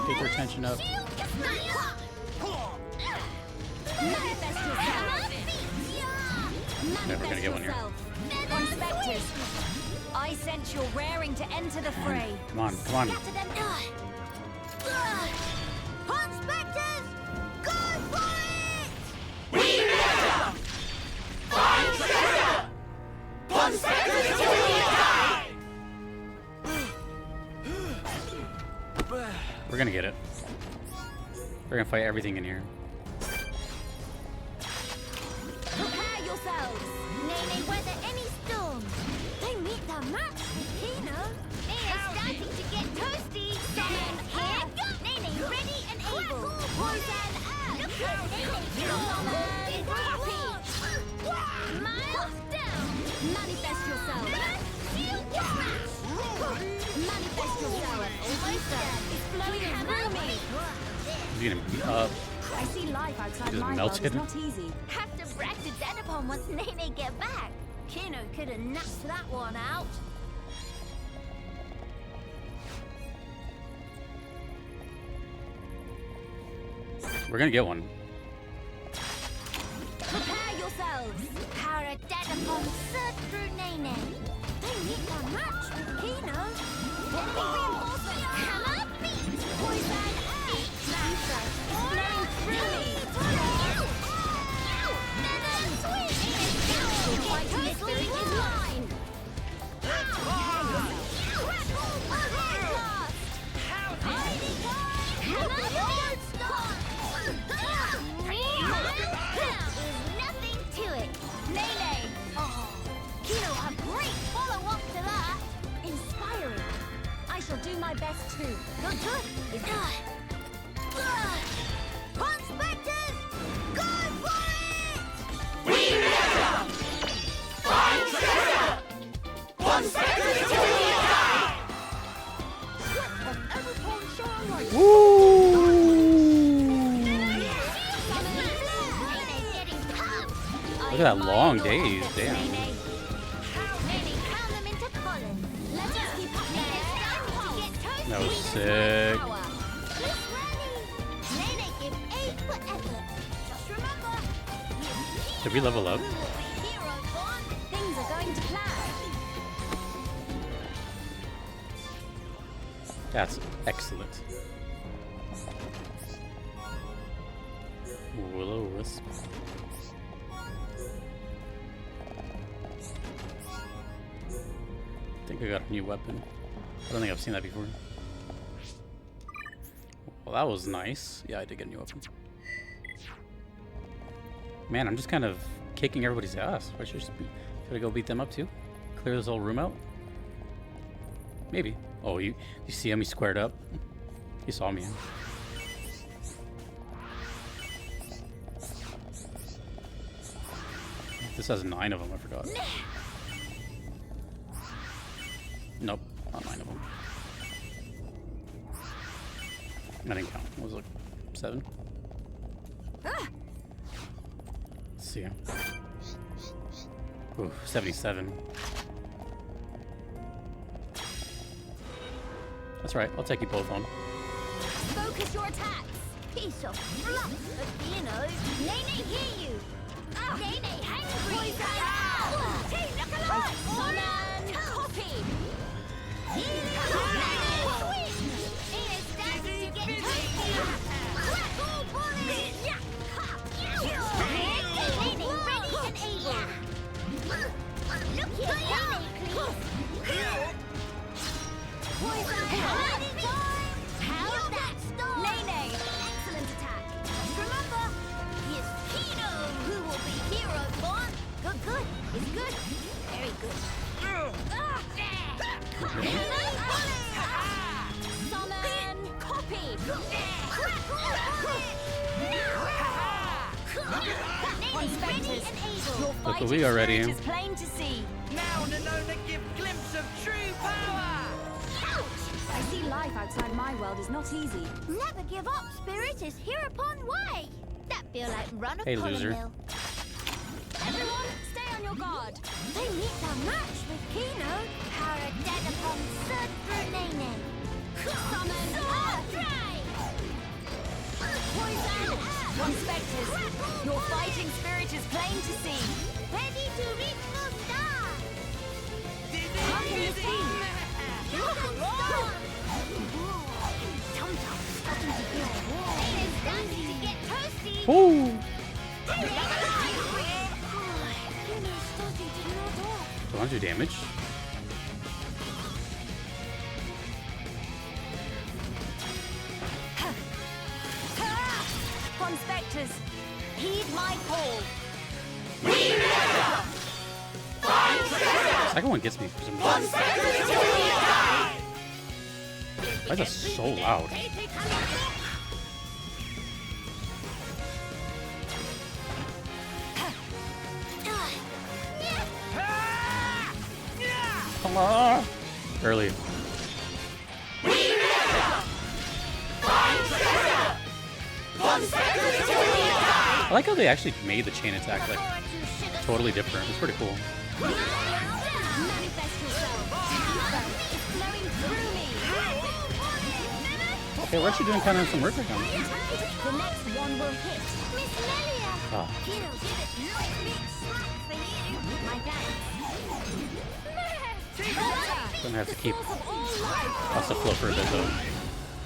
Get their attention up. Manifest yourself. Never gonna get one here. On specters. I sense you're raring to enter the fray. Come on, come on. Punch We're gonna get it. We're gonna fight everything in here. Prepare yourselves. Nene weather any storm. They meet their match with Kino. They are starting to get toasty. Summon here. Nene ready and able. Poison earth. Look at Nene. Summon happy. Miles down. Manifest yourself. Manifest yourself. Almost there. It's flowing through me. He's gonna beat up. I see life outside Just my world melted. is not easy. Have to brag to Denapon once Nene get back. Kino could have knocked that one out. We're gonna get one. Prepare yourselves. Power of Denapon surge through Nene. They meet their match with Kino. Enemy reinforcement. Come up, beat. Poison earth. Manifest is flowing through me. Fighting spirit is mine. Nothing to it. Nene. Oh, Kino, a great follow-up to that. Inspiring. I shall do my best too. Good, good. It's good. Conspectors, go for it! Look at that long days, damn. That was sick. Did we level up? Things are going to plan. That's excellent. Will-o-wisp. I think I got a new weapon. I don't think I've seen that before. Well, that was nice. Yeah, I did get a new weapon. Man, I'm just kind of kicking everybody's ass. Should I go beat them up too? Clear this whole room out? Maybe. Oh, you see him? He squared up. He saw me. This has 9 of them, I forgot. Nope, not 9 of them. I didn't count. What was it, like 7? Let's see. Ooh, 77. That's right, I'll take you both on. Focus your attacks. Piece of fluff, but you know, Nene hear you. Nene hungry. Poison out. Team, look alive. Summon copy. Nene swing. Nene standing to get toasty. Crackle bullet. Nene ready and able. Look here, Nene, please. Poison out. How's that storm? Nene, excellent attack. Just remember, it's Kino who will be hero born. Good, good. It's good. Very good. Summon copy. Inspectors, your Look what fighting we got ready. spirit is plain to see. Now Nanona give glimpse of true power! I see life outside my world is not easy. Never give up, spirit is here upon way. That feel like run of Hey, loser. Mill. Everyone, stay on your guard. They meet their match with Kino. Power dead upon surge through Nene. Summon Earth Drive. Poison Earth. Inspectors, your fighting spirit is plain to see. Ready to reach the star. How can this be? Look at storm. Tum-tum starting to feel warm. Nene's starting to get toasty. Woo! Kino's starting to nod off. 100 damage. heed my call. The second one gets me for some reason. Why is that so loud? Come on! Early. I like how they actually made the chain attack like totally different. It's pretty cool. Okay, we're actually doing kind of some work right now. The next one will hit. Miss Melia! Oh. Give it lightning smack for you. My thanks. Gonna have to keep us afloat for a bit though.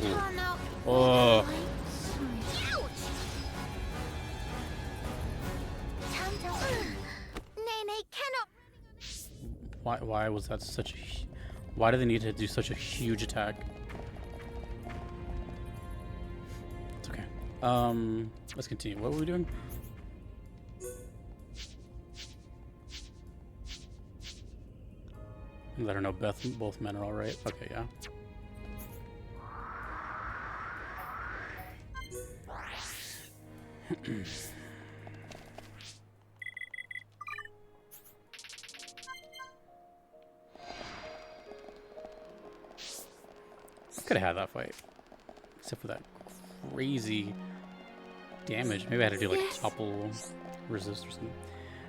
Ooh. Oh, Oh. Nene cannot. Why was that such a... Why do they need to do such a huge attack? It's okay. Let's continue. What were we doing? Let her know both men are all right. Okay, yeah. Could have had that fight, except for that crazy damage. Maybe I had to do like topple resist or something.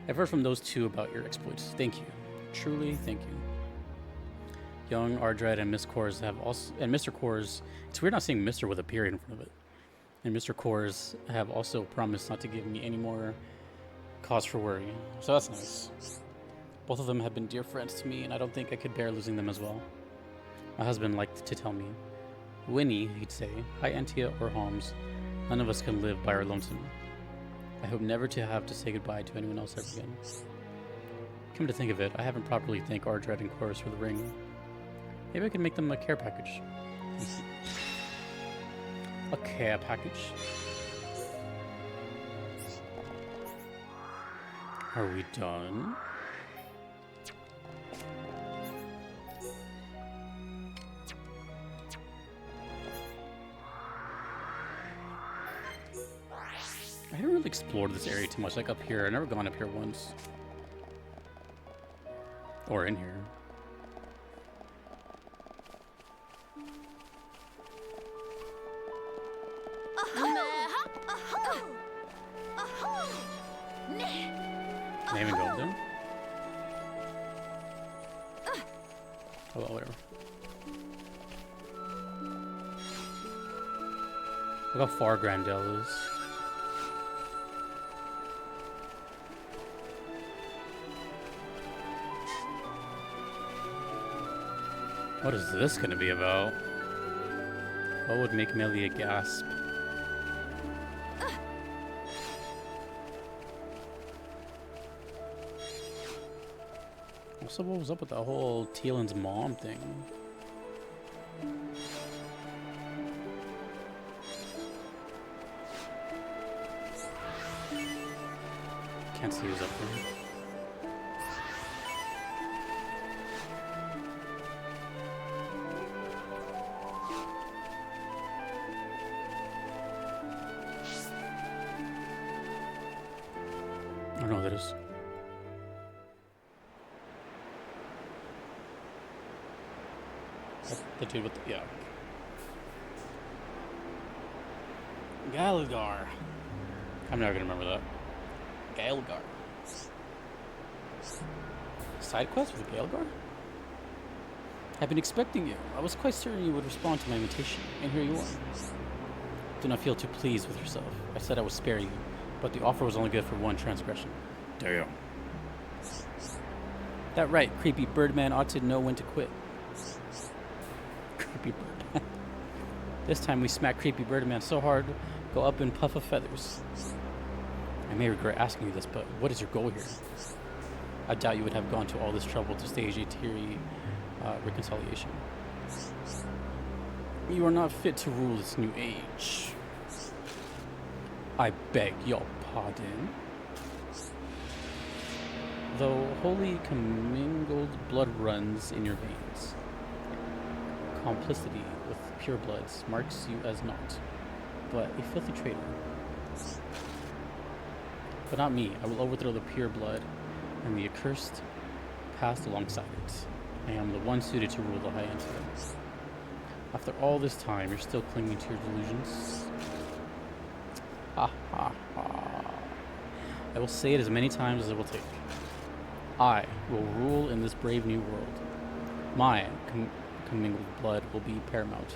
I've heard from those two about your exploits. Thank you, truly, thank you. Young Ardred and Miss Kors have also, and Mr. Kors. It's weird not seeing Mr. with a period in front of it. And Mr. Kors have also promised not to give me any more cause for worry. So that's nice. Both of them have been dear friends to me, and I don't think I could bear losing them as well. My husband liked to tell me, Winnie, he'd say, hi Antia or Holmes, none of us can live by our lonesome. I hope never to have to say goodbye to anyone else ever again. Come to think of it, I haven't properly thanked Ardred and Chorus for the ring. Maybe I could make them a care package. A care package? Are we done? I haven't really explored this area too much, like up here. I've never gone up here once. Or in here. Can I even go up there? Oh well, whatever. Look how far Grandel is. What is this going to be about? What would make Melia gasp? Also, what was up with that whole Teelan's mom thing? Can't see who's up there. I don't know what that is. The dude with the, yeah. Galgar. I'm never gonna remember that. Galgar. Side quest with Galgar? I've been expecting you. I was quite certain you would respond to my invitation, and here you are. Do not feel too pleased with yourself. I said I would spare you, but the offer was only good for one transgression. Damn. That right, creepy Birdman ought to know when to quit. Creepy Birdman. This time we smack creepy Birdman so hard, go up in puff of feathers. I may regret asking you this, but what is your goal here? I doubt you would have gone to all this trouble to stage a teary reconciliation. You are not fit to rule this new age. I beg your pardon. Though wholly commingled blood runs in your veins, complicity with purebloods marks you as naught, but a filthy traitor. But not me. I will overthrow the pure blood and the accursed passed alongside it. I am the one suited to rule the High Empress. After all this time, you're still clinging to your delusions? Ha ha ha. I will say it as many times as it will take. I will rule in this brave new world. My commingled blood will be paramount.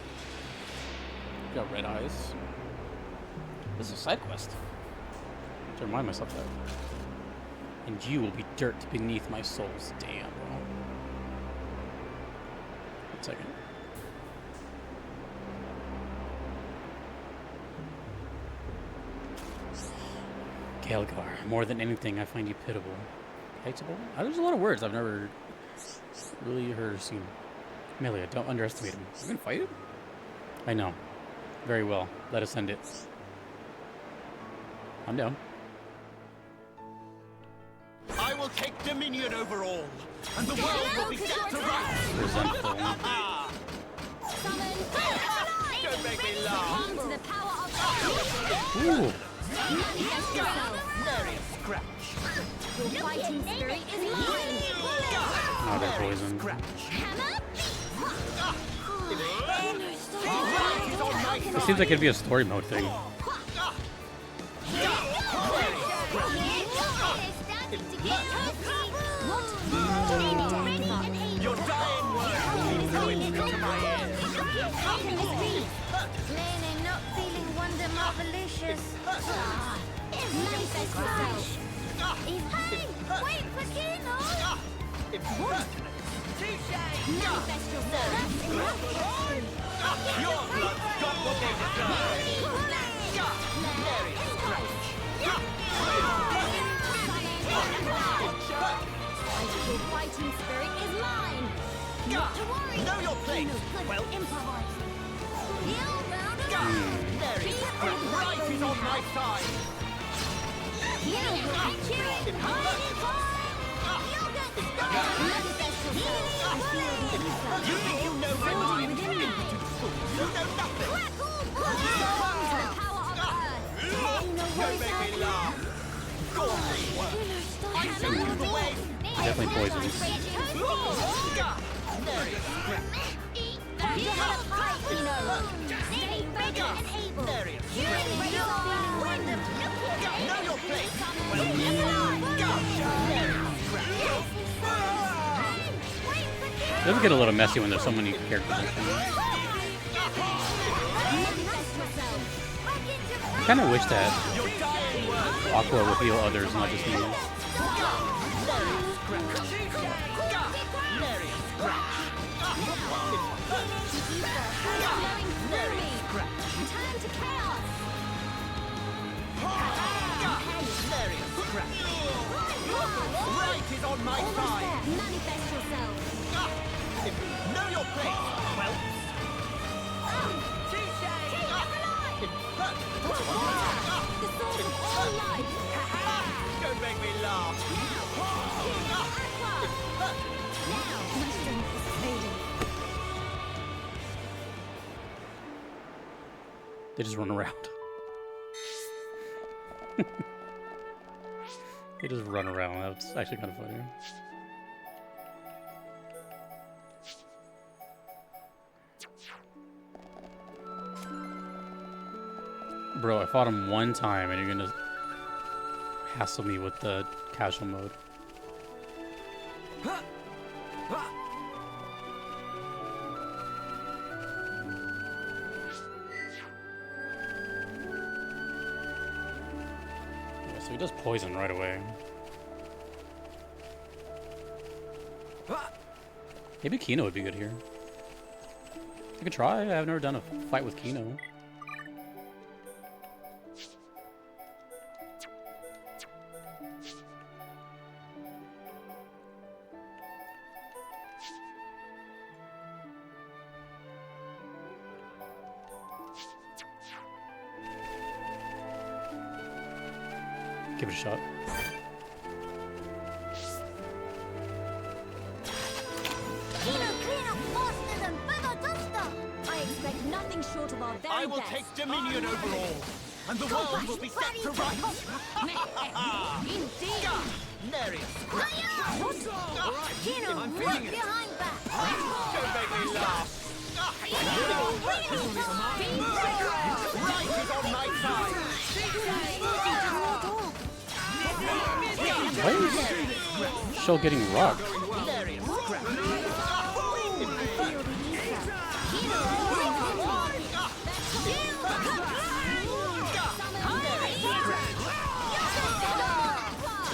You got red eyes. This is a side quest. To remind myself that. And you will be dirt beneath my soul's damn. One second. Kalgar, more than anything, I find you pitiable. Pitiable? There's a lot of words I've never really heard or seen. Melia, don't underestimate him. You gonna fight him? I know. Very well. Let us end it. I'm down. I will take dominion over all, and the world will be set to rights. Resentful. Don't make me laugh. Come to the power of Ooh. Manifest yourself. Nary a scratch. Your fighting spirit is mine. Oh, they're poisoned. Right is on my It side. seems like it'd be a story mode thing. Your dying words is going to my ears. Lene not feeling wonder marvelicious. Manifest yourself. Hey, wait for Kino! Manifest yourself. Your blood's got what they deserve. Nary a scratch. Your fighting spirit is mine. Not to worry. Know your place. Well, Improvise. Nary a scratch. Right is on my side. You think you know my mind? You know nothing. Don't make me laugh. Go on, I show you the way. Definitely poisons. Nary a scratch. You have a fight, Kino. Stay bigger and able. Nary a You scratch. really wonder. Know your place. Well, nary a scratch. It does get a little messy when there's so many characters. I kind of wish that Aqua would heal others, not just me. Right is on my side. Manifest yourself. Know your place. Well, The source of all life. don't make me laugh. My strength is fading. They just run around. They just run around. That's actually kind of funny. Bro, I fought him one time and you're gonna hassle me with the casual mode. Yeah, so he does poison right away. Maybe Kino would be good here. I could try. I've never done a fight with Kino. give it a shot. Kino clean up faster than Feather Duster! I expect nothing short of our very I will best. take dominion over all, and the world will be set to rights. Indeed. Nary a Kino, I'm right feeling it. behind back! Don't make me laugh. Right is on my side. Why is Shell getting rocked? Nary a scrap.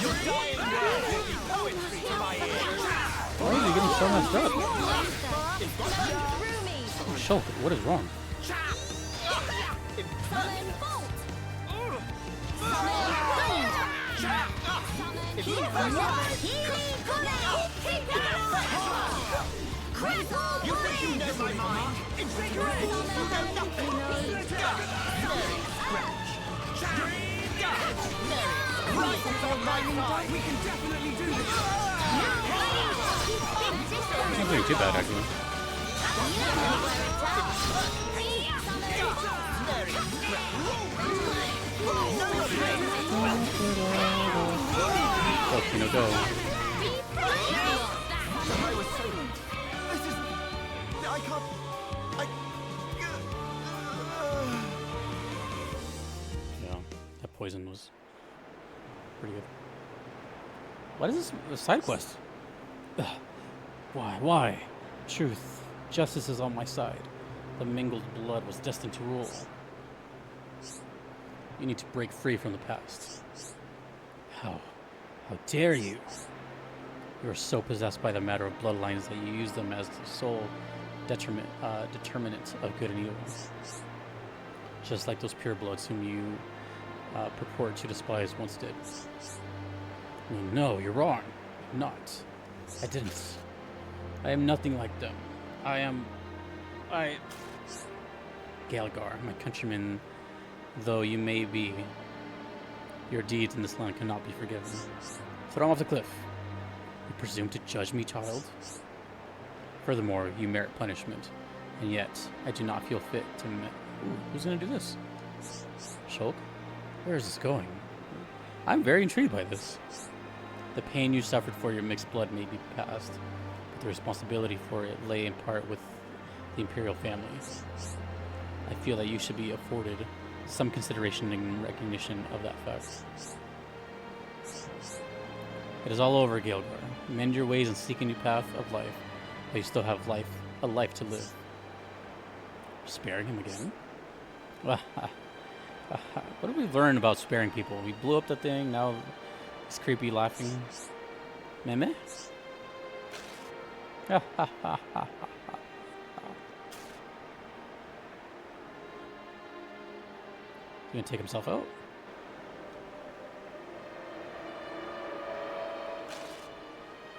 Your dying words will be poetry to my ears. Why is he getting so messed up? Shell, what is wrong? You think you know my mind? Invigorate! You know nothing! Right is on my side! We can definitely do this! Not doing too bad, actually. Go, Kino, go. I was so... This is... I can't... Yeah, that poison was pretty good. What is this a side quest? Ugh. Why? Truth. Justice is on my side. The mingled blood was destined to rule. You need to break free from the past. How dare you? You are so possessed by the matter of bloodlines that you use them as the sole determinant of good and evil. Just like those purebloods whom you purport to despise once did. No, you're wrong. I'm not. I didn't. I am nothing like them. Galgar, my countrymen, though you may be, your deeds in this land cannot be forgiven. Throw off the cliff. You presume to judge me, child? Furthermore, you merit punishment, and yet I do not feel fit to... who's gonna do this? Shulk? Where is this going? I'm very intrigued by this. The pain you suffered for your mixed blood may be past, but the responsibility for it lay in part with the Imperial family. I feel that you should be afforded some consideration and recognition of that fact. It is all over, Galgar. Mend your ways and seek a new path of life, but you still have a life to live. Sparing him again? What did we learn about sparing people? We blew up the thing, now it's creepy laughing. Meme? You gonna take himself out?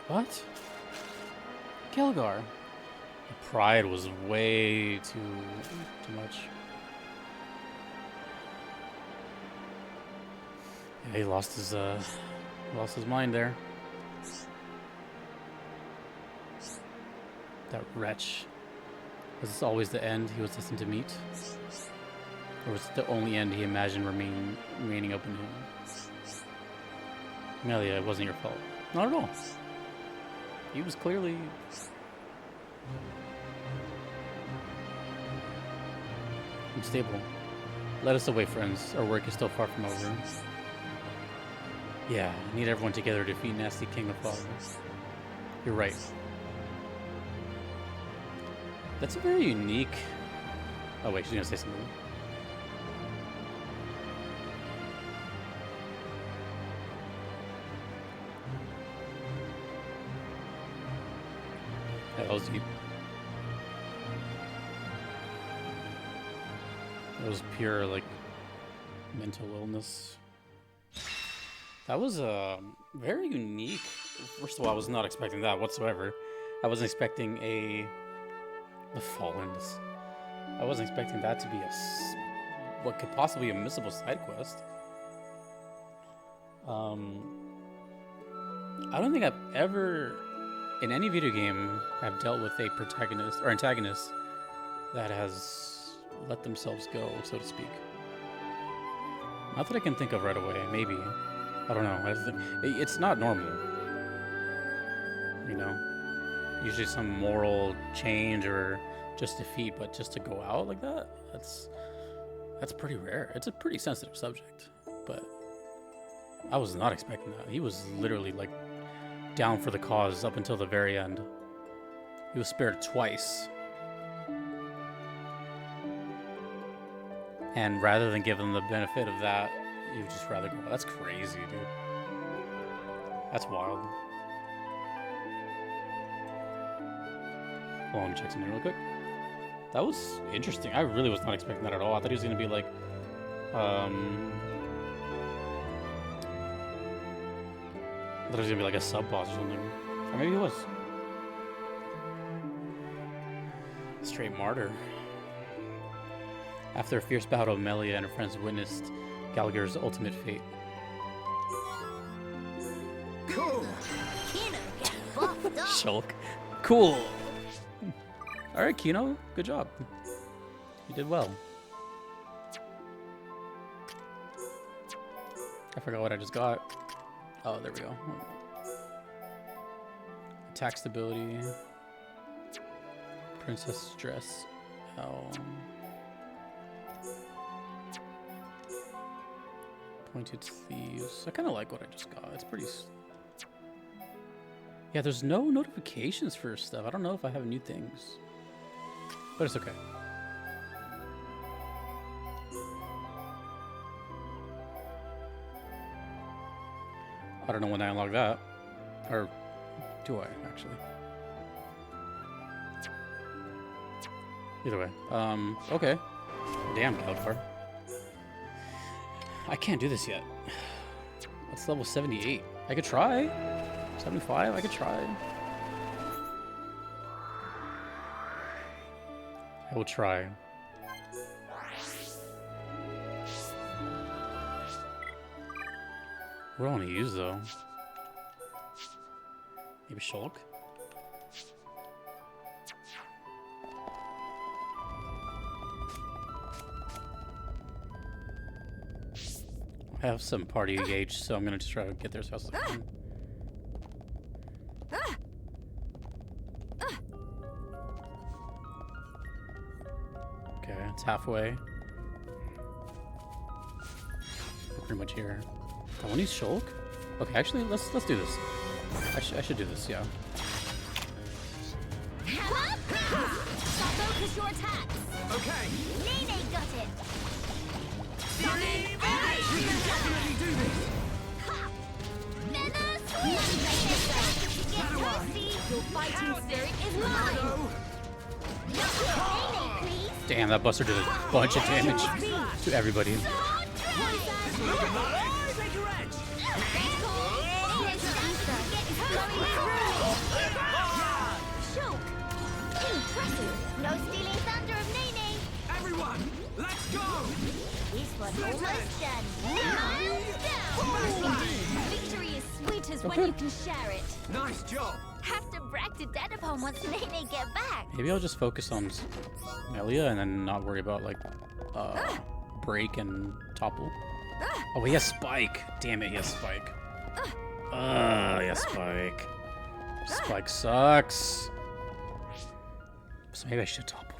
What? Kilgar. The pride was way too much. Yeah, he lost his mind there. That wretch. Was this always the end he was destined to meet? Or was it the only end he imagined remaining open to him? Melia, it wasn't your fault. Not at all. He was clearly... unstable. Let us away, friends. Our work is still far from over. Yeah, I need everyone together to defeat Nasty King of Fog. You're right. That's a very unique... Oh wait, she's gonna say something. That was deep. That was pure, like, mental illness. That was very unique. First of all, I was not expecting that whatsoever. I wasn't expecting the Fallens. I wasn't expecting that to be what could possibly be a missable side quest. I don't think I've ever, in any video game, have dealt with a protagonist or antagonist that has let themselves go, so to speak. Not that I can think of right away. Maybe. I don't know. I just think it's not normal. You know? Usually some moral change or just defeat, but just to go out like that, that's pretty rare. It's a pretty sensitive subject, but I was not expecting that. He was literally like down for the cause up until the very end. He was spared twice. And rather than give him the benefit of that, you would just rather go. That's crazy, dude. That's wild. Hold on, let me check something real quick. That was interesting. I really was not expecting that at all. I thought he was gonna be like, I thought it was gonna be like a sub boss or something. Or maybe he was. Straight martyr. After a fierce battle, Melia and her friends witnessed Gallagher's ultimate fate. Cool. Kino gets buffed up. Shulk. Cool. All right, Kino. Good job. You did well. I forgot what I just got. Oh, there we go. Attack stability. Princess dress. Pointed thieves. I kind of like what I just got. It's pretty. Yeah, there's no notifications for stuff. I don't know if I have new things, but it's okay. I don't know when I unlock that, or do I actually? Either way, okay. Damn, Calgar. I can't do this yet. That's level 78. I could try. 75, I could try. I will try. What do I want to use though? Maybe Shulk? I have some party gauge, so I'm gonna just try to get there as fast as I can. Okay, it's halfway. We're pretty much here. I want to use Shulk. Okay, actually, let's do this. I should do this, yeah. Focus your attacks. Okay. Nene got it. You can definitely do this. Your fighting spirit is mine. Damn, that buster did a bunch of damage to everybody. Impressive. No stealing thunder of Nene. Everyone, let's go. This was almost done. Victory is sweet as when you can share it. Nice job. Have to brag to Dad upon once Nene get back. Maybe I'll just focus on Melia and then not worry about like break and topple. Oh, he has spike. Damn it, he has spike. He has spike. Spike sucks. So maybe I should topple.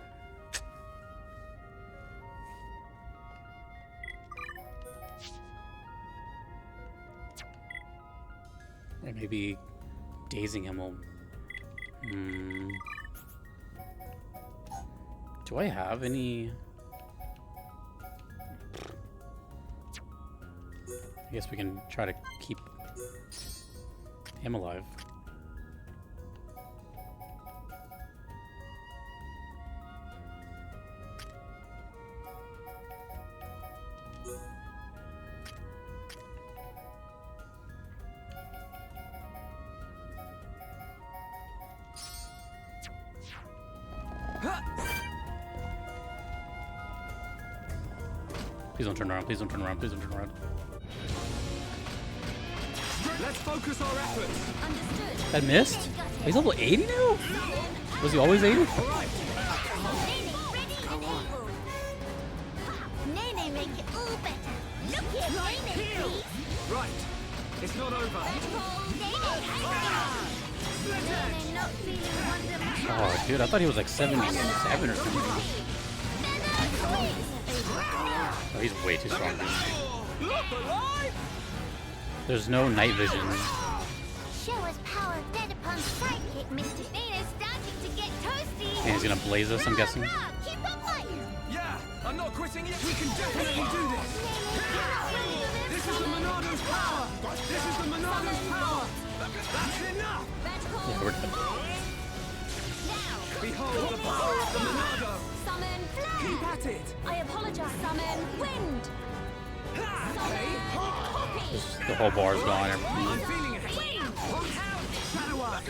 Or maybe dazing him will... Do I have any... I guess we can try to keep him alive. Please don't turn around, please don't turn around, please don't turn around. Let's focus our efforts. Understood. That missed? He's level 80 now? Was he always 80? Nene, ready and able. Nene, make it all better. Look here, Nene, please. Right. It's not over. Nene, Nene, not feeling wonderful. Oh, dude, I thought he was like 77 or something. Oh, he's way too strong. There's no night vision. Show us power dead upon sidekick, Mr. Nene's starting to get toasty. And he's gonna blaze us, I'm guessing. Keep up fighting. Yeah, I'm not quitting yet. We can definitely do this. This is the Monado's power. This is the Monado's power. That's enough. Yeah, we're dead. Behold the power of the Monado. Summon flare! Keep at it. I apologize. Summon wind! The whole bar's gone. I'm feeling it. Shadow Arc.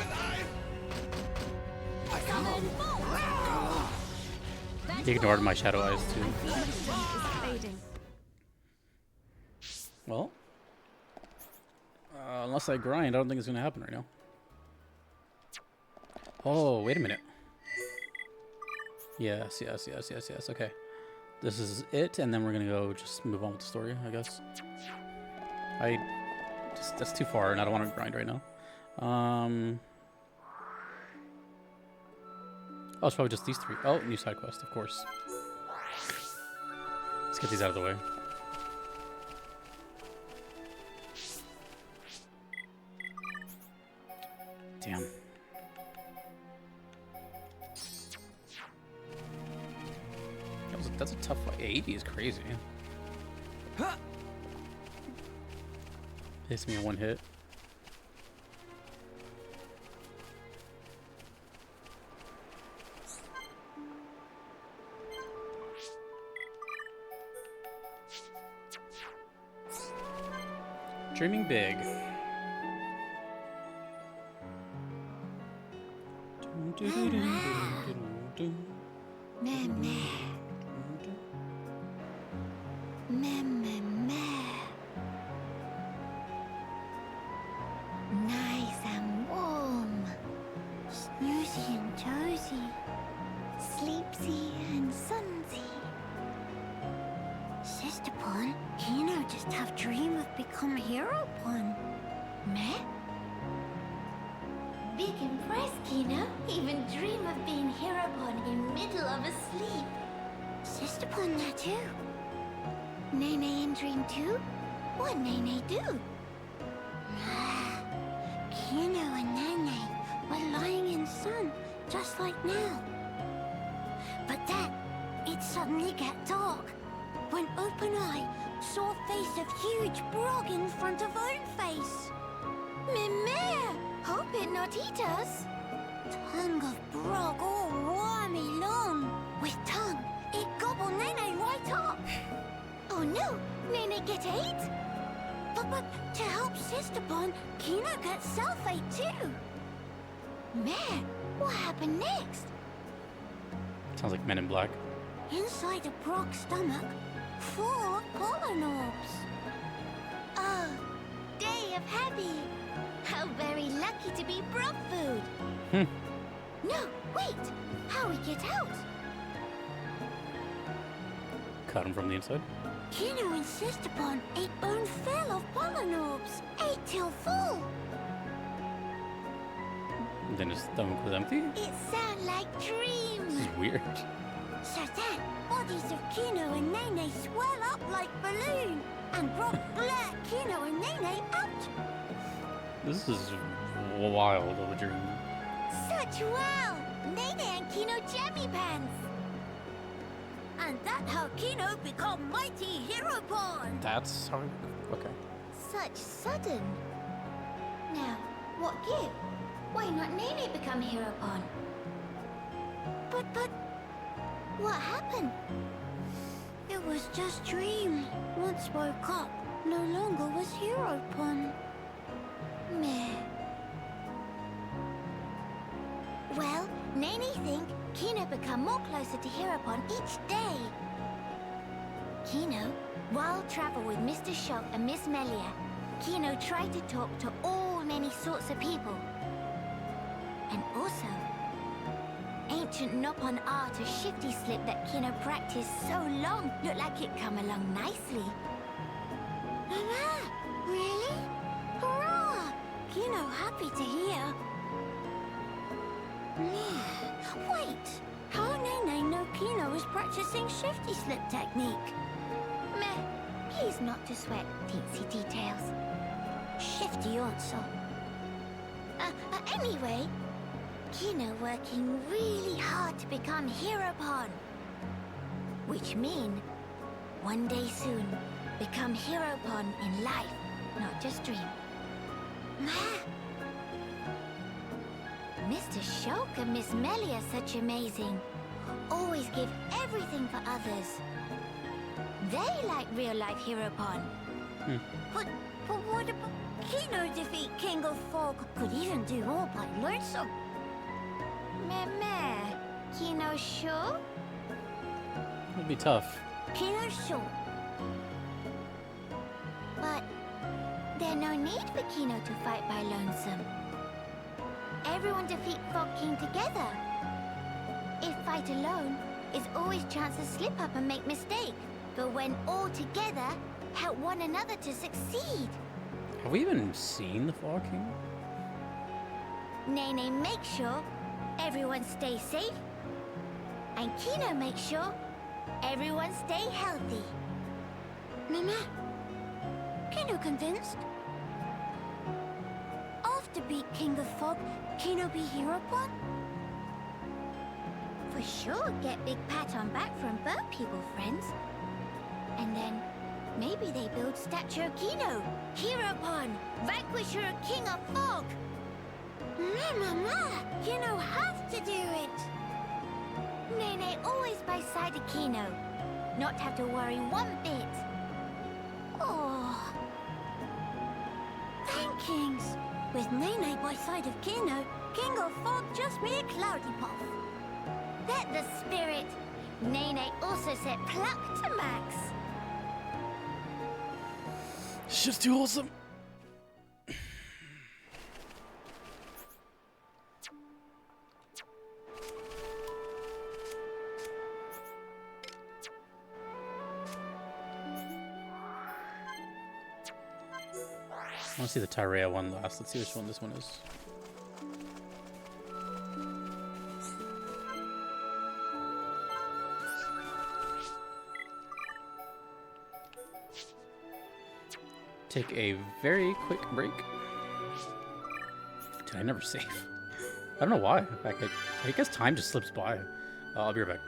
Summon bolt! He ignored my shadow eyes too. Well, unless I grind, I don't think it's gonna happen right now. Oh, wait a minute. Yes. Okay. This is it, and then we're gonna go just move on with the story, I guess. That's too far, and I don't want to grind right now. Oh, it's probably just these three. Oh, new side quest, of course. Let's get these out of the way. Damn. That's a tough fight. 80 is crazy. Hits me in one hit. Dreaming big. Nice and warm. Snoozy and toasy. Sleepsy and sunsy. Sister Pon, Kino just have dream of become Hero Pon. Meh? Big Empress, Kino. Even dream of being Hero Pon in middle of a sleep. Sister Pon there too. Nene in dream too? What Nene do? Kino and Nene were lying in sun, just like now. But then, it suddenly get dark, when Open Eye saw face of huge Brog in front of own face. Mimere! Hope it not eat us. Tongue of Brog all wormy long. With tongue, it gobble Nene right up. Oh no, Nene get ate? But to help Sister Pon, Kino got self-ate too. Man, what happened next? Sounds like Men in Black. Inside a Brog's stomach, full of pollen orbs. Oh, day of happy. How very lucky to be Brog food. No, wait. How we get out? Cut him from the inside. Kino and Sister Pon ate bone fill of pollen orbs. Ate till full. And then his stomach was empty? It sound like dreams. This is weird. So then, bodies of Kino and Nene swell up like balloon, and Brog blurt Kino and Nene out. This is wild of a dream. Such wow! Nene and Kino jammy pants. And that's how Kino become mighty Hero Pon. That's how. Okay. Such sudden. Now, what give? Why not Nene become Hero Pon? But, what happened? It was just dream. Once woke up, no longer was Hero Pon. Meh. Well, Nene think Kino become more closer to Hero Pon each day. Kino, while travel with Mr. Shock and Miss Melia, Kino tried to talk to all many sorts of people. And also, ancient Nopon art of shifty slip that Kino practiced so long looked like it come along nicely. Mama, really? Hurrah! Kino happy to hear. Wait, how Nene know Kino is practicing shifty slip technique? Meh, please not to sweat teensy details. Shifty also. Anyway, Kino working really hard to become Hero Pawn. Which mean, one day soon, become Hero Pawn in life, not just dream. Mr. Shulk and Miss Melly are such amazing. Always give everything for others. They like real-life Hero Pawn. But what about Kino defeat King of Fog? Could even do all by lonesome. Meh. Kino sure? It'd be tough. Kino sure. But there's no need for Kino to fight by lonesome. Everyone defeat Fog King together. If fight alone, is always chance to slip up and make mistake. But when all together, help one another to succeed. Have we even seen the Fog King? Nene make sure everyone stay safe. And Kino make sure everyone stay healthy. Mama, Kino convinced? After beat King of Fog, Kino be Hero Pawn? For sure get big pat on back from bird people friends. And then maybe they build statue of Kino, Hero Pawn, vanquisher of King of Fog. Mama, Kino have to do it. Nene always by side of Kino, not have to worry one bit. Oh, thankings. With Nene by side of Kino, King of Fog just be a cloudy puff. Let the spirit. Nene also set pluck to max. It's just too wholesome. I want to see the Tyrea one last. Let's see which one this one is. Take a very quick break. Dude, I never save. I don't know why. I guess time just slips by. I'll be right back.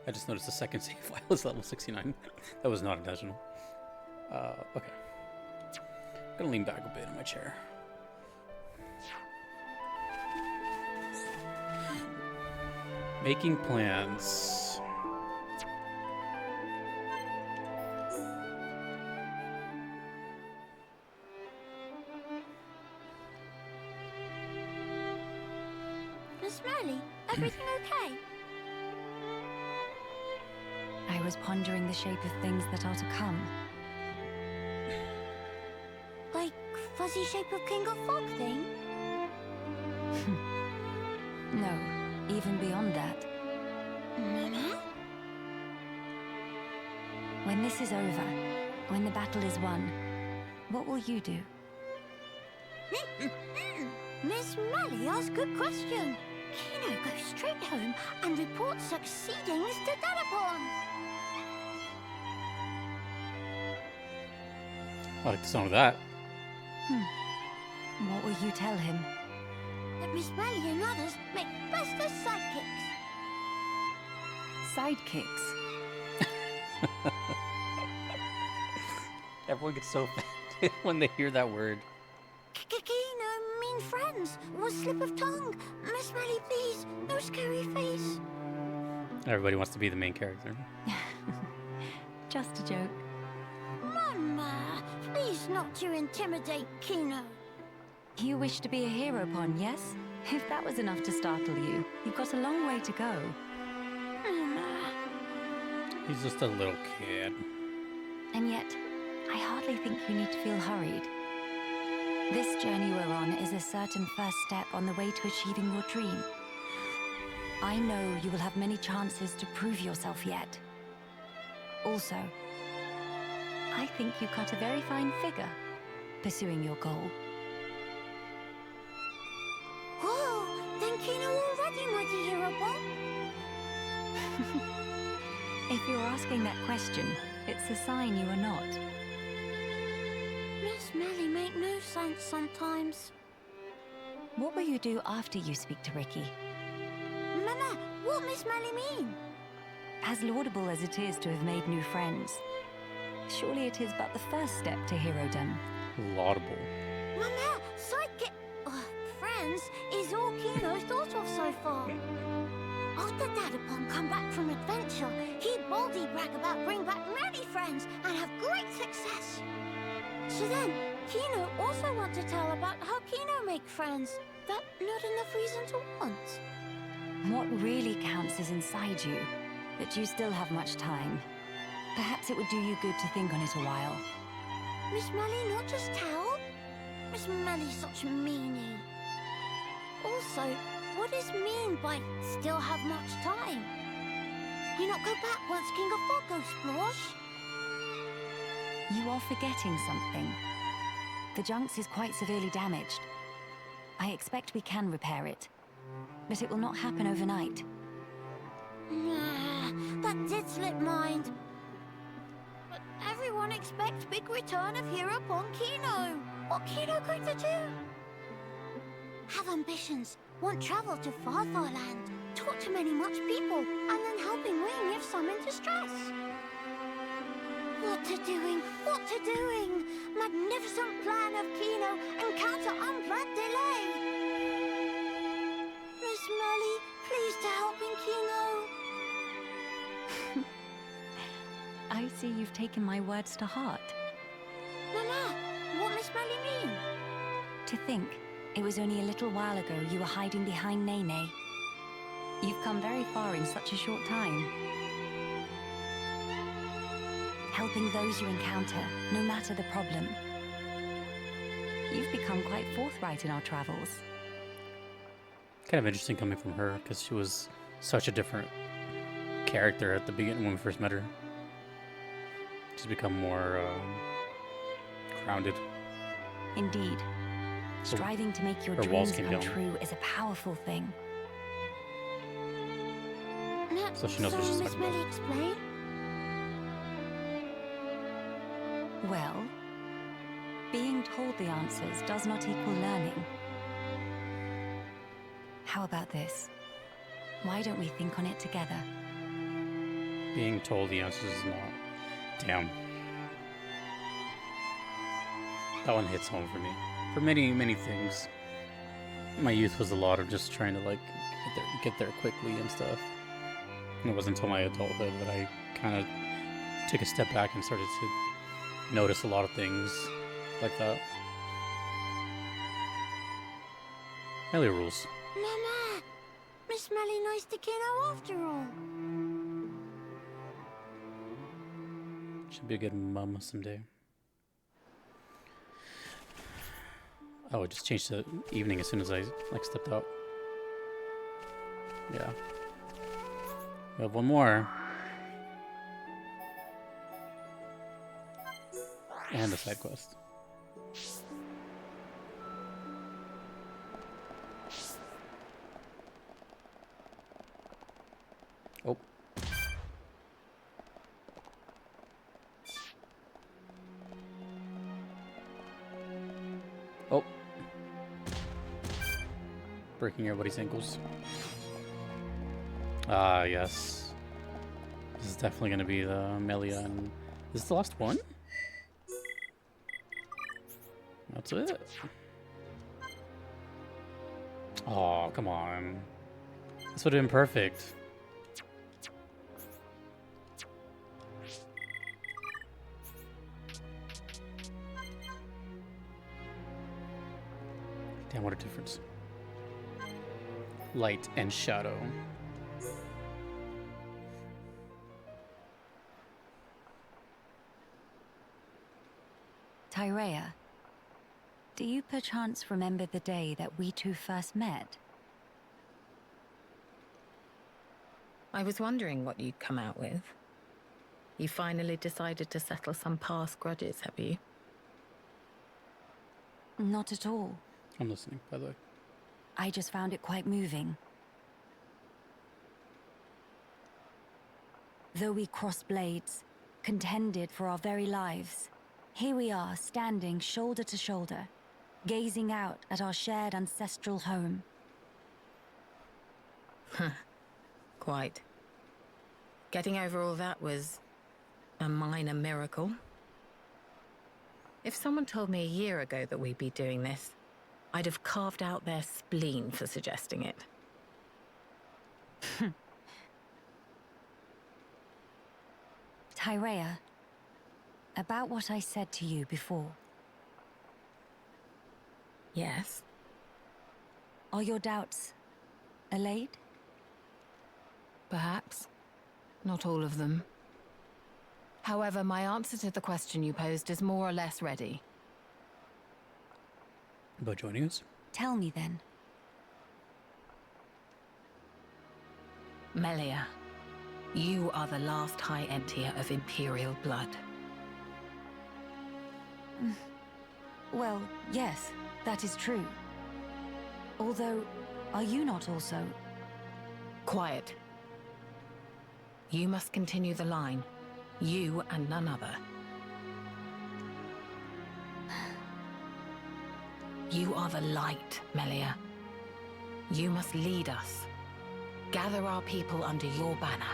I just noticed the second save file is level 69. That was not intentional. Okay. I'm gonna lean back a bit in my chair. Making plans. Miss Merly, everything okay? I was pondering the shape of things that are to come. Like fuzzy shape of King of Fog thing? No, even beyond that. Mama? When this is over, when the battle is won, what will you do? Miss Merly asks good question. Kino goes straight home and reports succeedings to Dadapon. I like the sound of that. What will you tell him? That Miss Merly and others make best as sidekicks. Sidekicks? Everyone gets so offended when they hear that word. Kino mean friends. Was slip of tongue. Miss Merly, please. No scary face. Everybody wants to be the main character. Just a joke. Mama, please not to intimidate Kino. You wish to be a hero pawn, yes? If that was enough to startle you, you've got a long way to go. Mama. He's just a little kid. And yet, I hardly think you need to feel hurried. This journey we're on is a certain first step on the way to achieving your dream. I know you will have many chances to prove yourself yet. Also, I think you cut a very fine figure pursuing your goal. Whoa, then Kino already mighty hero pawn? If you're asking that question, it's a sign you are not. Miss Merly make no sense sometimes. What will you do after you speak to Ricky? Mama, what Miss Merly mean? As laudable as it is to have made new friends, surely it is but the first step to herodom. Laudable. Mama, sidekick... friends is all Kino thought of so far. After Dadapon come back from adventure, he boldly brag about bring back many friends and have great success. So then, Kino also want to tell about how Kino make friends. That not enough reason to want. What really counts is inside you, but you still have much time. Perhaps it would do you good to think on it a while. Miss Merly not just tell? Miss Merly's such a meanie. Also, what does mean by still have much time? You not go back once King of Fog goes splosh? You are forgetting something. The Junks is quite severely damaged. I expect we can repair it, but it will not happen overnight. Nah, that did slip mind. But everyone expects big return of hero upon Kino. What Kino going to do? Have ambitions, want travel to far land, talk to many much people, and then helping Wing if some in distress. What to doing? What to doing? Magnificent plan of Kino, encounter unplanned delay. Miss Merly, please to helping Kino. I see you've taken my words to heart. Mama, what Miss Merly mean? To think, it was only a little while ago you were hiding behind Nene. You've come very far in such a short time. Helping those you encounter, no matter the problem. You've become quite forthright in our travels. Kind of interesting coming from her, because she was such a different character at the beginning when we first met her. She's become more grounded. Indeed. Striving to make your her walls dreams came come down. true is a powerful thing. So she knows what she's Miss talking about. Merly explain? Well, being told the answers does not equal learning. How about this? Why don't we think on it together? being told the answer is not. Damn. That one hits home for me. For many, many things. My youth was a lot of just trying to like get there quickly and stuff. And it wasn't until my adulthood that I kind of took a step back and started to notice a lot of things like that. Melly rules. Nana! Miss Melly nice to kiddo after all. Should be a good mum someday. Oh, it just changed to evening as soon as I like stepped out. Yeah. We have one more. And a side quest. Oh. Oh. Breaking everybody's ankles. Ah, yes. This is definitely going to be the Melia, and is this the last one? That's it. Oh, come on. This would have been perfect. Damn, what a difference. Light and shadow. Tyrea, do you perchance remember the day that we two first met? I was wondering what you'd come out with. You finally decided to settle some past grudges, have you? Not at all. I'm listening, by the way. I just found it quite moving. Though we crossed blades, contended for our very lives, here we are, standing shoulder to shoulder, gazing out at our shared ancestral home. Quite. Getting over all that was a minor miracle. If someone told me a year ago that we'd be doing this, I'd have carved out their spleen for suggesting it. Tyrea, about what I said to you before. Yes? Are your doubts allayed? Perhaps. Not all of them. However, my answer to the question you posed is more or less ready. About joining us? Tell me then. Melia, you are the last High Entier of Imperial blood. Well, yes, that is true. Although, are you not also? Quiet. You must continue the line. You and none other. You are the light, Melia. You must lead us. Gather our people under your banner.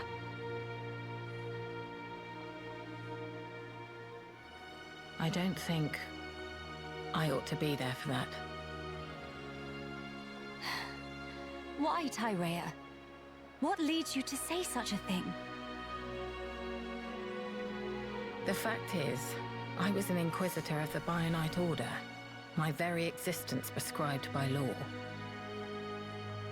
I don't think I ought to be there for that. Why, Tyrea? What leads you to say such a thing? The fact is, I was an Inquisitor of the Bionite Order, my very existence prescribed by law.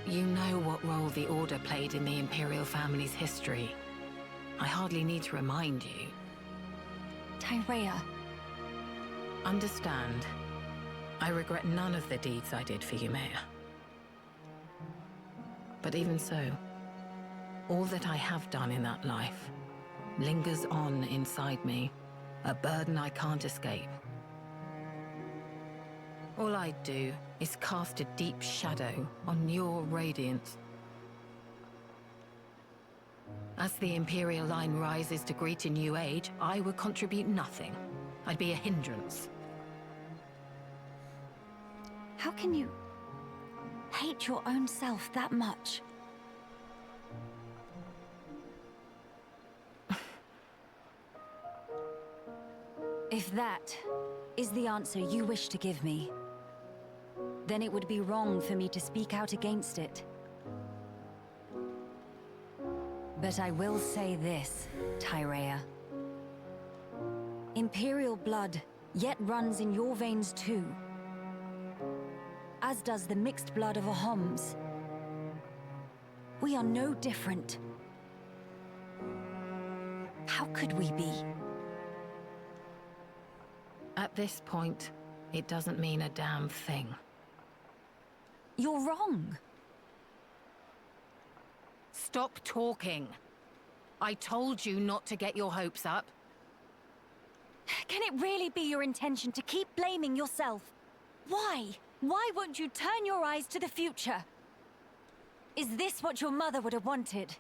You know what role the Order played in the Imperial family's history. I hardly need to remind you. Tyrea. Understand, I regret none of the deeds I did for you, Mayor. But even so, all that I have done in that life lingers on inside me, a burden I can't escape. All I do is cast a deep shadow on your radiance. As the Imperial line rises to greet a new age, I would contribute nothing. I'd be a hindrance. How can you hate your own self that much? If that is the answer you wish to give me, then it would be wrong for me to speak out against it. But I will say this, Tyrea. Imperial blood yet runs in your veins too. As does the mixed blood of Ahoms. We are no different. How could we be? At this point, it doesn't mean a damn thing. You're wrong. Stop talking. I told you not to get your hopes up. Can it really be your intention to keep blaming yourself? Why? Why won't you turn your eyes to the future? Is this what your mother would have wanted?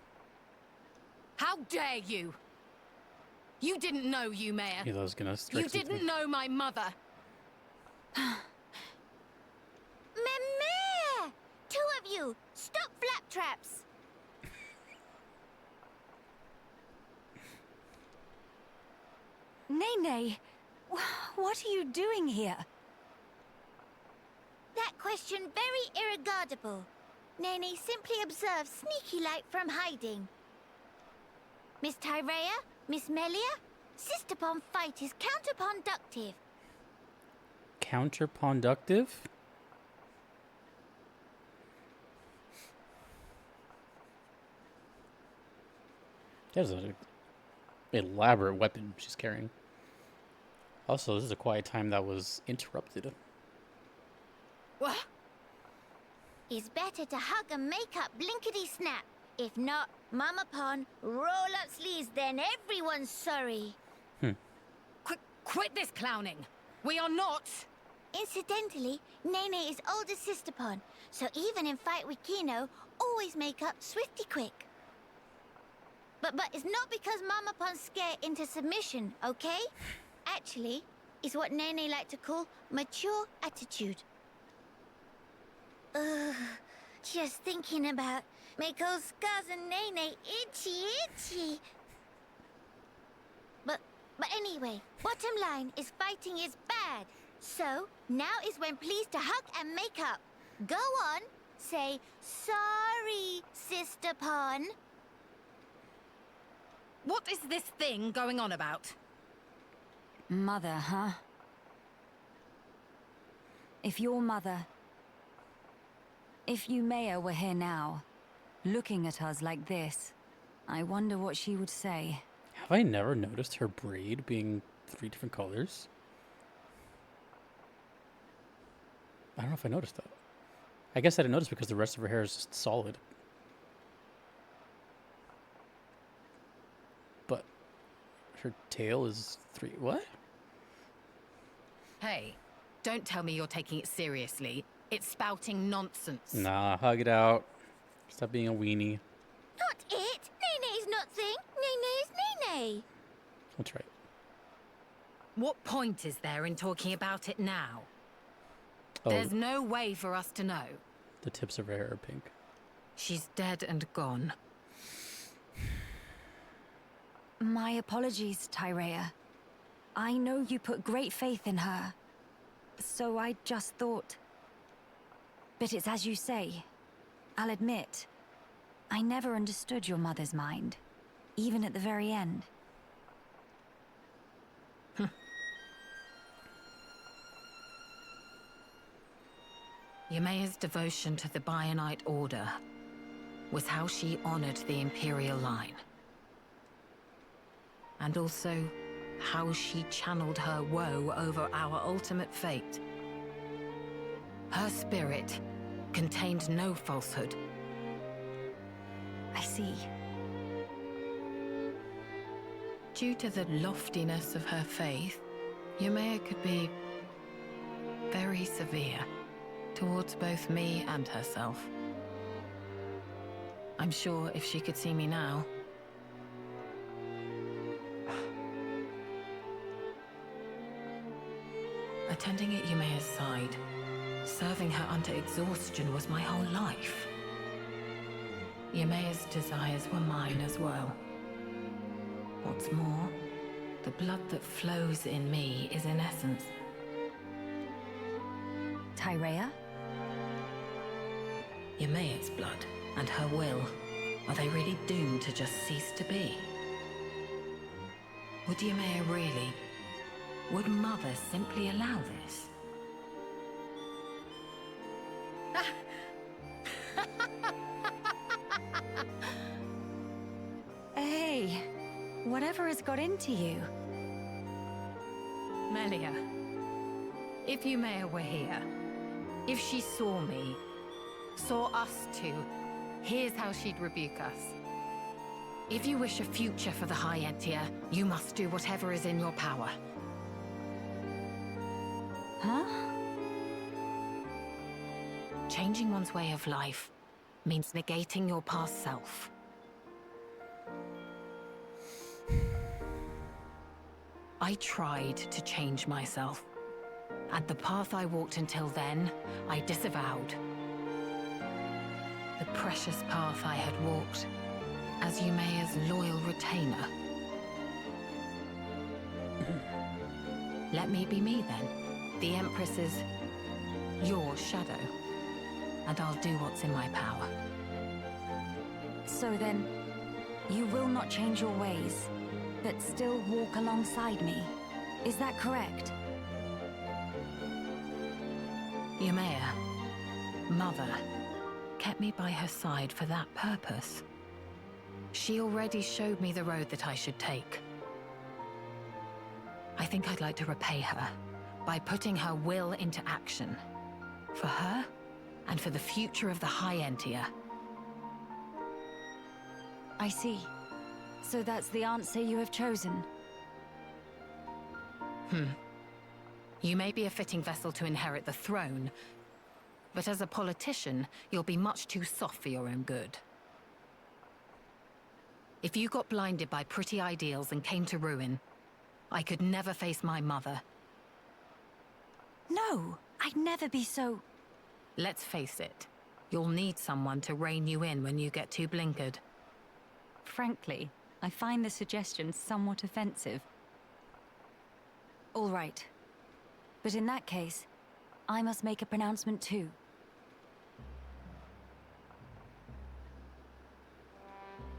How dare you? You didn't know, Mayor. Yeah, that was gonna strike You something. didn't know my mother. Meh! Two of you, stop flaptraps! Nene, what are you doing here? That question very irregardable. Nene simply observes sneaky-like from hiding. Miss Tyrea, Miss Melia, sister-pon fight is counterproductive. Counterproductive? That's an elaborate weapon she's carrying. Also, this is a quiet time that was interrupted. What? It's better to hug and make up blinkety-snap. If not, Mama Pon, roll up sleeves, then everyone's sorry. Quit this clowning. We are not. Incidentally, Nene is older sister Pon, so even in fight with Kino, always make up swifty quick. But it's not because Mama Pon scare into submission, okay? Actually, it's what Nene like to call mature attitude. Ugh, just thinking about make old scars and Nene itchy. But anyway, bottom line is fighting is bad. So, now is when pleased to hug and make up. Go on, say, sorry, sister Pon. What is this thing going on about? Mother, huh? If your mother... If Yumea were here now, looking at us like this, I wonder what she would say. Have I never noticed her braid being 3 different colors? I don't know if I noticed that. I guess I didn't notice because the rest of her hair is just solid. But her tail is 3... What? Hey, don't tell me you're taking it seriously. It's spouting nonsense. Nah, hug it out. Stop being a weenie. Not it. Nene's not thing. Nene is Nene. That's right. What point is there in talking about it now? Oh, There's no way for us to know. the tips of her hair are pink. She's dead and gone. My apologies, Tyrea. I know you put great faith in her. So I just thought... But it's as you say. I'll admit, I never understood your mother's mind. Even at the very end. Yumea's devotion to the Bionite Order was how she honored the Imperial line. And also, how she channeled her woe over our ultimate fate. Her spirit contained no falsehood. I see. Due to the loftiness of her faith, Yumea could be very severe towards both me and herself. I'm sure if she could see me now... Attending at Yumea's side, serving her unto exhaustion was my whole life. Yumea's desires were mine as well. What's more, The blood that flows in me is in essence. Tyrea? Ymea's blood and her will. Are they really doomed to just cease to be? Would Ymea really? Would Mother simply allow this? Hey, whatever has got into you? Melia, if Ymea were here, if she saw me, Saw us two, here's how she'd rebuke us. If you wish a future for the High Entia, you must do whatever is in your power. Huh? Changing one's way of life means negating your past self. I tried to change myself, and the path I walked until then, I disavowed. The precious path I had walked as Ymea's loyal retainer. Let me be me then, the Empress's, your shadow, and I'll do what's in my power. So then, you will not change your ways, but still walk alongside me. Is that correct? Ymea, Mother, kept me by her side for that purpose. She already showed me the road that I should take. I think I'd like to repay her by putting her will into action. For her, and for the future of the High Entia. I see. So that's the answer you have chosen? You may be a fitting vessel to inherit the throne, but as a politician, you'll be much too soft for your own good. If you got blinded by pretty ideals and came to ruin, I could never face my mother. No, I'd never be so... Let's face it, you'll need someone to rein you in when you get too blinkered. Frankly, I find the suggestion somewhat offensive. All right. But in that case, I must make a pronouncement too.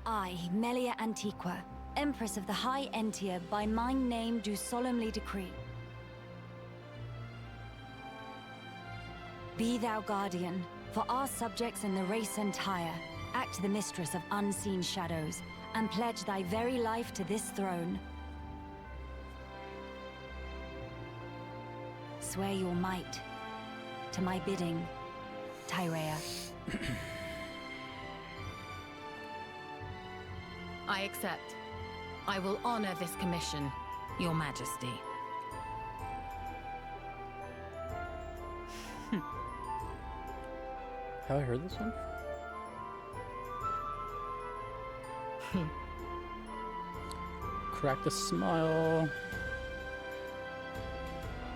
I, Melia Antiqua, Empress of the High Entia, by my name do solemnly decree. Be thou guardian, for our subjects and the race entire, act the mistress of unseen shadows, and pledge thy very life to this throne. Swear your might, to my bidding, Tyrea. I accept. I will honor this commission, Your Majesty. Have I heard this one? Crack the smile.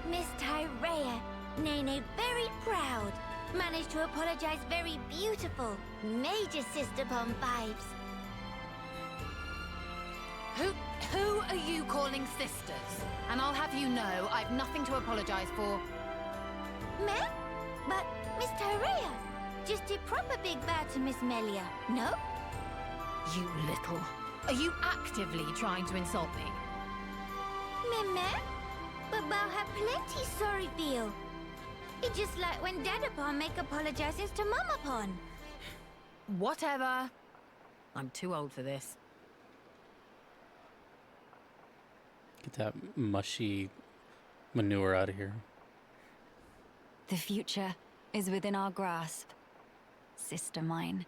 Miss Tyrea, Nene very proud. Managed to apologize very beautiful. Major sister bomb vibes. Who are you calling sisters? And I'll have you know, I've nothing to apologize for. Ma'am? But, Miss Tyrea, just a proper big bow to Miss Melia, no? You little... Are you actively trying to insult me? Ma'am? But bow have plenty sorry feel. It's just like when Dadapon make apologizes to Mamapon. Whatever. I'm too old for this. Get that mushy manure out of here. The future is within our grasp, sister mine.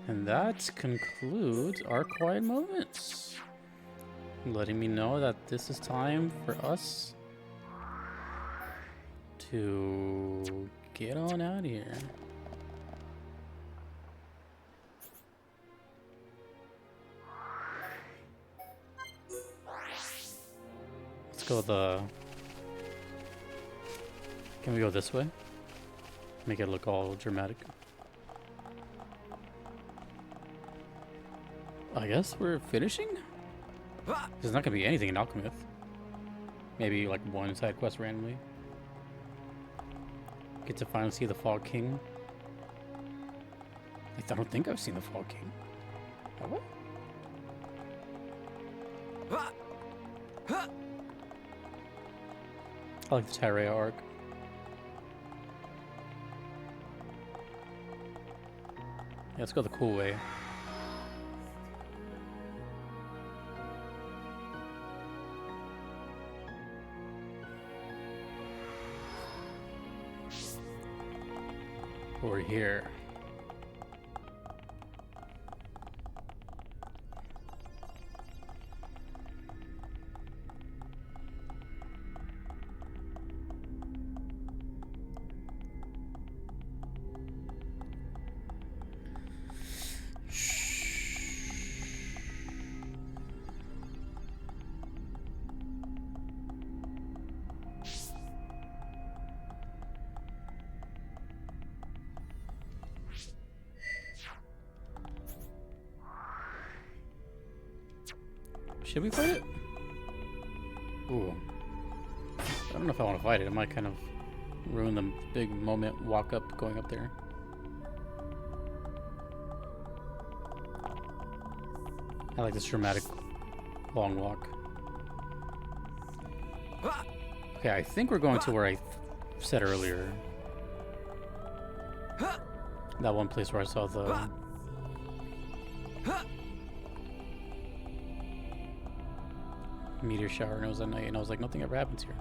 And that concludes our quiet moments. Letting me know that this is time for us to get on out of here. Let's go Can we go this way? Make it look all dramatic. I guess we're finishing? There's not gonna be anything in Alchemist. Maybe like one side quest randomly. Get to finally see the Fog King. I don't think I've seen the Fog King. Have I? I like the Tyrea arc. Yeah, let's go the cool way. We're here. Should we fight it? Ooh. I don't know if I want to fight it. It might kind of ruin the big moment walk up going up there. I like this dramatic long walk. Okay, I think we're going to where I said earlier. That one place where I saw the meteor shower and it was at night and I was like, nothing ever happens here.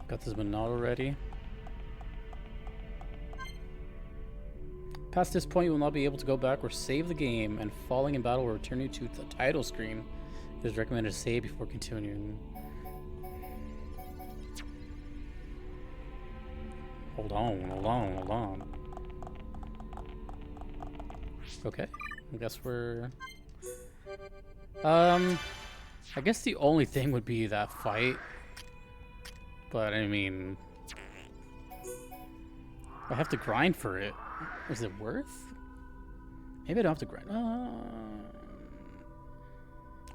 Got this Monado ready. Past this point, you will not be able to go back or save the game, and falling in battle will return you to the title screen. It is recommended to save before continuing. Hold on. Okay, I guess we're... I guess the only thing would be that fight. But, I mean... I have to grind for it. Is it worth? Maybe I don't have to grind.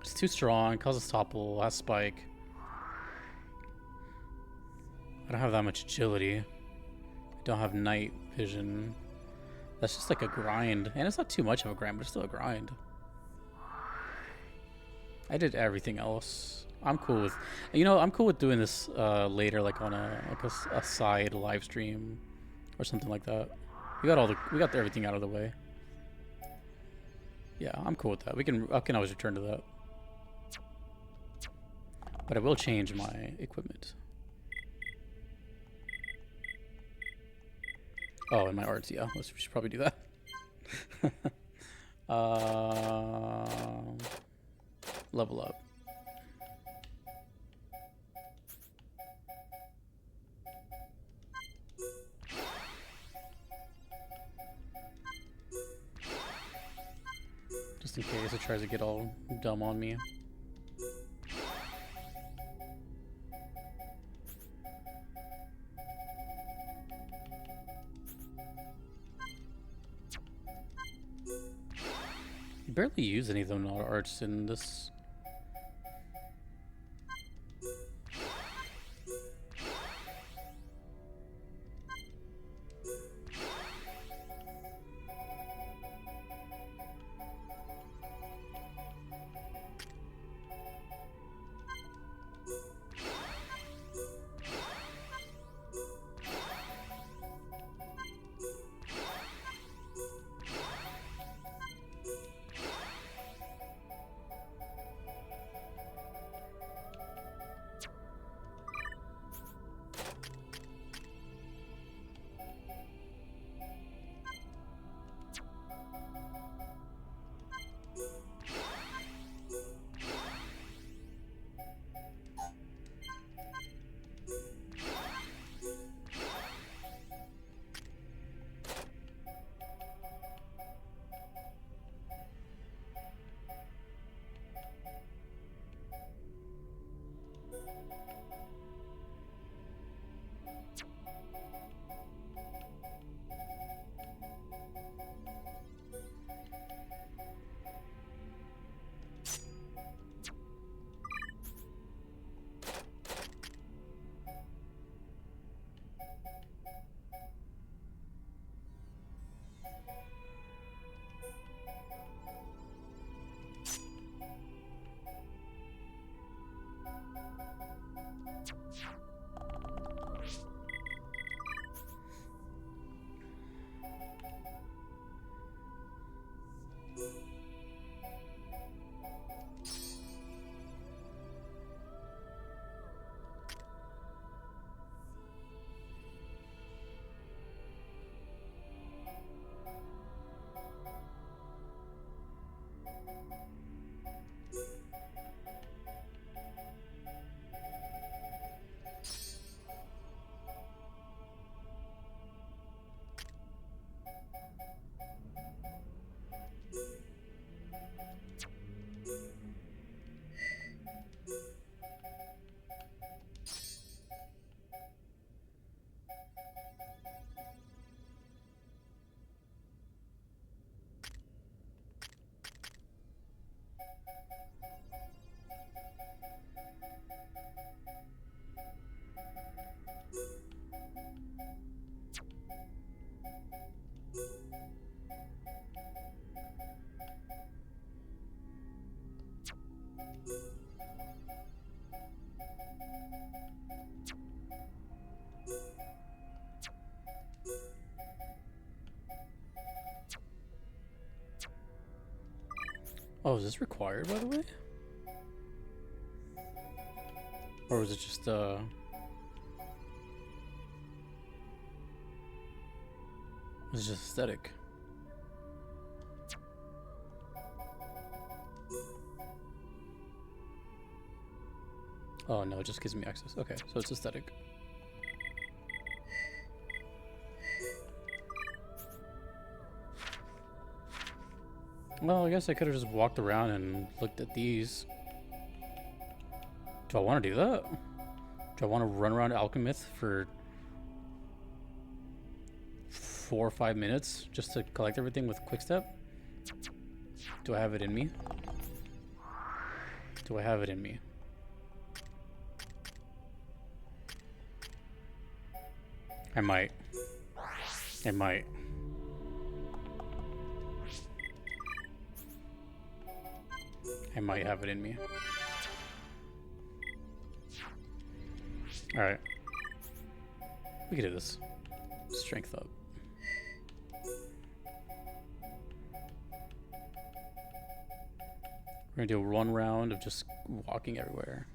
It's too strong, causes topple, has spike. I don't have that much agility. Don't have night vision. That's just like a grind. And it's not too much of a grind, but it's still a grind. I did everything else. I'm cool with, you know, I'm cool with doing this later, like on a side live stream or something like that. We got everything out of the way. Yeah, I'm cool with that. I can always return to that. But I will change my equipment. Oh, and my arts, yeah. We should probably do that. Level up. Just in case it tries to get all dumb on me. You barely use any of them arts in this. Oh, is this required, by the way? Or was it just, was it just aesthetic? Oh no, it just gives me access. Okay, so it's aesthetic. Well, I guess I could have just walked around and looked at these. Do I want to do that? Do I want to run around Alchemist for 4 or 5 minutes just to collect everything with Quickstep? Do I have it in me? Do I have it in me? I might. I might. I might have it in me. Alright. We can do this. Strength up. We're gonna do one round of just walking everywhere.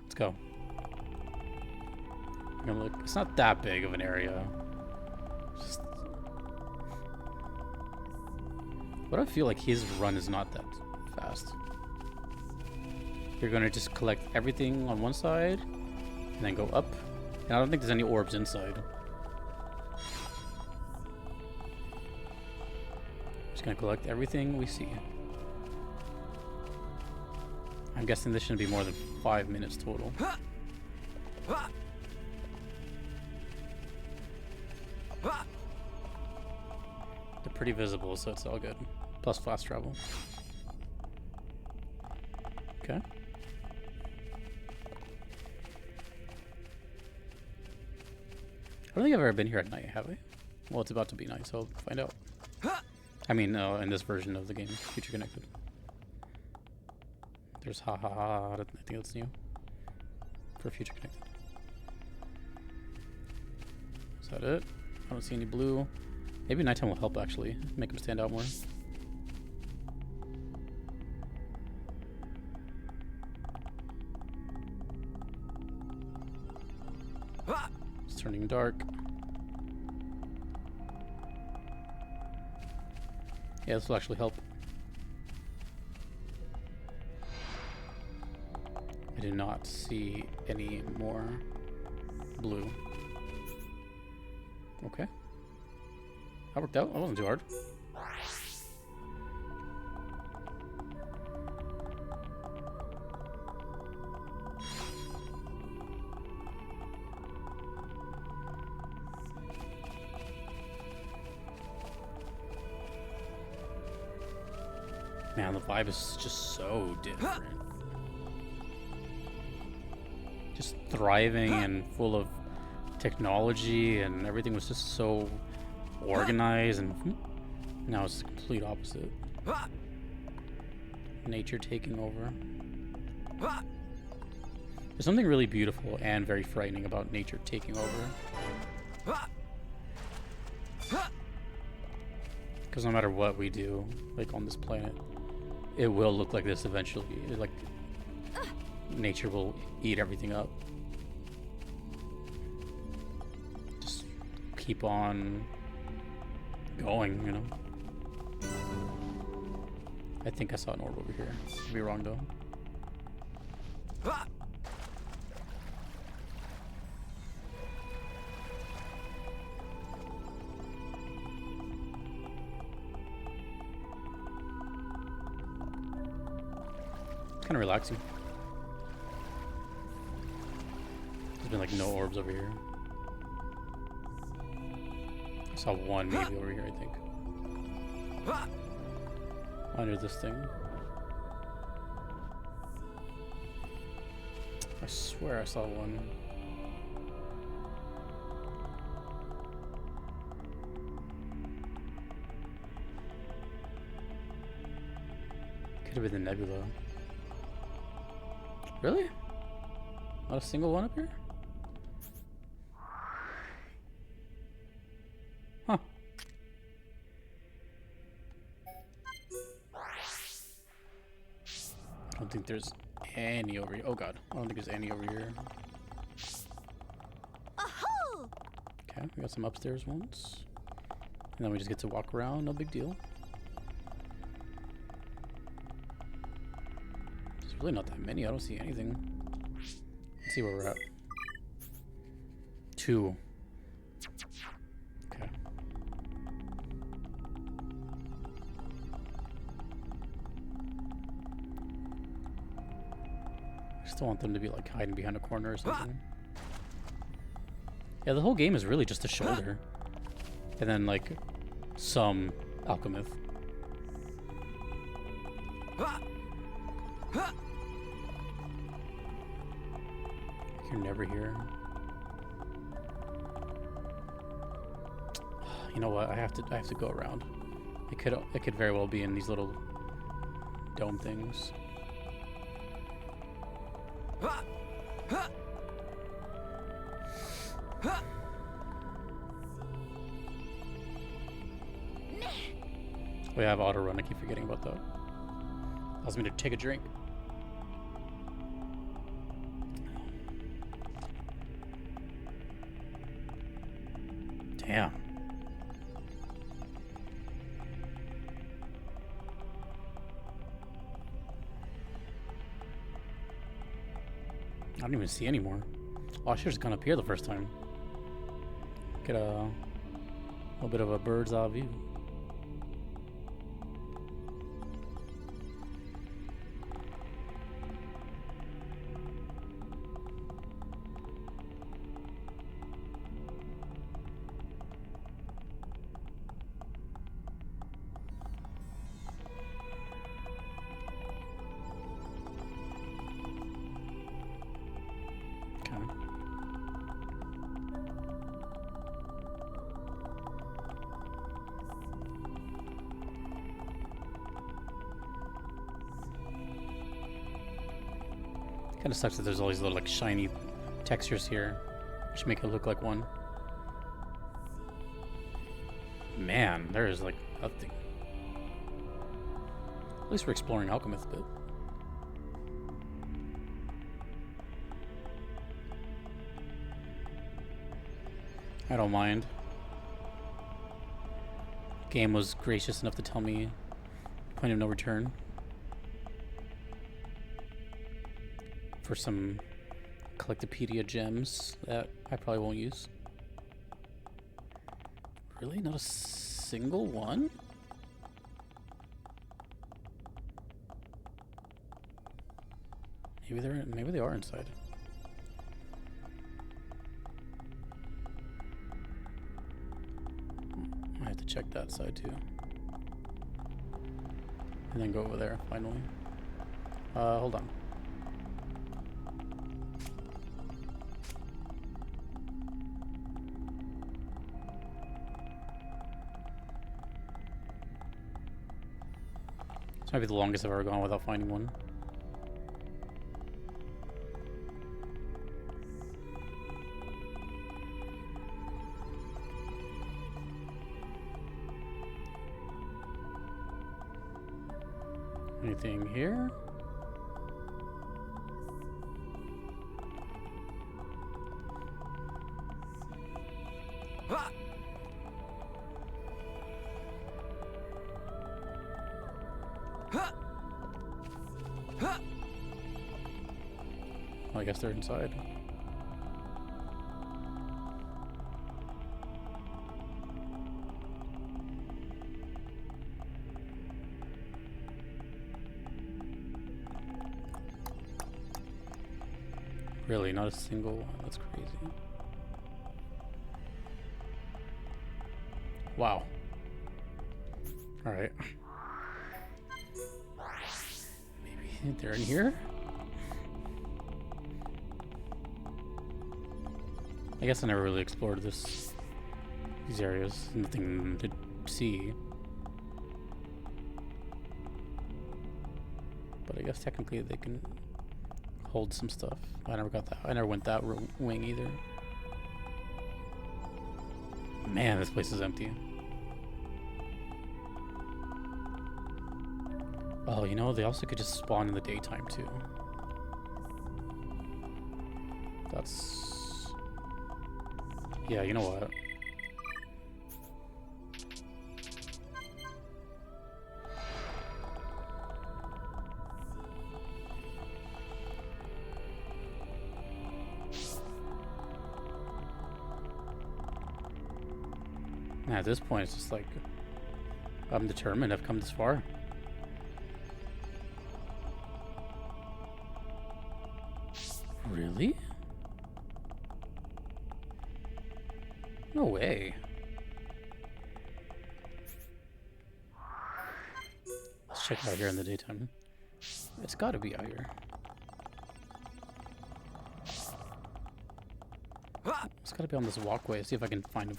Let's go. I'm gonna look. It's not that big of an area. Just... But I feel like his run is not that fast. You're gonna just collect everything on one side and then go up. And I don't think there's any orbs inside. Just gonna collect everything we see. I'm guessing this shouldn't be more than 5 minutes total. They're pretty visible, so it's all good. Plus fast travel. Okay. I don't think I've ever been here at night, have I? Well, it's about to be night, so I'll find out. I mean, in this version of the game, Future Connected. There's ha ha ha. I think that's new for Future Connected. Is that it? I don't see any blue. Maybe nighttime will help actually make them stand out more. It's turning dark. Yeah, this will actually help. I do not see any more blue. Okay. That worked out. That wasn't too hard. Man, the vibe is just so different. Just thriving and full of technology, and everything was just so organized, and now it's the complete opposite. Nature taking over. There's something really beautiful and very frightening about nature taking over. Because no matter what we do, like on this planet, it will look like this eventually. Like nature will eat everything up. Just keep on going, you know. I think I saw an orb over here. Could be wrong though. Kind of relaxing. There's been like no orbs over here. I saw one maybe over here, I think. Under this thing. I swear I saw one. Could have been the nebula. Really? Not a single one up here? Huh. don't think there's any over here. Oh god, I don't think there's any over here. Okay, we got some upstairs ones. And then we just get to walk around, no big deal. There's really not that many, I don't see anything. Let's see where we're at. 2. Okay. I still want them to be like hiding behind a corner or something. Yeah, the whole game is really just a shoulder. And then like some alchemist. You're never here. You know what? I have to go around. It could very well be in these little dome things. We have auto run. I keep forgetting about that. Allows me to take a drink. Damn. I don't even see anymore. Oh, I should have just gone up here the first time. Get a little bit of a bird's eye view. Kind of sucks that there's all these little like shiny textures here, which make it look like one. Man, there is like nothing. At least we're exploring Alchemist a bit. I don't mind. Game was gracious enough to tell me point of no return. For some Collectopedia gems that I probably won't use. Really? Not a single one? Maybe they are inside. I have to check that side too. And then go over there finally. Hold on. This might be the longest I've ever gone without finding one. Anything here? I guess they're inside. Really, not a single one. That's crazy. Wow. All right. Maybe they're in here? I guess I never really explored these areas. Nothing to see. But I guess technically they can hold some stuff. I never got that. I never went that wing either. Man, this place is empty. Oh, you know, they also could just spawn in the daytime too. That's... Yeah, you know what? At this point, it's just like, I'm determined. I've come this far. Really? No way. Let's check it out here in the daytime. It's gotta be out here. It's gotta be on this walkway. See if I can find him.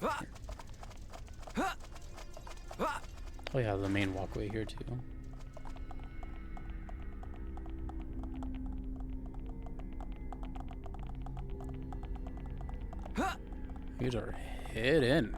Oh yeah, the main walkway here too. These are hidden.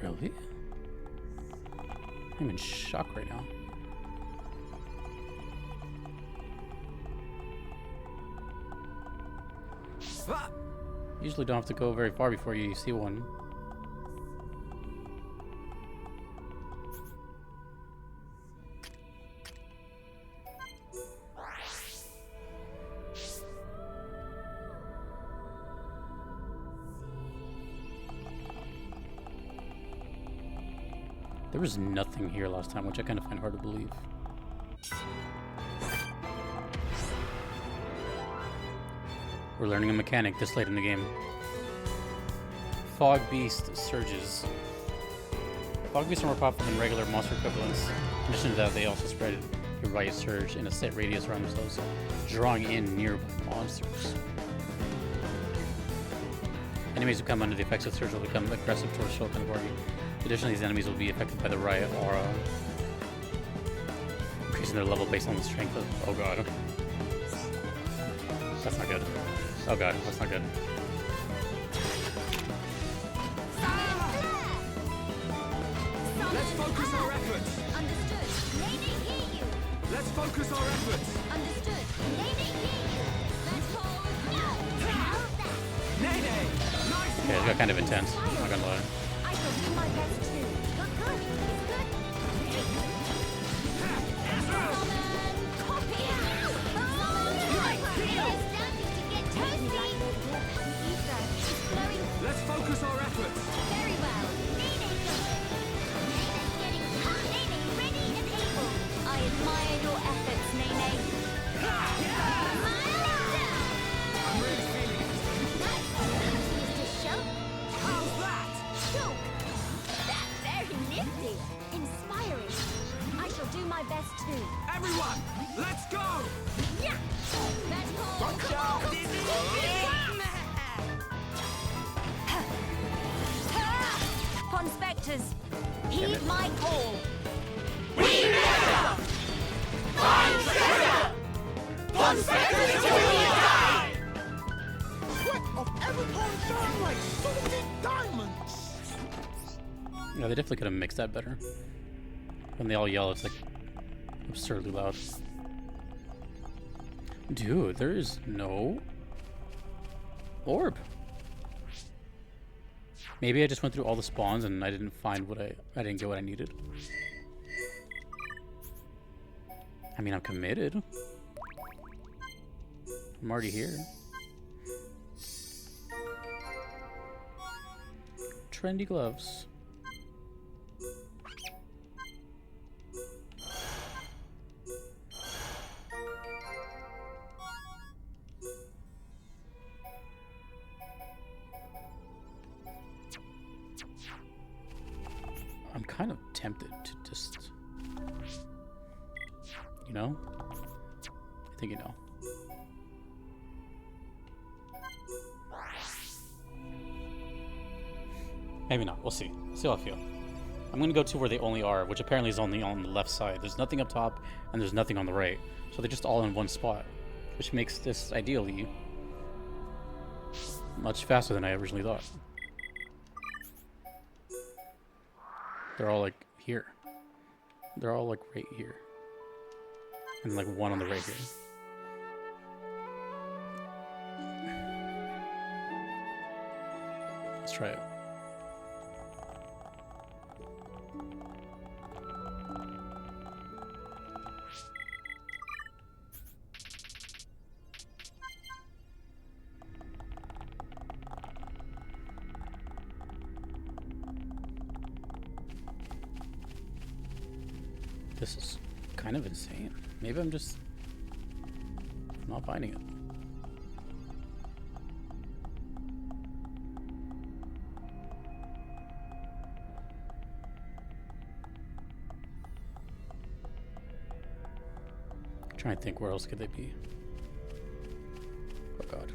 Really? I'm in shock right now. Usually don't have to go very far before you see one. There was nothing here last time, which I kind of find hard to believe. We're learning a mechanic this late in the game. Fog Beast Surges. Fog Beasts are more powerful than regular monster equivalents. In addition to that, they also spread a right surge in a set radius around themselves, drawing in nearby monsters. Enemies who come under the effects of surge will become aggressive towards Shulk and the party. Additionally, these enemies will be affected by the riot aura, increasing their level based on the strength of... Oh god. That's not good. Oh god, that's not good. Let's focus our efforts. Understood. Lady, hear you. Let's focus our efforts. Understood. Lady, hear you. Let's hold. No. Nene, nice Okay, it got kind of intense. I'm not gonna lie. I shall do my best too. Good, good. Copy. Starting to get toasty. Let's focus our efforts. Very well. Nene's getting hot. Nene, ready and able. I admire your efforts, Nene. I'm really feeling it. Nice. Mr. Shulk. How's that? Shulk. That's very nifty. Inspiring. I shall do my best too. Everyone, let's go. Yeah. Let's go. Pond Spectres, heed my call. Yeah, they definitely could have mixed that better. When they all yell, it's like absurdly loud. Dude, there is no orb. Maybe I just went through all the spawns and I didn't find what I didn't get what I needed. I mean, I'm committed. I'm already here. Trendy gloves. I'm kind of tempted to just, you know? I think you know. Maybe not. We'll see. See how I feel. I'm gonna go to where they only are, which apparently is only on the left side. There's nothing up top, and there's nothing on the right. So they're just all in one spot, which makes this ideally much faster than I originally thought. They're all like here. They're all like right here. And like one on the right here. Let's try it. This is kind of insane. Maybe I'm just not finding it. I'm trying to think, where else could they be? Oh god.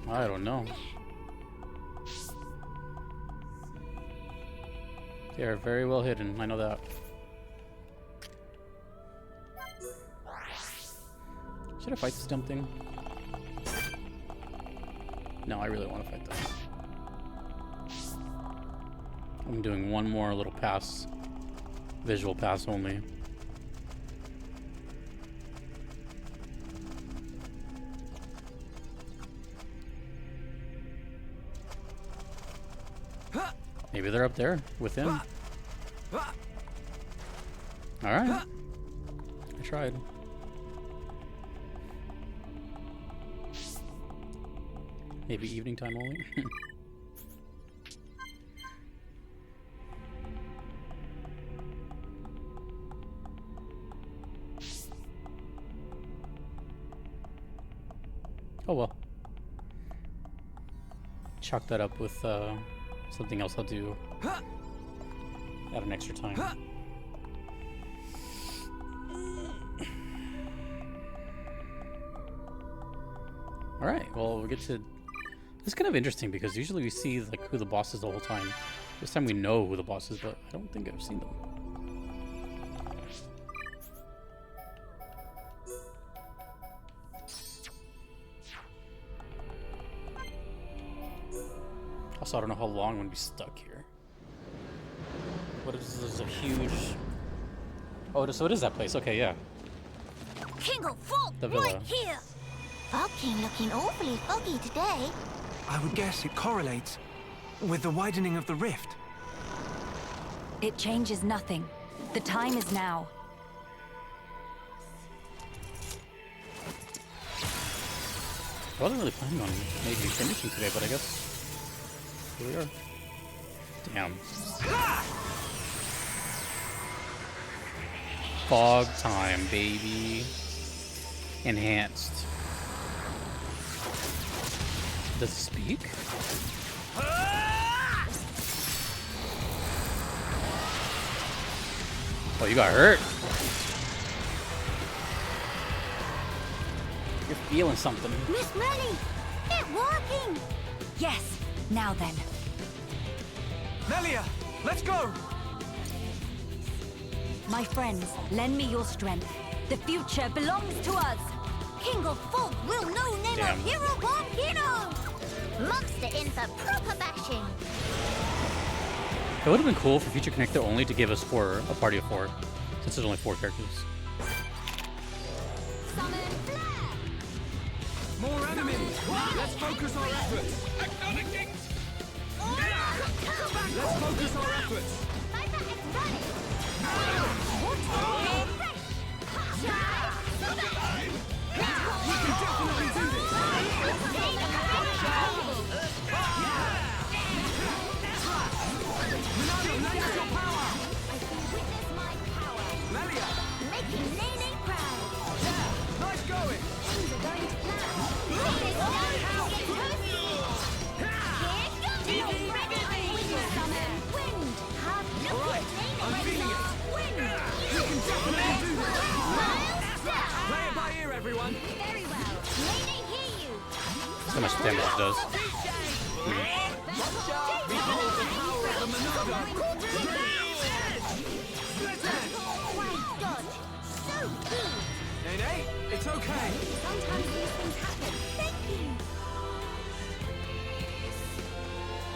I don't know. They are very well hidden, I know that. Should I fight this dumb thing? No, I really want to fight that. I'm doing one more little pass. Visual pass only. Maybe they're up there with him. Alright. I tried. Maybe evening time only. Oh well. Chalk that up with something else I'll do at an extra time. Alright, well we get to... It's kind of interesting because usually we see like who the boss is the whole time. This time we know who the boss is, but I don't think I've seen them. Also, I don't know how long I'm gonna be stuck here. What is this? A huge... Oh, so it is that place. Okay, yeah. King of Fog, The villa. right here. Fog King looking awfully foggy today. I would guess it correlates with the widening of the rift. It changes nothing. The time is now. I wasn't really planning on maybe finishing today, but I guess here we are. Damn. Fog time, baby. Enhanced. Does it speak? Oh, you got hurt. You're feeling something. Miss Melly, it's working. Yes. Now then. Melia, let's go! My friends, lend me your strength. The future belongs to us. King of Fog will no name Damn. a hero born hero. Monster in for proper bashing. It would have been cool for Future Connector only to give us a party of 4, since there's only 4 characters. Summon flare. More enemies! Let's focus our efforts! Acknowledging! Let's focus our efforts! Viper exotic. We can definitely do this! Use your power! Witness my power. Melia! Making Nene proud. Nice going! Things are going to plan. This now get toasty. Here goes. Ready. Summon wind. Have look All right, at Nene. I'm feeling it. Wind. We can How much damage it does. Nene, it's okay. Sometimes these things happen. Thank you.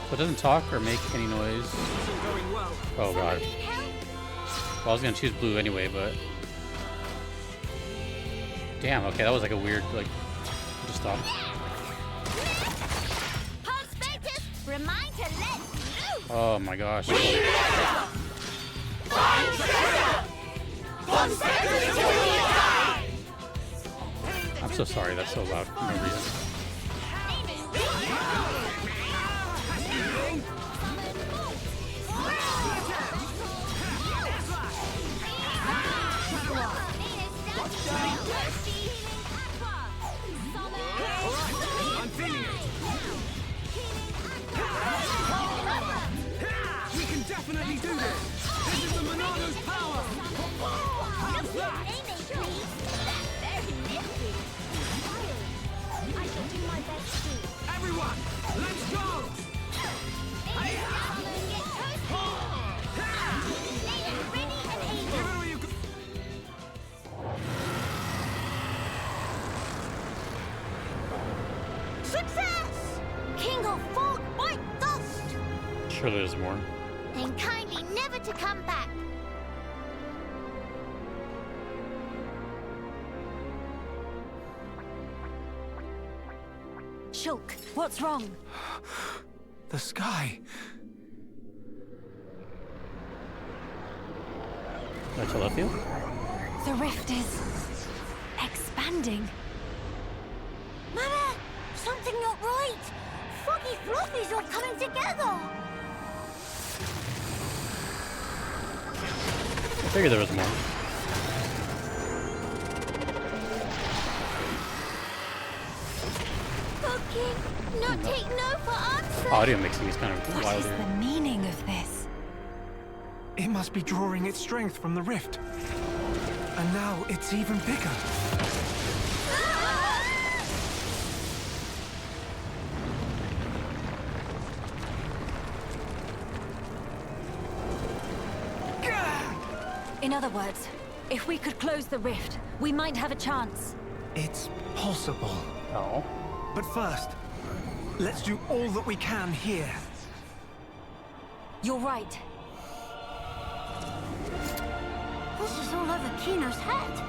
So it doesn't talk or make any noise. Isn't going well. Oh god. Need help? Well, I was gonna choose blue anyway, but damn. Okay, that was like a weird like. Just stop. Prospectus, remind to let loose. Oh my gosh. I'm so sorry. That's so loud for no reason. I'm feeling it. We can definitely do this. This is the Monado's power. How's that? Very nifty. I shall do my best too. Everyone, let's go. Get ready and able. Give it all you got. Success! King of Fog, white dust! Surely there's more. And kindly never to come back. Shulk, what's wrong? The sky. That's how I feel. The rift is expanding. Mama, something not right. Foggy Floppies all coming together. I figured there was more. Foggy, not take no for answer. Audio mixing is kind of What wild is here. the meaning of this? It must be drawing its strength from the rift. And now it's even bigger. In other words, if we could close the rift, we might have a chance. It's possible. Oh. But first, let's do all that we can here. You're right. This is all over Kino's head.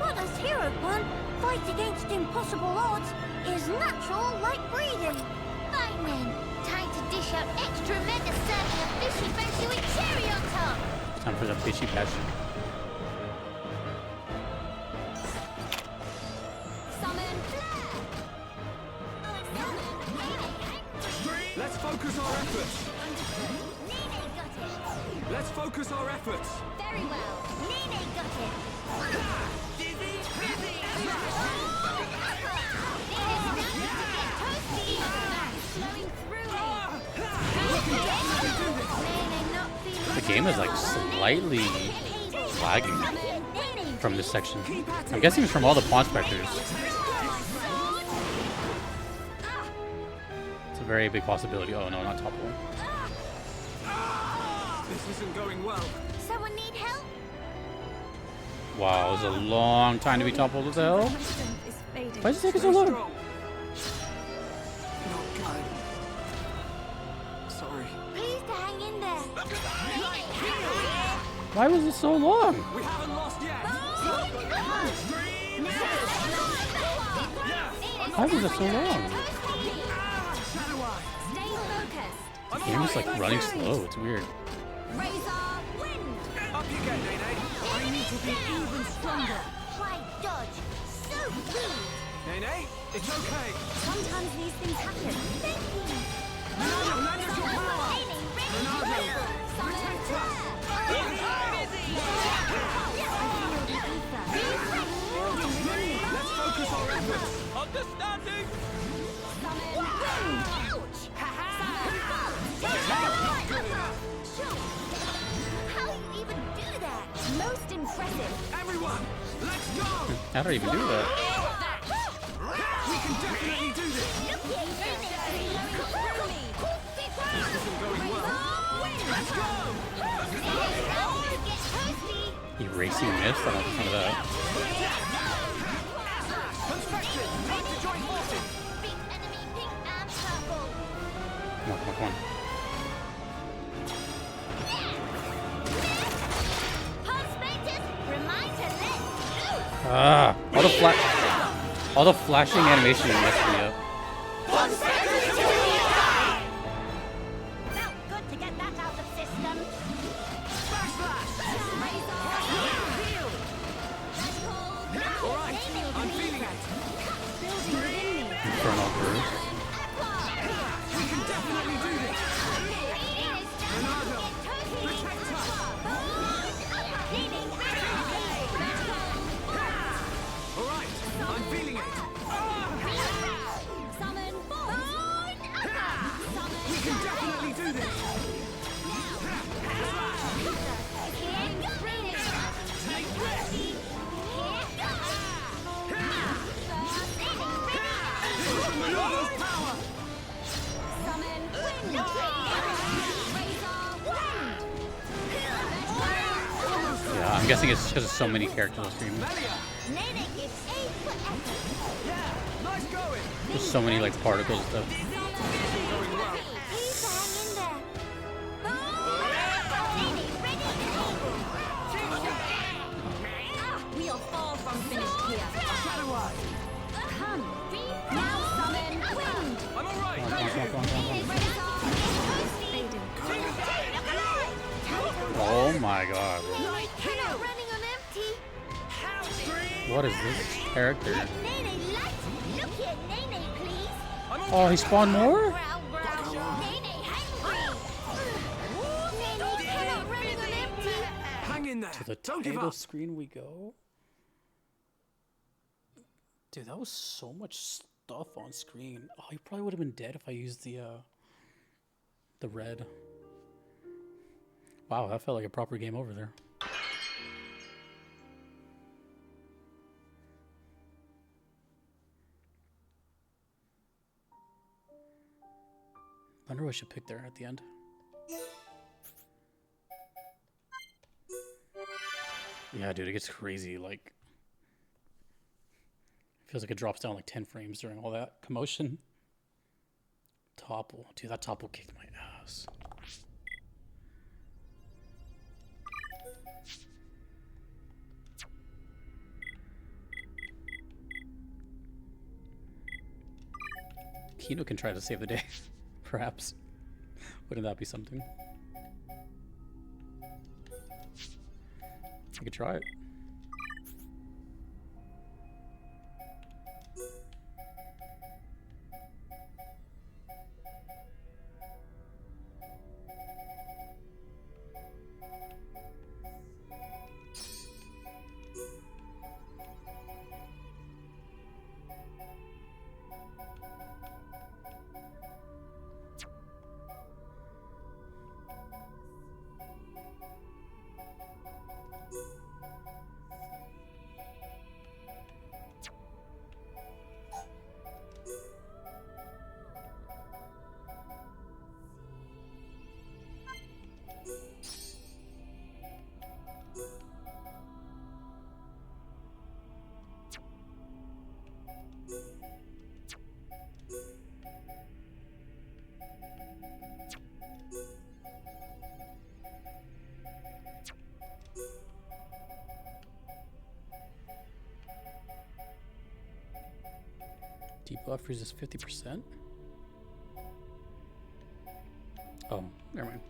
What does Hero Pun fight against impossible odds is natural like breathing. Fine then, time to dish out extra mega serving of fishy bashy with cherry on top. Time for the fishy patch. Summon Flare. Let's focus our efforts. Nene got it. Let's focus our efforts. Very well. Nene got it. Flowing through The game is like slightly lagging from this section. I'm guessing it's from all the pawn specters. It's a very big possibility. Oh no, not top one. This isn't going well. Someone need help? Wow, it was a long time to be toppled. What the hell? Why is it taking so long? Not good. Sorry. Please to hang in there. Why was it so long? We haven't lost yet. Why was it so long? Stay focused. The game is like running slow. It's weird. Razor wind. Up you get, Nene. I need to be even stronger. Why dodge? So good. Nene, it's okay. Sometimes these things happen. Thank you. Monado, lend us your power. Protect us. Let's focus our efforts. Understanding. How you even do that? Most impressive. Everyone, let's go. How do I even do that? We can definitely do this. Erasing mist? I don't know that. Come on, come on, come on. Ah, all the flashing animation messed me up. Felt good to get that out of system. Alright, I'm feeling it. Infernal Burst. We can definitely do this. Renato, protect us. Alright, I'm feeling it. Summon Bond. We can definitely do this. Renato's power. Summon Wind. Yeah, I'm guessing it's because of so many characters on screen. Nene gives aid for effort. Yeah, nice going. There's so many like particles and stuff. Please hang in there. Nene, ready and able. We'll fall from finished here. Shadow Eye. Come. Now summon Wind. I'm alright. Come on, come on, come on, come on, come on. Oh my god. We're not running on empty. What is this character? Nene light. Look here, Nene, please. Oh, he spawned more? Growl, growl. Nene hungry. Nene cannot running on empty. Hang in there. To the Don't give title up. screen we go. Dude, that was so much stuff on screen. Oh, he probably would have been dead if I used the red. Wow, that felt like a proper game over there. I wonder what I should pick there at the end. Yeah, dude, it gets crazy. Like, feels like it drops down like 10 frames during all that commotion. Topple. Dude, that topple kicked my ass. Kino can try to save the day, perhaps. Wouldn't that be something? I could try it. Debuff resist 50%. Oh, never mind.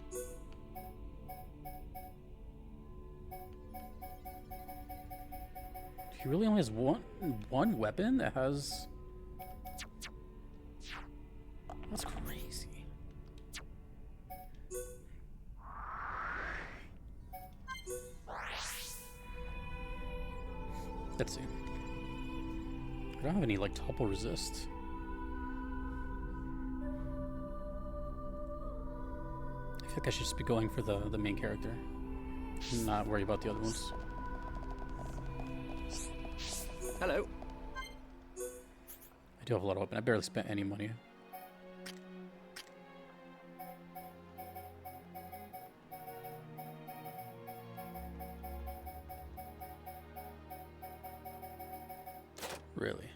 He really only has one weapon that has. That's crazy. Let's see. I don't have any like topple resist. I feel like I should just be going for the main character, not worry about the other ones. Hello. I do have a lot of weapon. I barely spent any money. Really?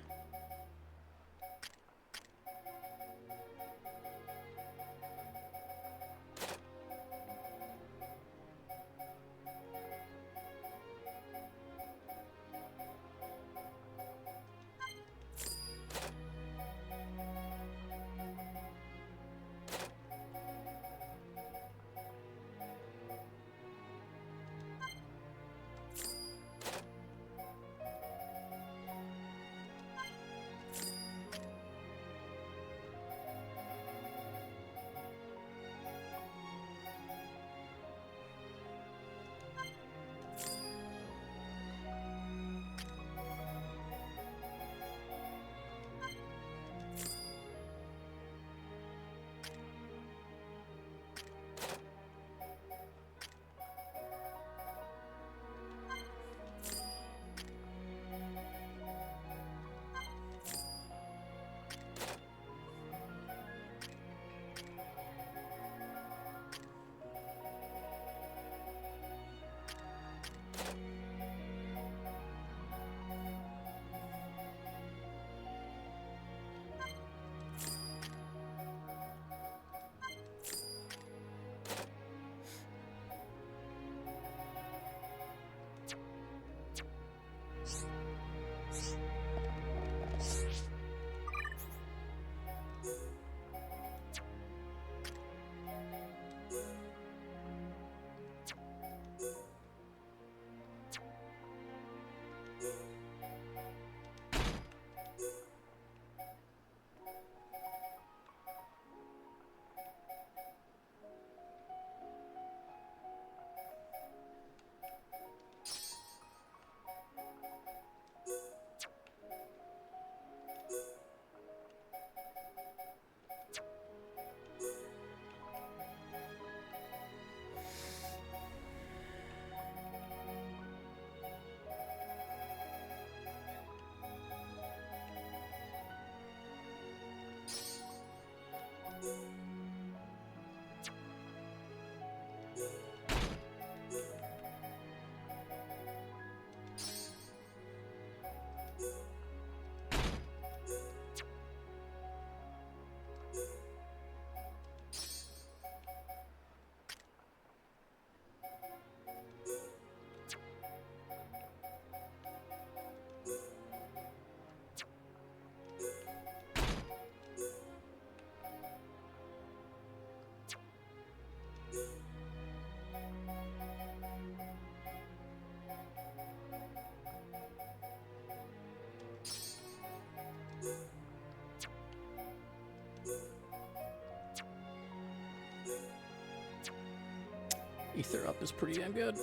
Ether up is pretty damn good.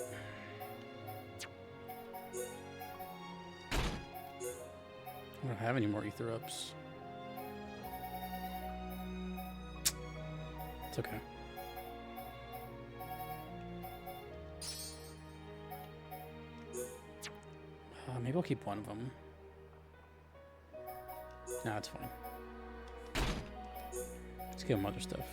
I don't have any more ether ups. It's okay. Maybe I'll keep one of them. Nah, it's fine. Let's give them other stuff.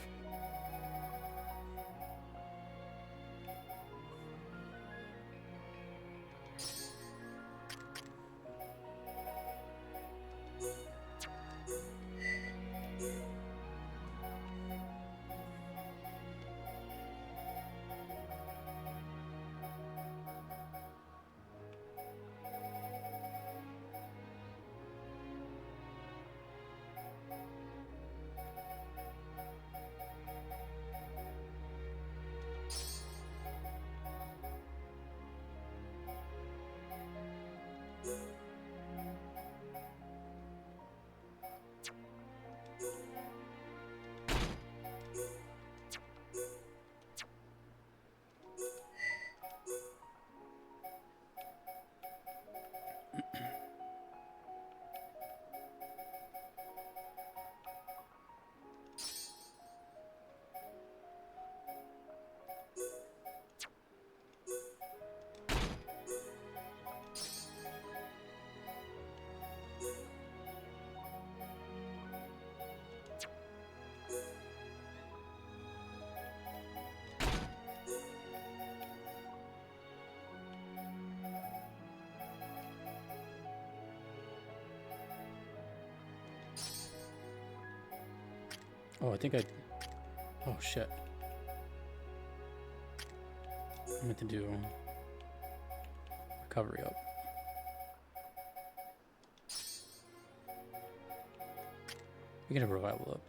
Oh, I think I... Oh, shit. I meant to do... recovery up. We can have revival up.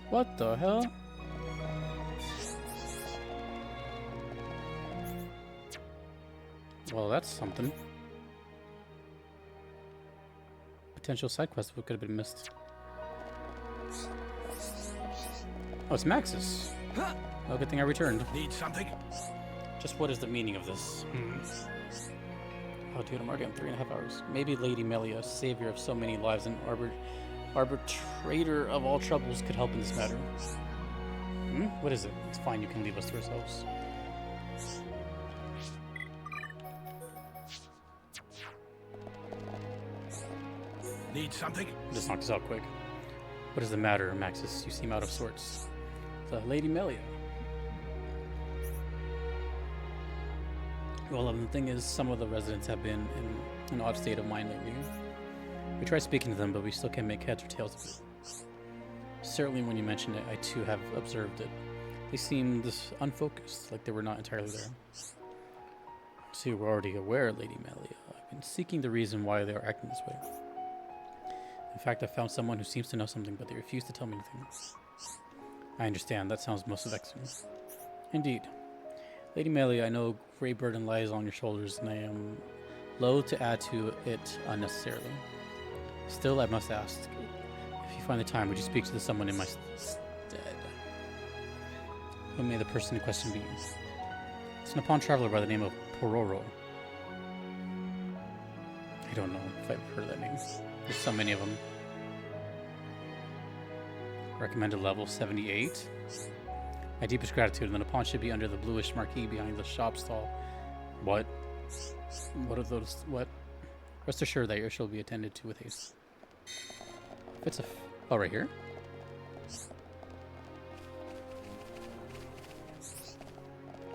What the hell? Well, that's something. Potential side quest could have been missed. Oh, it's Maxis. Oh, good thing I returned. Need something? Just what is the meaning of this? Oh, dude, I'm already on 3.5 hours. Maybe Lady Melia, savior of so many lives and arbitrator of all troubles, could help in this matter. What is it? It's fine, you can leave us to ourselves. Need something? Just knock this out quick. What is the matter, Maxis? You seem out of sorts. Lady Melia. Well, the thing is, some of the residents have been in an odd state of mind lately. We tried speaking to them, but we still can't make heads or tails of it. Certainly when you mention it, I too have observed it. They seemed unfocused, like they were not entirely there. So you were already aware, Lady Melia. I've been seeking the reason why they are acting this way. In fact, I found someone who seems to know something, but they refuse to tell me anything. I understand, that sounds most vexing. Indeed. Lady Melia, I know a great burden lies on your shoulders, and I am loath to add to it unnecessarily. Still, I must ask, if you find the time, would you speak to someone in my stead? Who may the person in question be? It's an upon traveler by the name of Pororo. I don't know if I've heard that name. There's so many of them. Recommended level 78. My deepest gratitude, and the pawn should be under the bluish marquee behind the shop stall. What? What are those? What? Rest assured that yours shall be attended to with haste. If it's a... Oh, right here?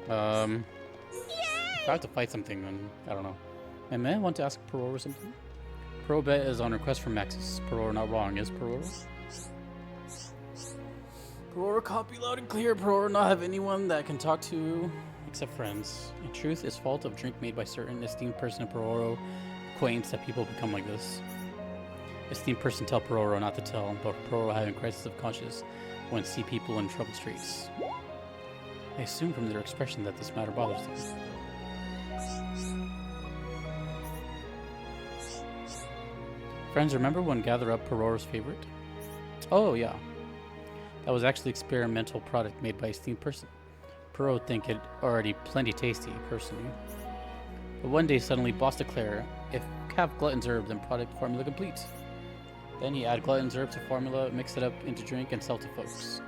If I have to fight something, then I don't know. I may want to ask Pororo something. Pororo bet is on request from Maxis. Pororo not wrong, is Pororo? Pororo copy loud and clear. Pororo not have anyone that can talk to except friends. In truth, it's fault of drink made by certain esteemed person of Pororo acquaintance that people become like this. Esteemed person tell Pororo not to tell, but Pororo having crisis of conscience when see people in troubled streets. I assume from their expression that this matter bothers them. Friends, remember when Gather Up Pororo's favorite? Oh, yeah. That was actually experimental product made by esteemed person. Pororo think it already plenty tasty, personally. But one day suddenly boss declare, if have glutton's herb, then product formula complete. Then he add glutton's herb to formula, mix it up into drink, and sell to folks.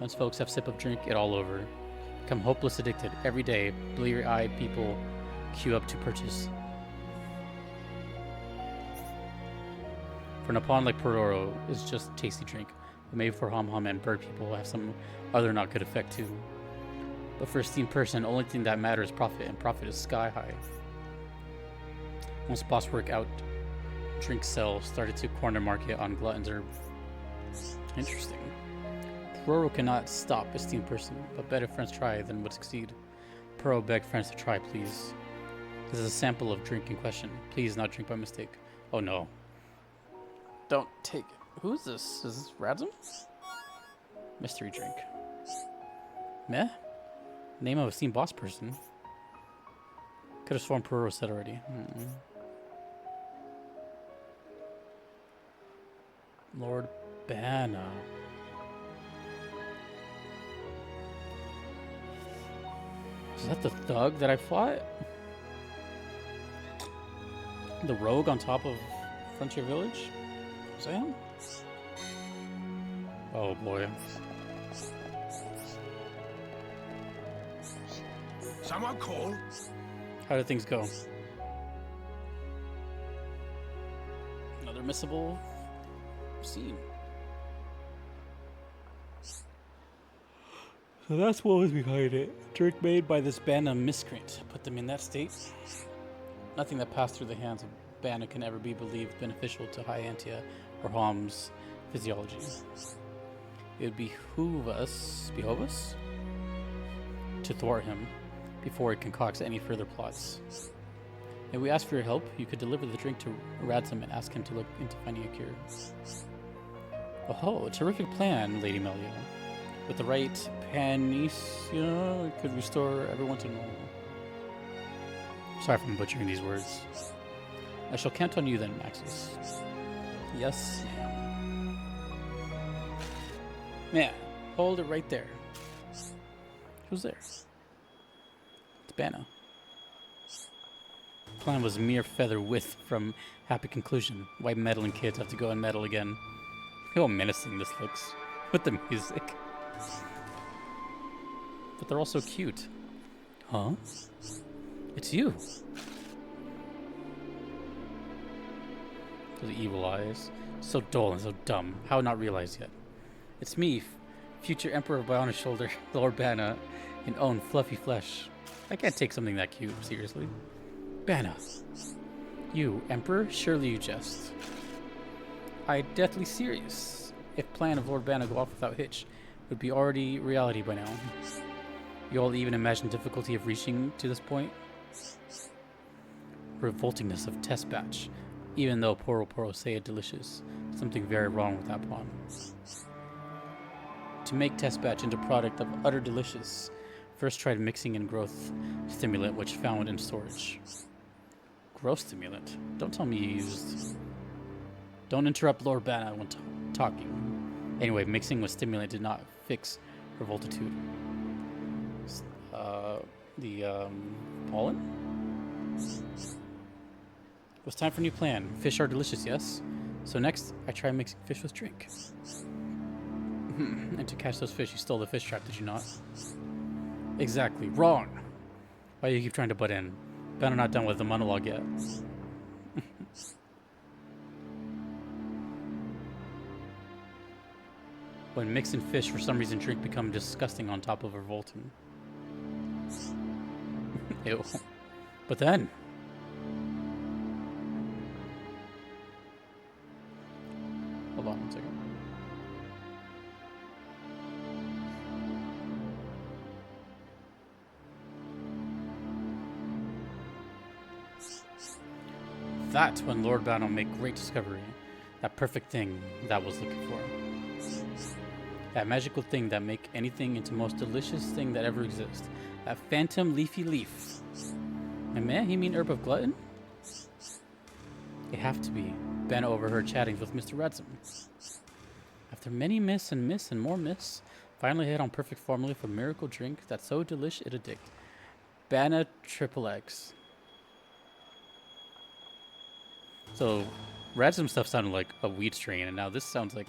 Once folks have sip of drink, it all over. Become hopeless addicted. Every day, bleary-eyed people queue up to purchase. For an upon like Pororo is just tasty drink, but maybe for Hom and bird people have some other not good effect too. But for esteemed person, only thing that matters is profit, and profit is sky high. Once boss work out, drink sell started to corner market on glutton's herb. Interesting. Pororo cannot stop esteemed person, but better friends try than would succeed. Pororo beg friends to try, please. This is a sample of drink in question. Please not drink by mistake. Oh no. Don't take it. Who's this? Is this Radzim? Mystery drink. Meh? Name of a esteemed boss person. Could have sworn Pororo said already. Lord Banna. Is that the thug that I fought? The rogue on top of Frontier Village? Was that him? Oh boy. Someone call? How did things go? Another missable scene. So that's what was behind it. Drink made by this Banna miscreant put them in that state. Nothing that passed through the hands of Banna can ever be believed beneficial to High Antia or Hom's physiology. It would behoove us to thwart him before he concocts any further plots. If we ask for your help, you could deliver the drink to Ransom and ask him to look into finding a cure. Oh, a terrific plan, Lady Melia. With the right panacea, it could restore everyone to normal. Sorry if I'm butchering these words. I shall count on you then, Maxis. Yes, ma'am. Man, hold it right there. Who's there? It's Banna. Plan was mere feather width from happy conclusion. Why meddling kids have to go and meddle again? How menacing this looks. With the music. But they're all so cute. Huh? It's you. Those evil eyes. So dull and so dumb. How not realized yet? It's me, future Emperor of Bionis Shoulder, Lord Banna, in own fluffy flesh. I can't take something that cute seriously. Banna. You, Emperor? Surely you jest. I deathly serious. If plan of Lord Banna go off without hitch, would be already reality by now. You all even imagine difficulty of reaching to this point? Revoltingness of test batch. Even though Poro say it delicious, something very wrong with that pawn. To make test batch into product of utter delicious, first tried mixing in growth stimulant which found in storage. Growth stimulant? Don't tell me you used... Don't interrupt Lord Banna when talking. Anyway, mixing with stimulant did not fix her voltitude. Pollen? It was time for a new plan. Fish are delicious, yes? So next, I try mixing fish with drink. And to catch those fish, you stole the fish trap, did you not? Exactly. Wrong! Why do you keep trying to butt in? Ben, I'm not done with the monologue yet. When mixing fish, for some reason, drink become disgusting on top of revolting. Ew. But then... Hold on one second. That's when Lord Banna make great discovery. That perfect thing that was looking for. That magical thing that make anything into most delicious thing that ever exists. That phantom leafy leaf. And man, he mean herb of glutton? It have to be. Banna overheard chatting with Mr. Ransom. After many miss and more miss, finally hit on perfect formula for miracle drink that's so delish it addict. Banna Triple X. So, Ransom stuff sounded like a weed strain, and now this sounds like,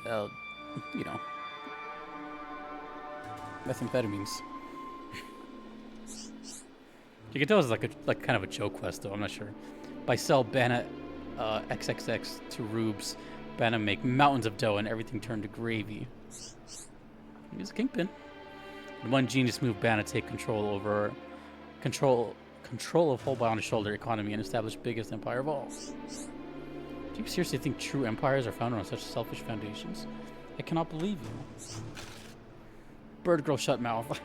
you know, methamphetamines. You can tell it's like kind of a joke quest, though. I'm not sure. By sell Banna XXX to Rubes, Banna make mountains of dough, and everything turned to gravy. He's a kingpin. And one genius move, Banna take control of whole Bionis Shoulder economy and establish biggest empire of all. Do you seriously think true empires are founded on such selfish foundations? I cannot believe you. Bird girl, shut mouth.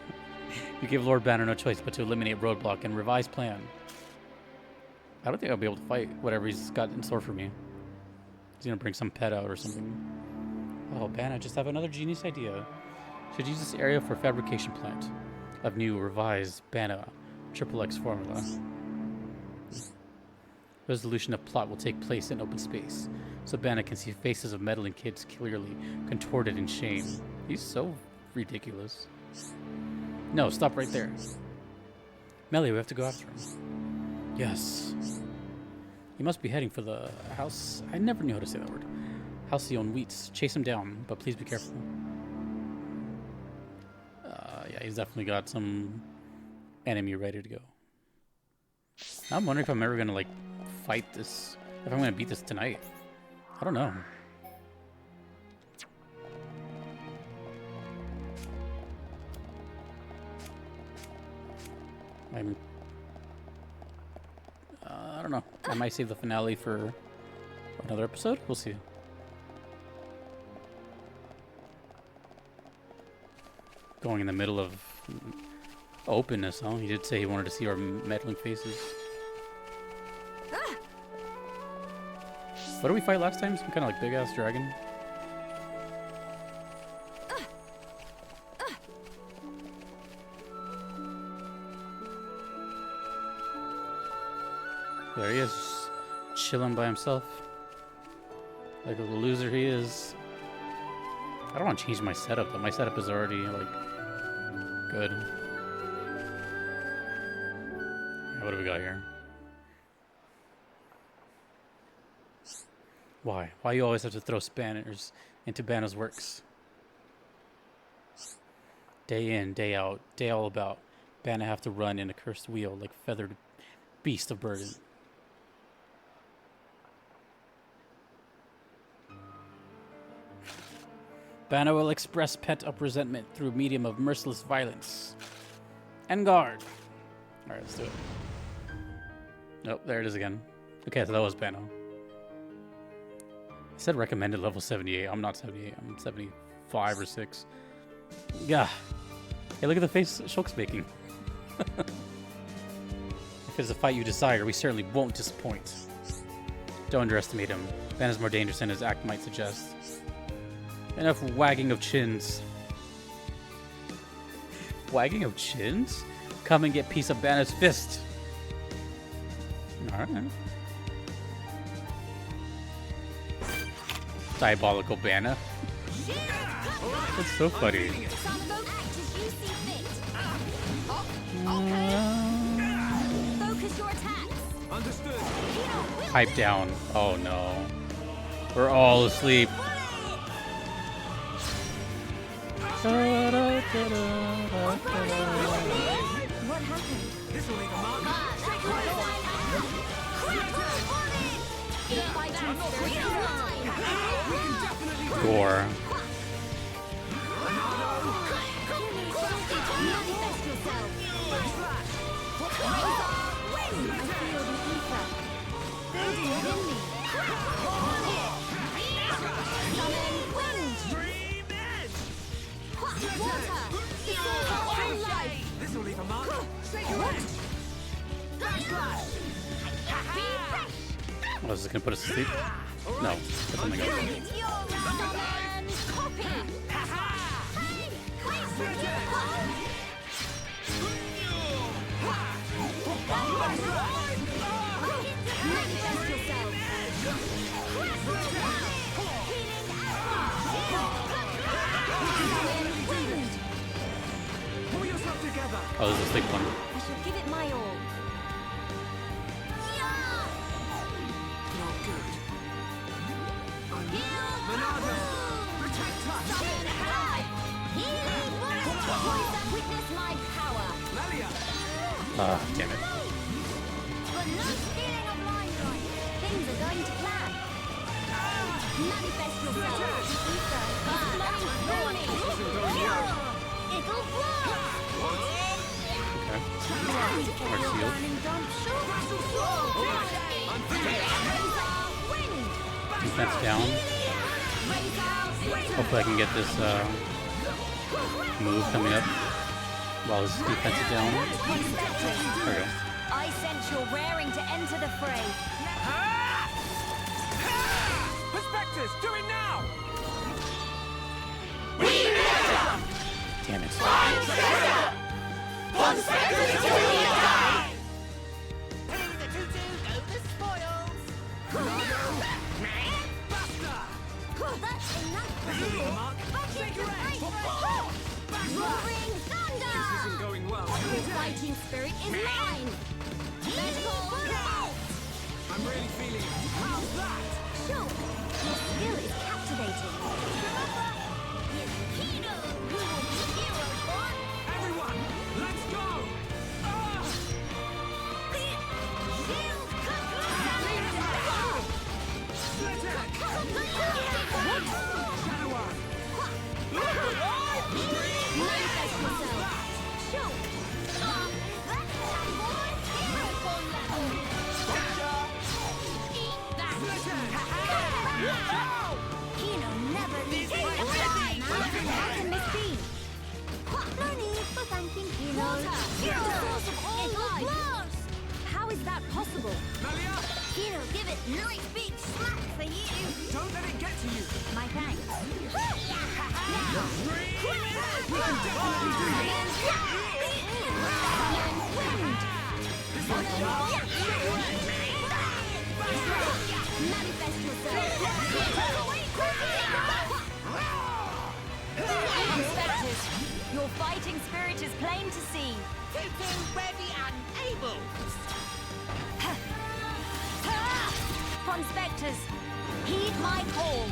You gave Lord Banna no choice but to eliminate roadblock and revise plan. I don't think I'll be able to fight whatever he's got in store for me. He's gonna bring some pet out or something. Oh, Banna, just have another genius idea. Should use this area for fabrication plant of new revised Banna Triple X formula. Resolution of plot will take place in open space, so Banna can see faces of meddling kids clearly contorted in shame. He's so ridiculous. No, stop right there. Melia, we have to go after him. Yes. He must be heading for the house. I never knew how to say that word. Halcyon Wheats. Chase him down, but please be careful. Yeah, he's definitely got some enemy ready to go. I'm wondering if I'm ever gonna like fight this. If I'm gonna beat this tonight. I don't know. I don't know. I might save the finale for another episode. We'll see. Going in the middle of openness, huh? He did say he wanted to see our meddling faces. What did we fight last time? Some kind of like big ass dragon. There he is, just chilling by himself. Like a loser he is. I don't want to change my setup though. My setup is already like good. Yeah, what do we got here? Why? Why you always have to throw spanners into Banner's works? Day in, day out, day all about. Banner have to run in a cursed wheel like feathered beast of burden. Banner will express pent-up resentment through medium of merciless violence. En garde. Alright, let's do it. Nope, there it is again. Okay, so that was Banner. It said recommended level 78. I'm not 78. I'm 75 or 6. Yeah. Hey, look at the face Shulk's making. If it's a fight you desire, we certainly won't disappoint. Don't underestimate him. Banner's more dangerous than his act might suggest. Enough wagging of chins. Wagging of chins? Come and get piece of Banner's fist. Alright. Diabolical Banner. That's so funny. Pipe down. Oh no. We're all asleep. What happened? This will leave a mark. Gore. This will leave a mark. Oh, is this gonna put us to sleep? No, put something else. Oh, this is a sleep one. I shall give it my all. Not good. Monado! Protect us! Witness my power. Lelia! Ah, damn it. But no stealing of mine, right? Things are going to plan. Manifest yourself. Ether is flowing through me. It'll work. Okay. Our shield. Defense down. Hopefully I can get this move coming up while his defense is down. There we go. I sense you're raring to enter the fray. Perspectors, do it now! Damn it. One second until we die! That's enough for you! Roaring thunder! This isn't going well. Every fighting spirit is mine! Magical bolt! I'm really feeling it. How's that? Sure, your skill is captivating. Remember, it's Kino who will be hero for. Everyone, let's go! Shield Split it! Shadow Eye! Manifest yourself. Show. That's that boy. Hero form level. Eat that. Kino never leaves my side. How can this be? No need for thanking Kino. Hero source of all life. How is that possible? Melia, Kino, give it nice big smack for you. don't let it get to you. My thanks. Now, We can definitely do this. Manifest yourself. Inspectors, your fighting spirit is plain to see. Keeping ready and able. Conspectors, heed my call.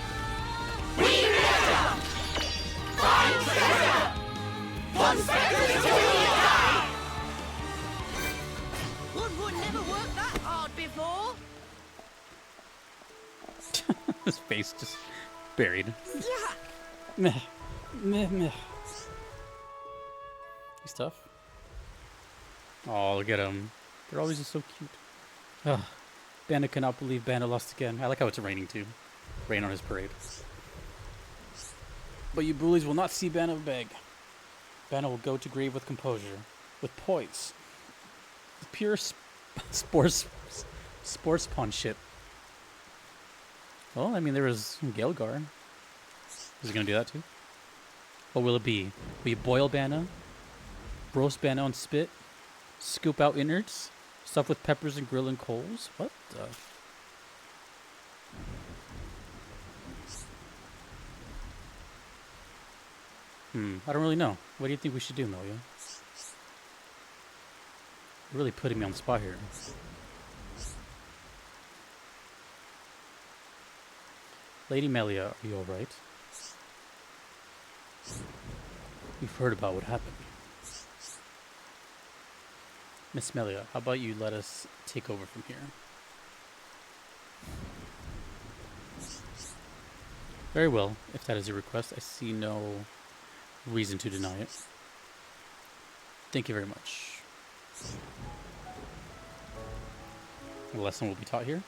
Woodwood never worked that hard before. His face just buried. Meh. Meh, meh. He's tough. Oh, look at him. They're always just so cute. Ugh. Banna cannot believe Banna lost again. I like how it's raining too. Rain on his parade. But you bullies will not see Banna beg. Banna will go to grave with composure, with poise. With pure sports pawn shit. Well, I mean, there was Gelgar. Is he gonna do that too? What will it be? Will you boil Banna? Roast Banna on spit? Scoop out innards? Stuff with peppers and grill and coals? What the? I don't really know. What do you think we should do, Melia? You're really putting me on the spot here. Lady Melia, are you alright? We've heard about what happened. Miss Melia, how about you let us take over from here? Very well. If that is your request, I see no reason to deny it. Thank you very much. A lesson will be taught here.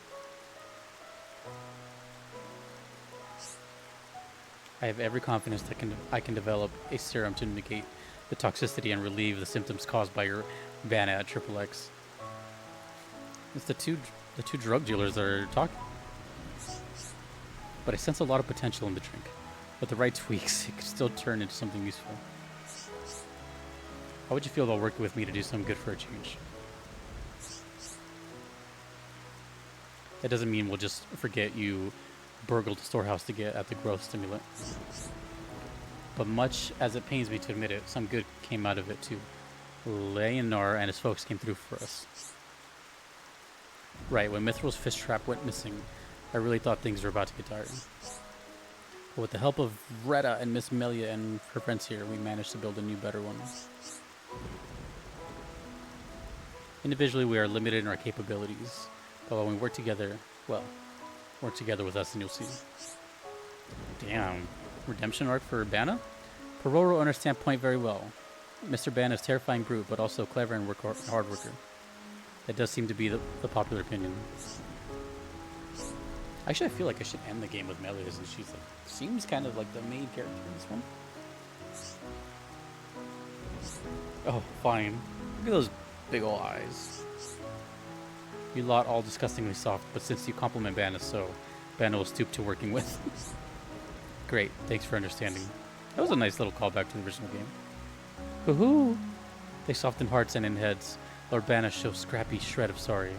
I have every confidence that I can develop a serum to negate the toxicity and relieve the symptoms caused by your Banna at XXX. It's the two drug dealers that are talking. But I sense a lot of potential in the drink. With the right tweaks, it could still turn into something useful. How would you feel about working with me to do some good for a change? That doesn't mean we'll just forget you burgled the storehouse to get at the growth stimulant. But much as it pains me to admit it, some good came out of it too. Leonor and his folks came through for us. Right, when Mithril's fish trap went missing, I really thought things were about to get dire. But with the help of Retta and Miss Melia and her friends here, we managed to build a new, better one. Individually, we are limited in our capabilities, but when we work together, well, work together with us and you'll see. Damn. Redemption arc for Banna? Pororo understand point very well. Mr. Banna is a terrifying brute, but also clever and hard worker. That does seem to be the popular opinion. Actually, I feel like I should end the game with Melia, since she's like, seems kind of like the main character in this one. Oh, fine. Look at those big ol' eyes. You lot all disgustingly soft, but since you compliment Banna so, Banna will stoop to working with. Great, thanks for understanding. That was a nice little callback to the original game. Woohoo! They soften hearts and in heads. Lord Banna shows scrappy shred of sorry.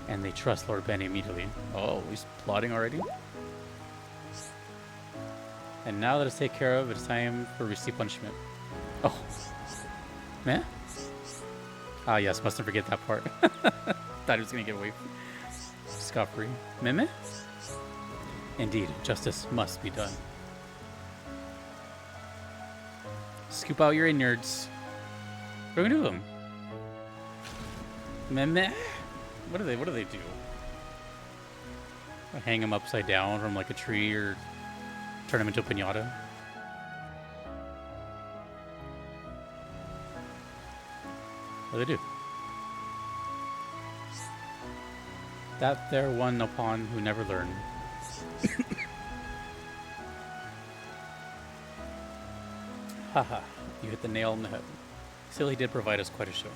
And they trust Lord Banna immediately. Oh, he's plotting already? And now that it's taken care of, it's time for receive punishment. Oh. Meh? Ah, yes, mustn't forget that part. Thought he was gonna get away scot-free. Meh? Indeed, justice must be done. Scoop out your innards. What are we gonna do with them? Meh? What do they do? Hang them upside down from like a tree or turn them into a piñata? What do they do? That there one upon who never learned. Haha, you hit the nail on the head. Still, he did provide us quite a show.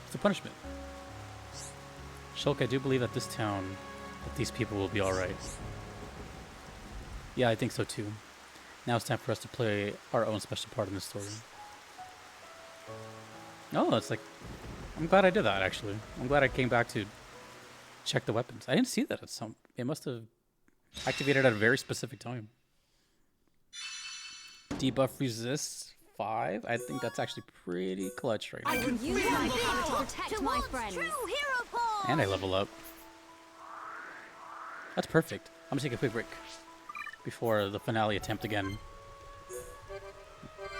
It's a punishment. Shulk, I do believe that this town, that these people will be alright. Yeah, I think so too. Now it's time for us to play our own special part in the story. Oh, it's like... I'm glad I did that, actually. I'm glad I came back to check the weapons. I didn't see that at some... It must have activated at a very specific time. Debuff resists 5? I think that's actually pretty clutch right now. I can use my power to protect my friends. And I level up. That's perfect. I'm gonna take a quick break before the finale attempt again.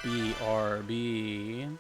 BRB.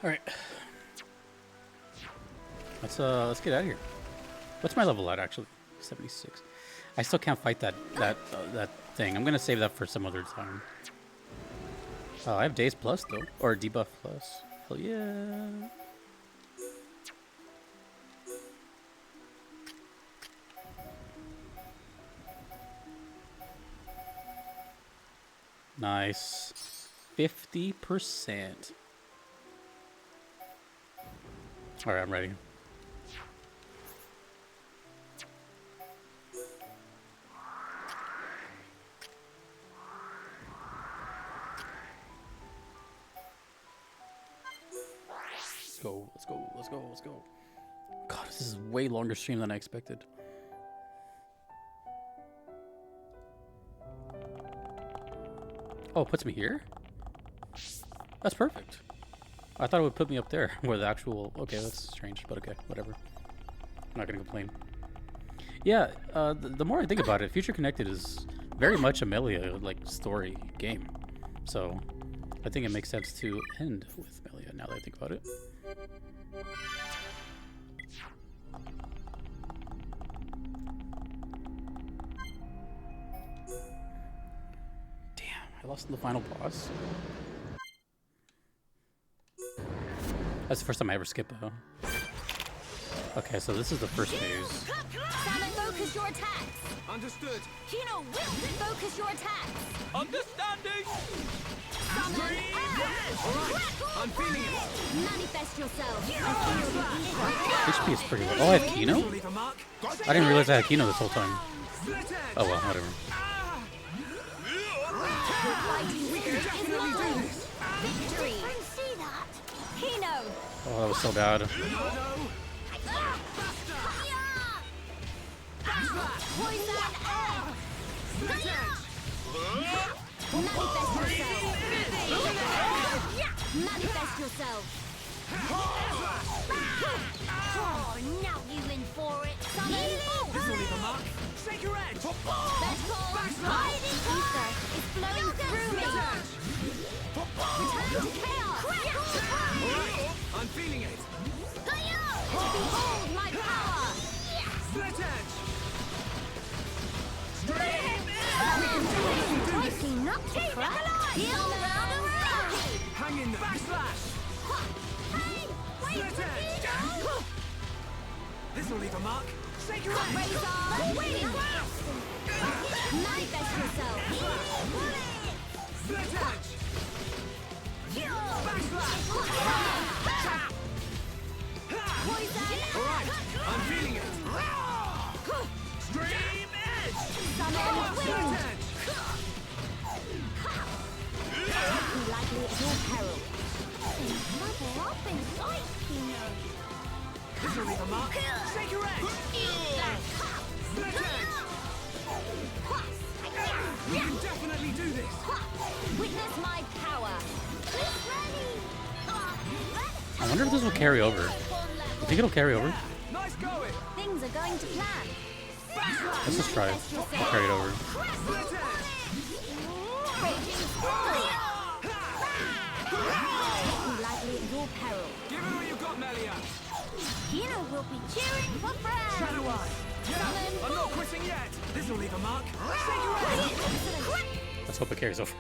All right. Let's get out of here. What's my level at actually? 76. I still can't fight that thing. I'm gonna save that for some other time. Oh, I have days plus though, or debuff plus. Hell yeah. Nice. 50%. All right, I'm ready. Let's go. God, this is way longer stream than I expected. Oh, it puts me here? That's perfect. I thought it would put me up there where the actual... Okay, that's strange, but okay, whatever. I'm not gonna complain. Yeah, the more I think about it, Future Connected is very much a Melia like story game. So I think it makes sense to end with Melia now that I think about it. Damn, I lost in the final boss. That's the first time I ever skip though. Okay, so this is the first phase. Salmon, focus your attacks. Understood. Kino, will focus your attacks. Understanding. Summon I'm feeling it. Manifest yourself. HP is pretty low. Oh, I have Kino? I didn't realize I had Kino this whole time. Oh well, whatever. Victory. See that? Kino. Oh, that was so bad. Poison air. Manifest yourself. Oh, now you in for it. Summon. This will leave a mark. Shake your head. Let's go. Ether is flowing through me. Return to chaos. I'm feeling it. Behold my power. Split edge. Spicy not to crack. Hang in there. Backslash. Hey, wait Split edge. This will leave a mark. Shake your head. Razor. Manifest yourself. Split edge. Backslash. Poison. Alright, I'm feeling it. Stream edge. Summon Split wind. edge. Lightly at your peril. Mother up in sight, Kino. This will leave a mark. Shake your head. Split edge. We can definitely do this. Witness my power. I wonder if this will carry over. You think it'll carry over? Nice going. Things are going to plan. Let's just try it. I'll carry it over. Split edge. Raging lightly at your peril. Give it all you got, Melia. Kino will be cheering for friends. Shadow Eye. Yeah, I'm not quitting yet. This will leave a mark. Shake your head. Let's hope it carries over.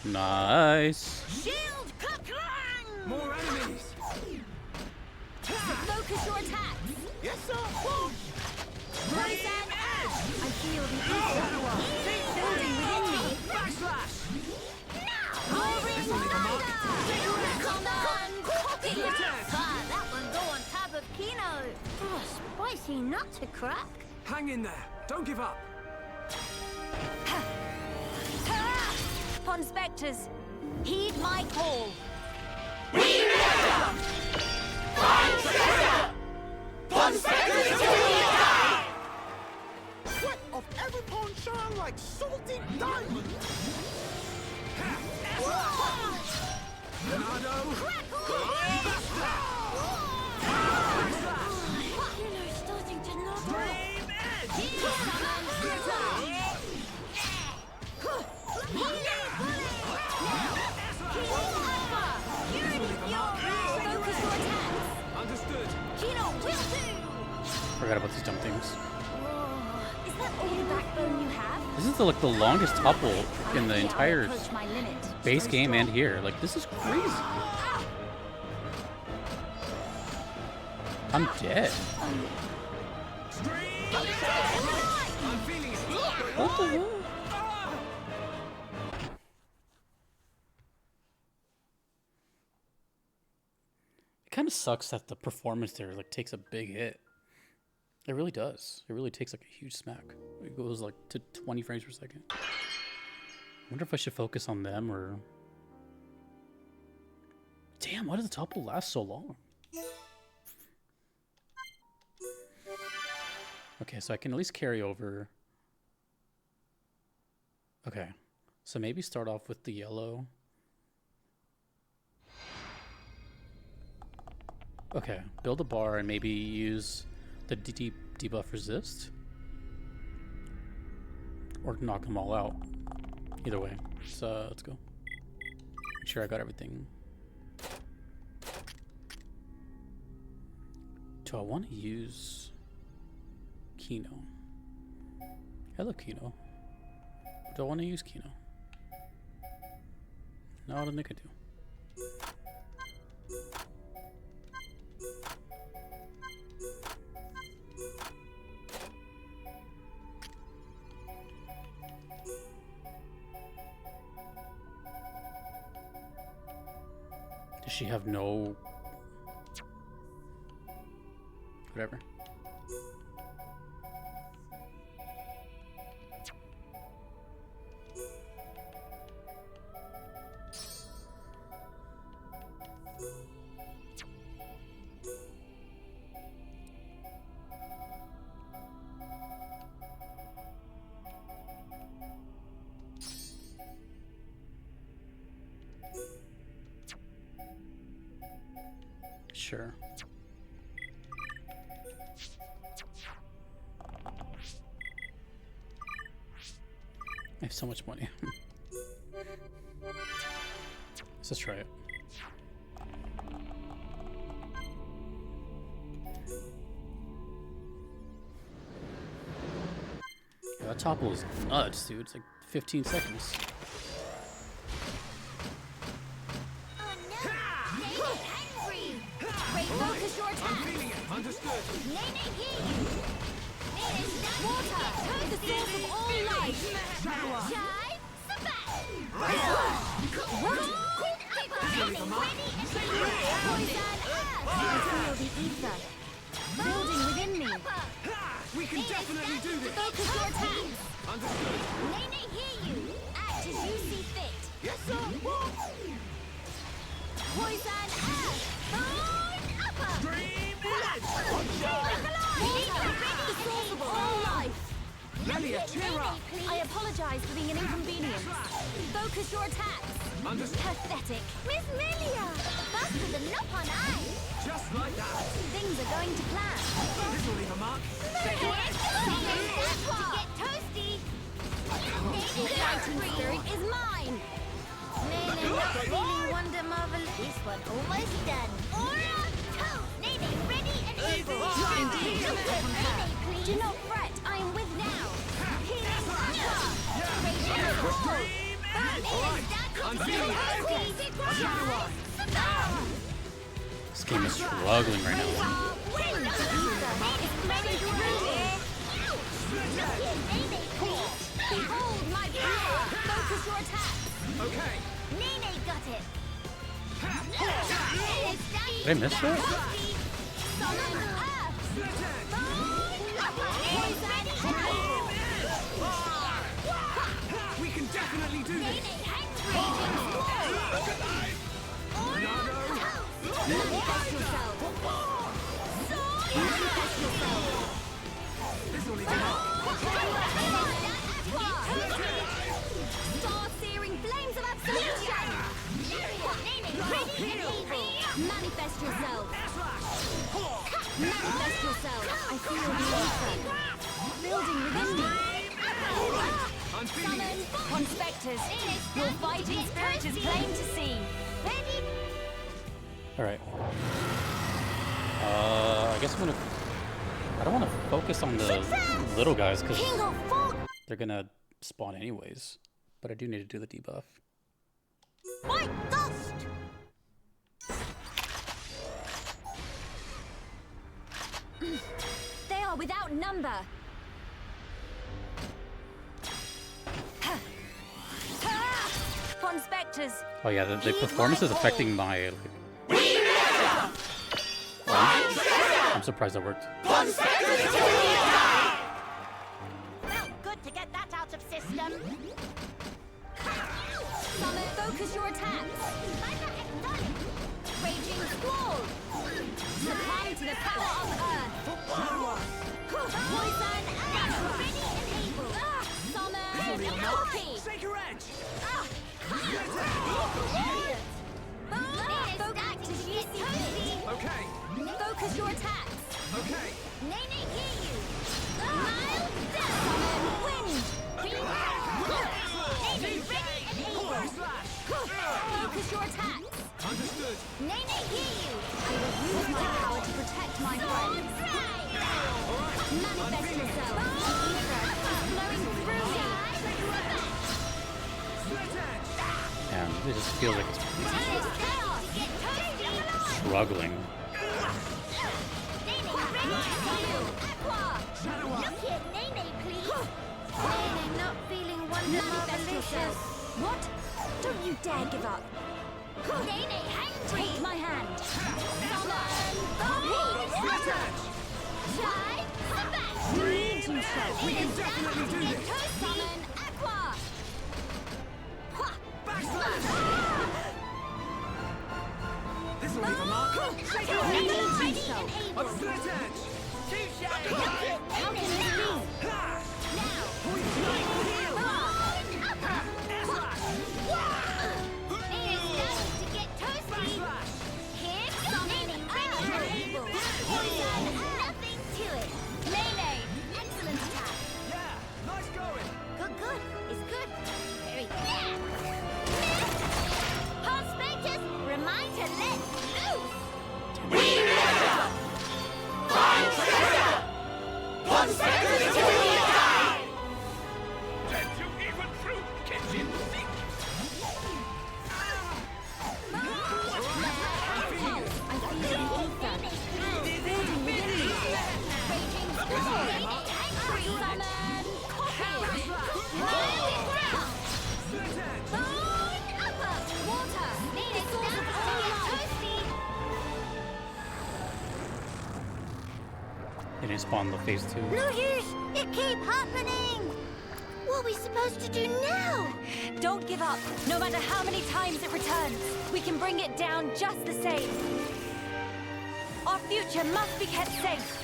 Nice. Shield clang! More enemies. Focus your attacks. Yes, sir. Poison edge. I feel the heat building within me. Backslash. Roaring thunder. Come on, copy. Split edge. That one go on top of Kino. Oh, spicy nut to crack. Hang in there. Don't give up. Pond Spectres, heed my call. Sweat of every pawn shine like salty diamonds. Leonardo. Kino's starting to knock off. Dream edge. Forgot about these dumb things. Whoa. Is that all the backbone you have? This is like the longest topple in the I fear I'll entire approach my limit. base Stay game and strong. here. Like, this is crazy. I'm dead. I'm feeling it. What the hell? It kind of sucks that the performance there like takes a big hit. It really does. It really takes like a huge smack. It goes like to 20 frames per second. I wonder if I should focus on them or... Damn, why does the topple last so long? Okay, so I can at least carry over. Okay, so maybe start off with the yellow. Okay, build a bar and maybe use the debuff resist. Or knock them all out. Either way, so let's go. Make sure I got everything. Do I want to use Kino? I love Kino. Do I want to use Kino? No, I don't think I do. Does she have no... Whatever. Sure. I have so much money. Let's just try it. Yeah, that topple is nuts, dude. It's like 15 seconds. Focus your attack. Understood. Water, the source of all life. Jai, Sabat. I feel the ether building within me. We can definitely do this. Focus your attack. Understood. Nene, hear you. Act as you see fit. Yes, sir. Poison earth. Burn upper. Dream edge. The source of all life. Melia, cheer up. I apologize for being an inconvenience. Focus your attacks. Understood. Pathetic. Miss Melia! Faster than knock on eye. Just like that. Things are going to plan. This will leave a mark. To get toasty. The fighting spirit is mine. Nene, not feeling wonder marvel. This one almost done. Aura, toast. Nene, ready and able. Indeed. Do not fret. I am with now. Healing fire. Radiant sword. I'm feeling it. This game is struggling right now. Behold my power! Focus your attack! Okay. Nene got it! Did I miss that? We can definitely do this. Manifest yourself! Manifest yourself! This will leave a mark. Star-searing flames of absolution! Manifest yourself! Manifest yourself! I feel the ether building within me. I'm feeling Summon it. Conspectors! Your fighting spirit is plain to see. All right. I guess I'm gonna. I I don't want to focus on the little guys because King of Fog. they're gonna spawn anyways. But I do need to do the debuff. White dust. They are without number. Von Spectres. Oh yeah, the performance is affecting my. I'm surprised that worked. Felt good to get that out of system. Summon, focus your attacks. Raging Squall. Succumb to the power of Earth. Poison and ready and able. Summon, copy. Sacred Edge! Focus to GCP. Okay, Focus your attacks. okay. Nene, hear you. Mile down. Summon, wind. Nene, ready and able. Focus your attacks. Understood. Nene, hear you. I will use my power to protect my friends. Manifest yourself. Ether is flowing through you. Split Edge! And it just feels like it's Chaos. Get toasty. struggling. Nene, ready to heal. Aqua. Look here, Nene, please. Nene, not feeling Manifest yourself. What? Don't you dare give up. Nene, hangry. Take my hand. Summon. Split Edge! Shine. Smash. Need you so. We can definitely do this! Summon. Aqua. Backslash! This'll leave a mark. Nene, ready and able. Split Edge! How can this be? Ha! Now. Poison Knife heal! To get toasty. Backslash! Here, Nene, ready and able. Poison, nothing to it. Nene, excellent attack. Yeah, nice going! Good. It's good. Very good. Pulse Spectres, remind to let loose. Did you even through kitchen sink? I feel the ether. Building within me. Raging Squall. Nene, angry. Summon. Copy. Split Edge! Bone upper. Water. Nene, source of all toasty. It didn't spawn the phase 2. No use! It keep happening! What are we supposed to do now? Don't give up. No matter how many times it returns, we can bring it down just the same. Our future must be kept safe.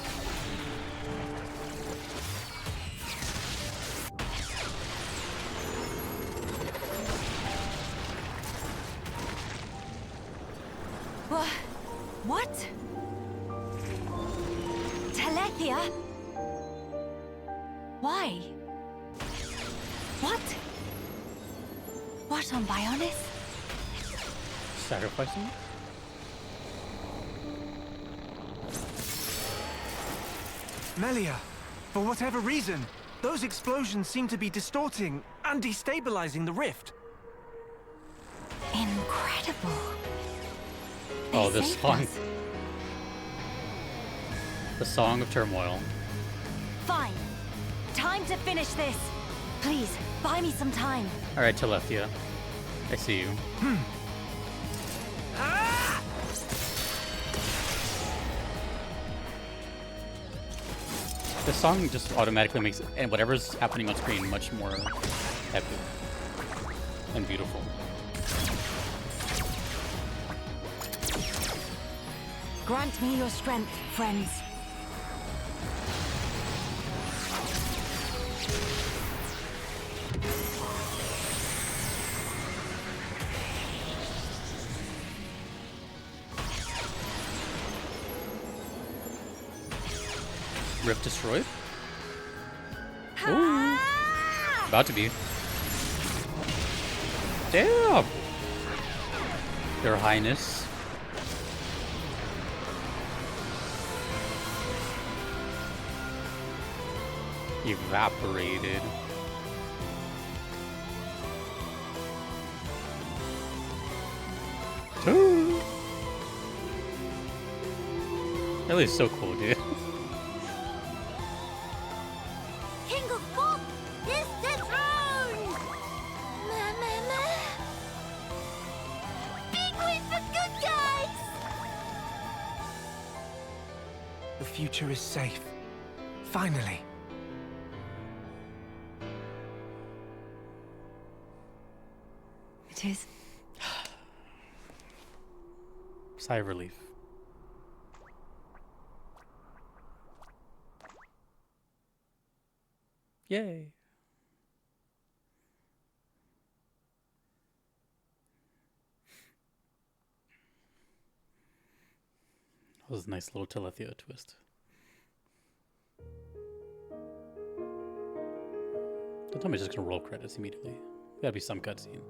What? Telethia? Why? What? What on Bionis? Sacrificing? Melia, for whatever reason, those explosions seem to be distorting and destabilizing the rift. Incredible. Oh, They this saved song. us. The Song of Turmoil. Fine. Time to finish this. Please, buy me some time. Alright, Telethia. I see you. The song just automatically makes and whatever's happening on screen much more epic and beautiful. Grant me your strength, friends. Rift destroyed? Ooh. About to be. Damn! Your Highness. Evaporated. Ellie's so cool, dude. King of Fog is dethroned! Big win for good guys! The future is safe. Finally. It is. Sigh of relief. Yay. That was a nice little Telethia twist. Don't tell me it's just gonna roll credits immediately. Gotta be some cutscene.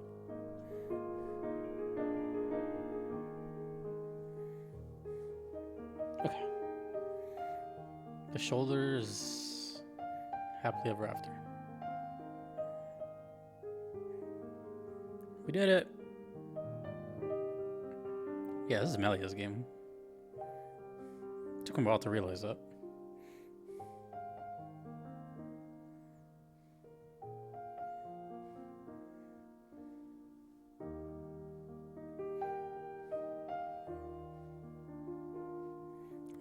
Okay. The shoulders happily ever after. We did it. Yeah, this is Melia's game. Took him a while to realize that.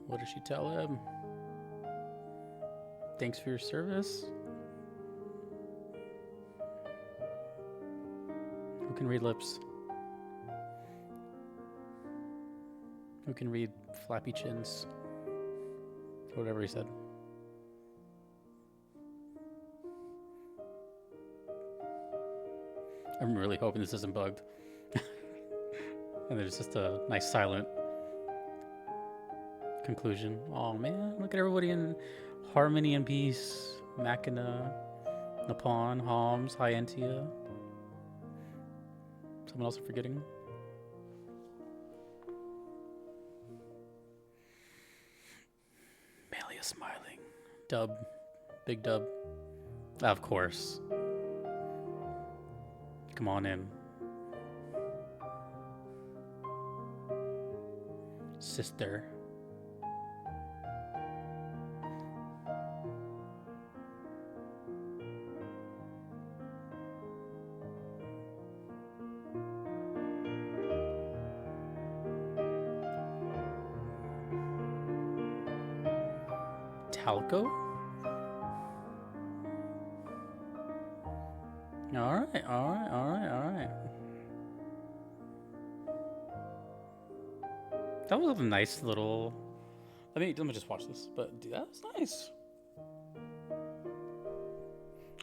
What does she tell him? Thanks for your service. Who can read lips? Who can read flappy chins? Or whatever he said. I'm really hoping this isn't bugged. And there's just a nice silent conclusion. Oh man, look at everybody in harmony and peace. Machina, Napon, Homs, Hyentia. Someone else I'm forgetting? Melia smiling. Dub. Big dub. Of course. Come on in. Sister. Talco? Alright, alright. That was a nice little... Let me just watch this, but dude, that was nice.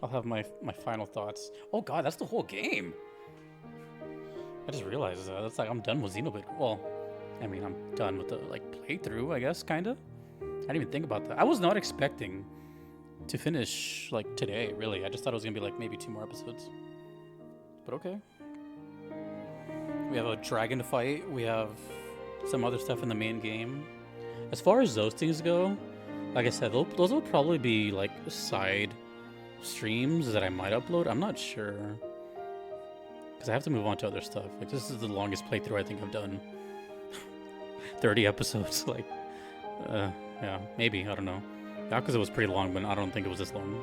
I'll have my final thoughts. Oh god, that's the whole game! I just realized that. That's like, I'm done with Xenoblade. Well, I mean, I'm done with the, like, playthrough, I guess, kinda. I didn't even think about that. I was not expecting to finish, like, today, really. I just thought it was gonna be, like, maybe 2 more episodes. But okay. We have a dragon to fight. We have some other stuff in the main game. As far as those things go, like I said, those will probably be, like, side streams that I might upload. I'm not sure. Because I have to move on to other stuff. Like, this is the longest playthrough I think I've done. 30 episodes, like... yeah, maybe, I don't know. Not because it was pretty long, but I don't think it was this long.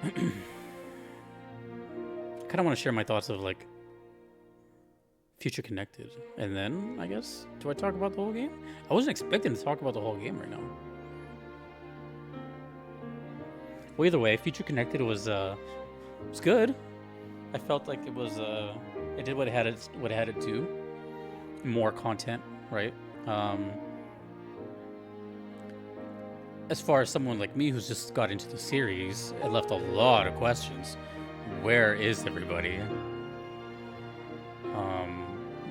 I kind of want to share my thoughts of, like, Future Connected. And then, I guess, do I talk about the whole game? I wasn't expecting to talk about the whole game right now. Well, either way, Future Connected was good. I felt like it was it did what it had it do. More content, right? As far as someone like me who's just got into the series, it left a lot of questions. Where is everybody?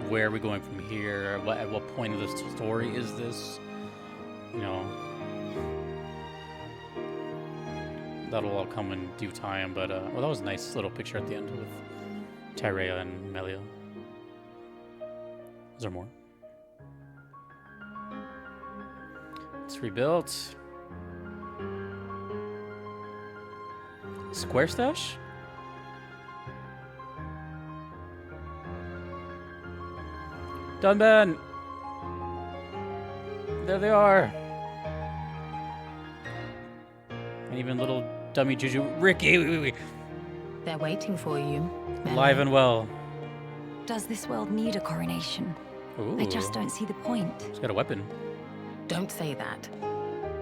Where are we going from here? At what point of the story is this? You know, that'll all come in due time. But well, that was a nice little picture at the end with Tyrea and Melia. Is there more? It's rebuilt. Square stash? Dunban! There they are. And even little dummy Juju. Ricky! They're waiting for you. Live and well. Does this world need a coronation? Ooh. I just don't see the point. She's got a weapon. Don't say that.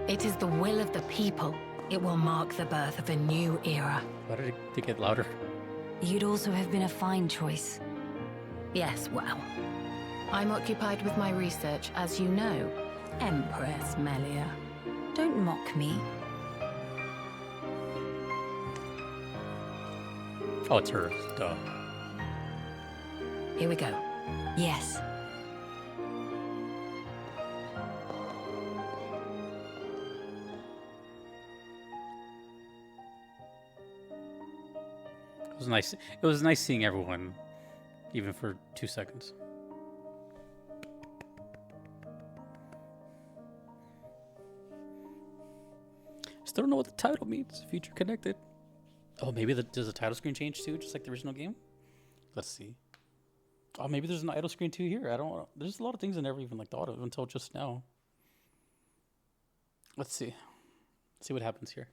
It is the will of the people. It will mark the birth of a new era. Why did it get louder? You'd also have been a fine choice. Yes, well. I'm occupied with my research, as you know, Empress Melia. Don't mock me. Oh, it's her. Duh. Here we go. Yes. It was nice. It was nice seeing everyone, even for 2 seconds. Still don't know what the title means. Future connected. Oh, maybe does the title screen change too, just like the original game? Let's see. Oh, maybe there's an idle screen too here. I don't know. There's a lot of things I never even like thought of until just now. Let's see. Let's see what happens here.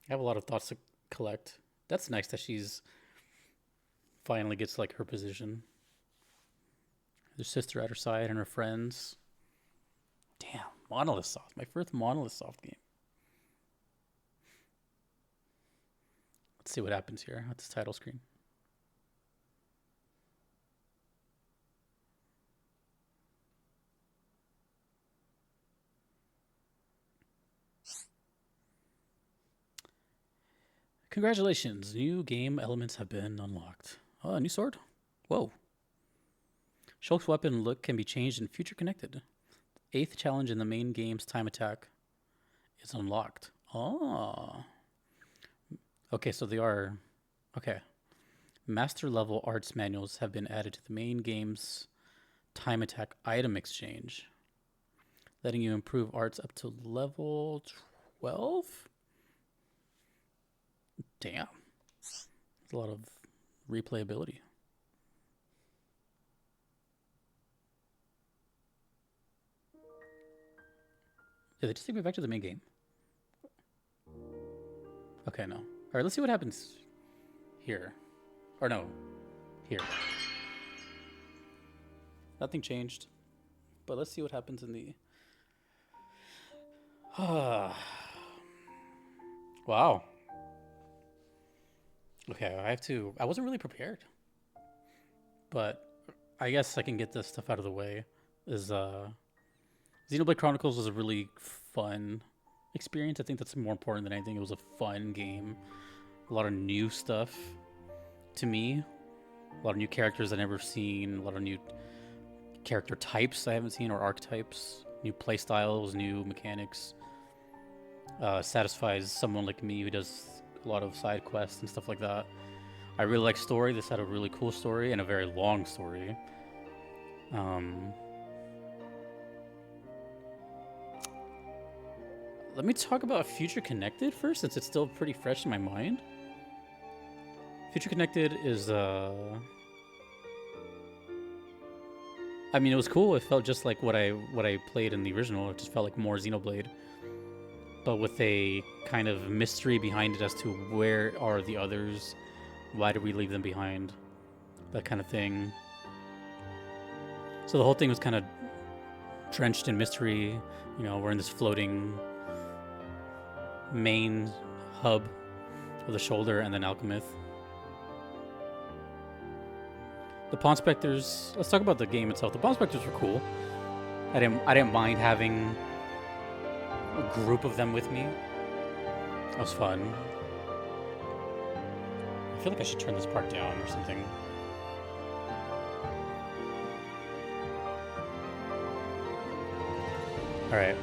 I have a lot of thoughts to collect. That's nice that she's finally gets like her position. Her sister at her side and her friends. Damn, Monolith Soft. My first Monolith Soft game. Let's see what happens here at this title screen. Congratulations, new game elements have been unlocked. Oh, a new sword? Whoa. Shulk's weapon look can be changed in Future Connected. 8th challenge in the main game's time attack is unlocked. Oh. Okay, so they are... Okay. Master level arts manuals have been added to the main game's time attack item exchange, letting you improve arts up to level 12? Damn. That's a lot of replayability. Did they just take me back to the main game? Okay, no. Alright, let's see what happens here. Or no, here. Nothing changed. But let's see what happens in the... Wow. Okay, I wasn't really prepared. But I guess I can get this stuff out of the way. Xenoblade Chronicles was a really fun experience. I think that's more important than anything. It was a fun game. A lot of new stuff to me. A lot of new characters I've never seen. A lot of new character types I haven't seen, or archetypes. New playstyles, new mechanics. Satisfies someone like me who does a lot of side quests and stuff like that. I really like story. This had a really cool story and a very long story. Let me talk about Future Connected first, since it's still pretty fresh in my mind. Future Connected is, I mean, it was cool. It felt just like what I played in the original. It just felt like more Xenoblade, but with a kind of mystery behind it as to where are the others, why did we leave them behind, that kind of thing. So the whole thing was kind of drenched in mystery. You know, we're in this floating main hub of the shoulder and then Alchemith. The Pawn Specters, let's talk about the game itself. The Pawn Specters were cool. I didn't mind having a group of them with me. That was fun. I feel like I should turn this part down or something. Alright.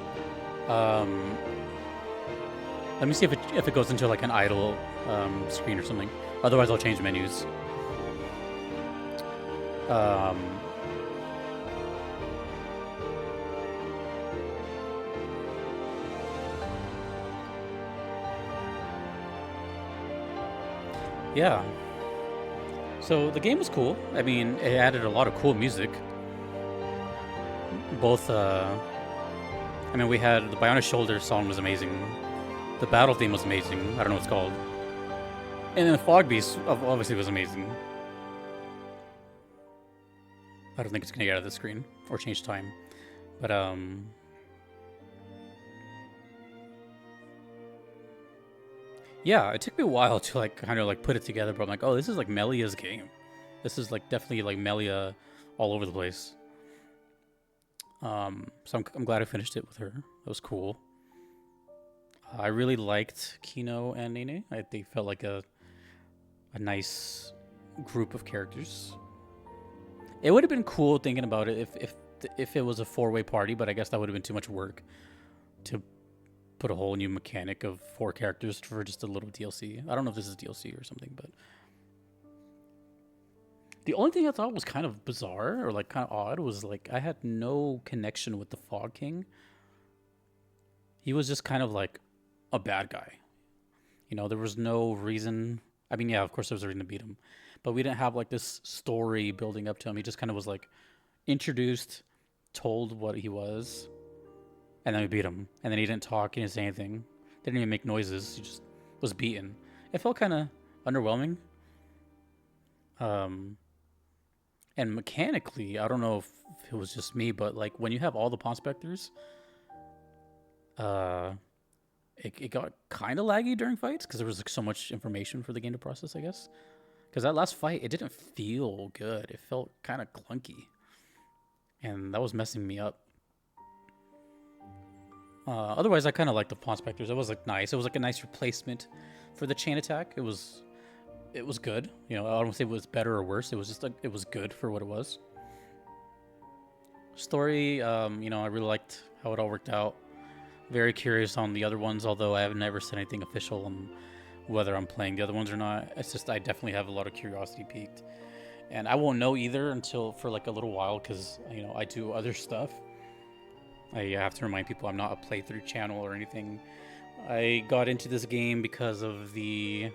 Let me see if it goes into like an idle screen or something. Otherwise, I'll change menus. Yeah. So the game was cool. I mean, it added a lot of cool music. Both, I mean, we had the Bionic Shoulder song was amazing. The battle theme was amazing. I don't know what it's called. And then the Fog Beast obviously was amazing. I don't think it's gonna get out of the screen or change time, but yeah, it took me a while to like kind of like put it together. But I'm like, oh, this is like Melia's game. This is like definitely like Melia all over the place. So I'm glad I finished it with her. That was cool. I really liked Kino and Nene. They felt like a nice group of characters. It would have been cool thinking about it if it was a 4-way party, but I guess that would have been too much work to put a whole new mechanic of 4 characters for just a little DLC. I don't know if this is DLC or something, but the only thing I thought was kind of bizarre or like kind of odd was like I had no connection with the Fog King. He was just kind of like a bad guy. You know, there was no reason. I mean, yeah, of course there was a reason to beat him, but we didn't have like this story building up to him. He just kind of was like introduced, told what he was, and then we beat him. And then he didn't talk, he didn't say anything, didn't even make noises. He just was beaten. It felt kind of underwhelming. And mechanically, I don't know if it was just me, but like when you have all the pawn specters, it got kind of laggy during fights because there was like so much information for the game to process, I guess. Because that last fight, it didn't feel good. It felt kind of clunky. And that was messing me up. Otherwise, I kind of liked the Pawn Specters. It was like nice. It was like a nice replacement for the chain attack. It was good. You know, I don't say it was better or worse. It was just like, it was good for what it was. Story, you know, I really liked how it all worked out. Very curious on the other ones, although I have never said anything official on whether I'm playing the other ones or not. It's just I definitely have a lot of curiosity piqued. And I won't know either until for like a little while because, you know, I do other stuff. I have to remind people I'm not a playthrough channel or anything. I got into this game because of the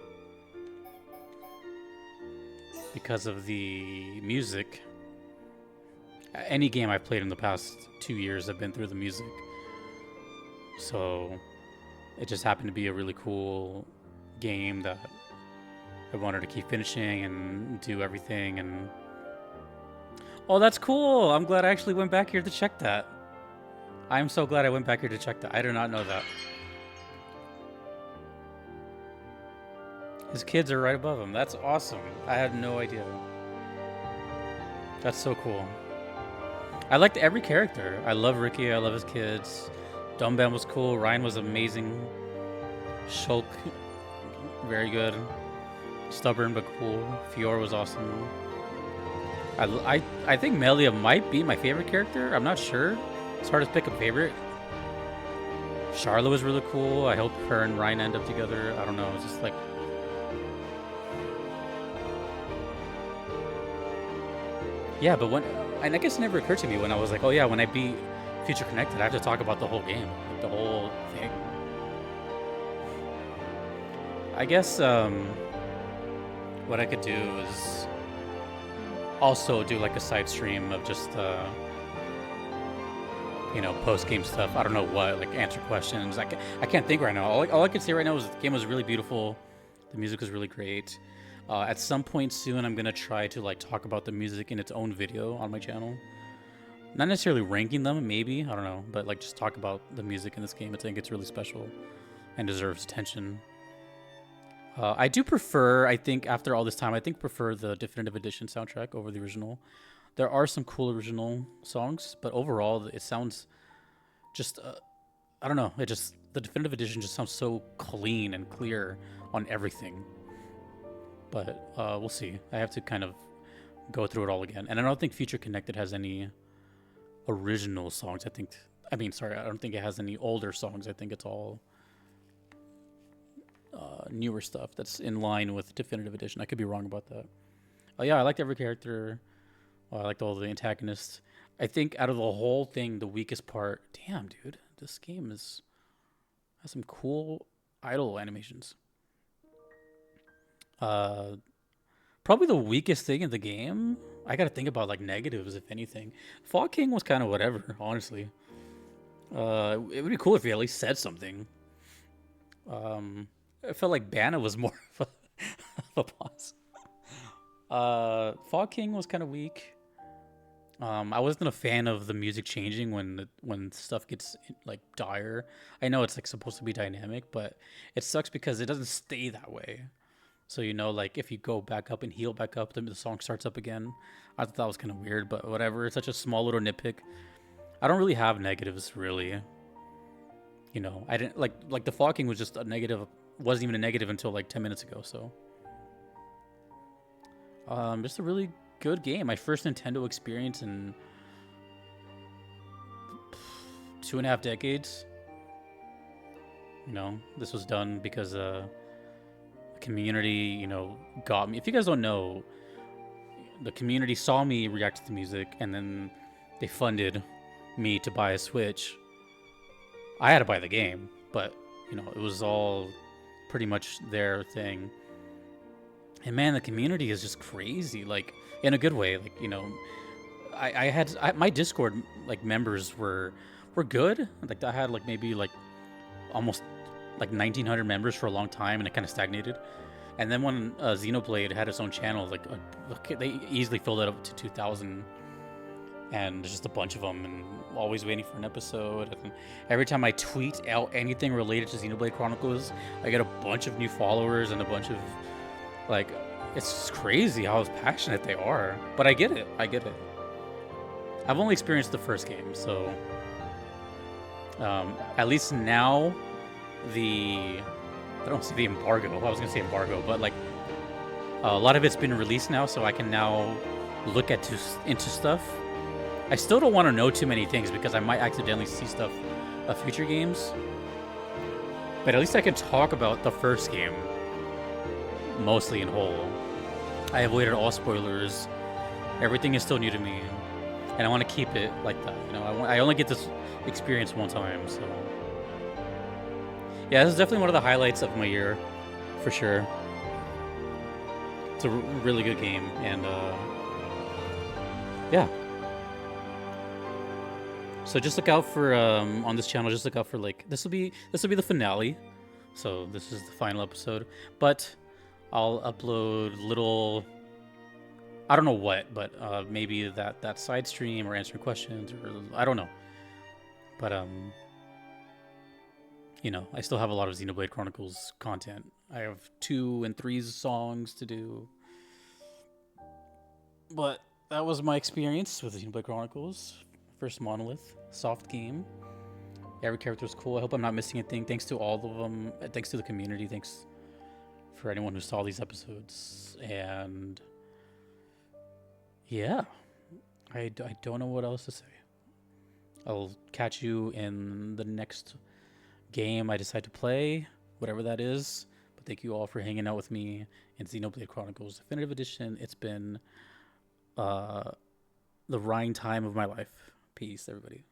music. Any game I've played in the past 2 years have been through the music. So it just happened to be a really cool game that I wanted to keep finishing and do everything. And oh, that's cool. I'm glad I actually went back here to check that. I'm so glad I went back here to check that. I did not know that. His kids are right above him. That's awesome. I had no idea. That's so cool. I liked every character. I love Ricky. I love his kids. Dumban was cool. Ryan was amazing. Shulk, very good. Stubborn but cool. Fior was awesome. I think Melia might be my favorite character. I'm not sure. It's hard to pick a favorite. Charlotte was really cool. I hope her and Ryan end up together. I don't know. It's just like... Yeah, but when... And I guess it never occurred to me when I was like, oh yeah, when I beat Future Connected, I have to talk about the whole game. Like the whole thing. I guess what I could do is also do like a side stream of just you know, post-game stuff. I don't know what, like answer questions. I can't think right now. All I can say right now is the game was really beautiful. The music was really great. At some point soon, I'm gonna try to like talk about the music in its own video on my channel. Not necessarily ranking them, maybe, I don't know, but like just talk about the music in this game. I think it's really special and deserves attention. I do prefer, I think after all this time, prefer the Definitive Edition soundtrack over the original. There are some cool original songs, but overall it sounds just, I don't know, the Definitive Edition just sounds so clean and clear on everything. But we'll see. I have to kind of go through it all again. And I don't think Future Connected has any original songs. I don't think it has any older songs. I think it's all newer stuff that's in line with Definitive Edition. I could be wrong about that. Oh yeah, I liked every character. I liked all the antagonists. I think out of the whole thing, the weakest part... Damn, dude. This game has some cool idle animations. Probably the weakest thing in the game. I gotta think about like negatives, if anything. Fog King was kind of whatever, honestly. It would be cool if he at least said something. I felt like Banna was more of a boss. Fog King was kind of weak. I wasn't a fan of the music changing when stuff gets like dire. I know it's like supposed to be dynamic, but it sucks because it doesn't stay that way. So you know, like if you go back up and heal back up, the song starts up again. I thought that was kind of weird, but whatever. It's such a small little nitpick. I don't really have negatives, really. You know, I didn't like the Fog King was just a negative. Wasn't even a negative until like 10 minutes ago. So, just a really good game. My first Nintendo experience in 2.5 decades. You know, this was done because the community, you know, got me. If you guys don't know, the community saw me react to the music, and then they funded me to buy a Switch. I had to buy the game, but you know, it was all pretty much their thing. And man, the community is just crazy, like in a good way. Like, you know, my Discord like members were good. Like I had like maybe like almost like 1,900 members for a long time, and it kind of stagnated. And then when Xenoblade had its own channel, like they easily filled it up to 2,000. And there's just a bunch of them, and always waiting for an episode. And every time I tweet out anything related to Xenoblade Chronicles, I get a bunch of new followers and a bunch of, like, it's just crazy how passionate they are. But I get it. I get it. I've only experienced the first game, so at least now I don't see the embargo. I was gonna say embargo, but like a lot of it's been released now, so I can now look into stuff. I still don't want to know too many things because I might accidentally see stuff of future games. But at least I can talk about the first game mostly in whole. I avoided all spoilers. Everything is still new to me, and I want to keep it like that. You know, I only get this experience one time, so yeah, this is definitely one of the highlights of my year, for sure. It's a really good game, and yeah. So just look out for on this channel. Just look out for like this will be the finale. So this is the final episode, but I'll upload little. I don't know what, but maybe that side stream or answering questions, or I don't know. But you know, I still have a lot of Xenoblade Chronicles content. I have 2 and 3 songs to do. But that was my experience with Xenoblade Chronicles. First Monolith, soft game. Every character was cool. I hope I'm not missing anything. Thanks to all of them. Thanks to the community. Thanks for anyone who saw these episodes. And yeah, I don't know what else to say. I'll catch you in the next game I decide to play, whatever that is. But thank you all for hanging out with me in Xenoblade Chronicles Definitive Edition. It's been the rhyme time of my life. Peace, everybody.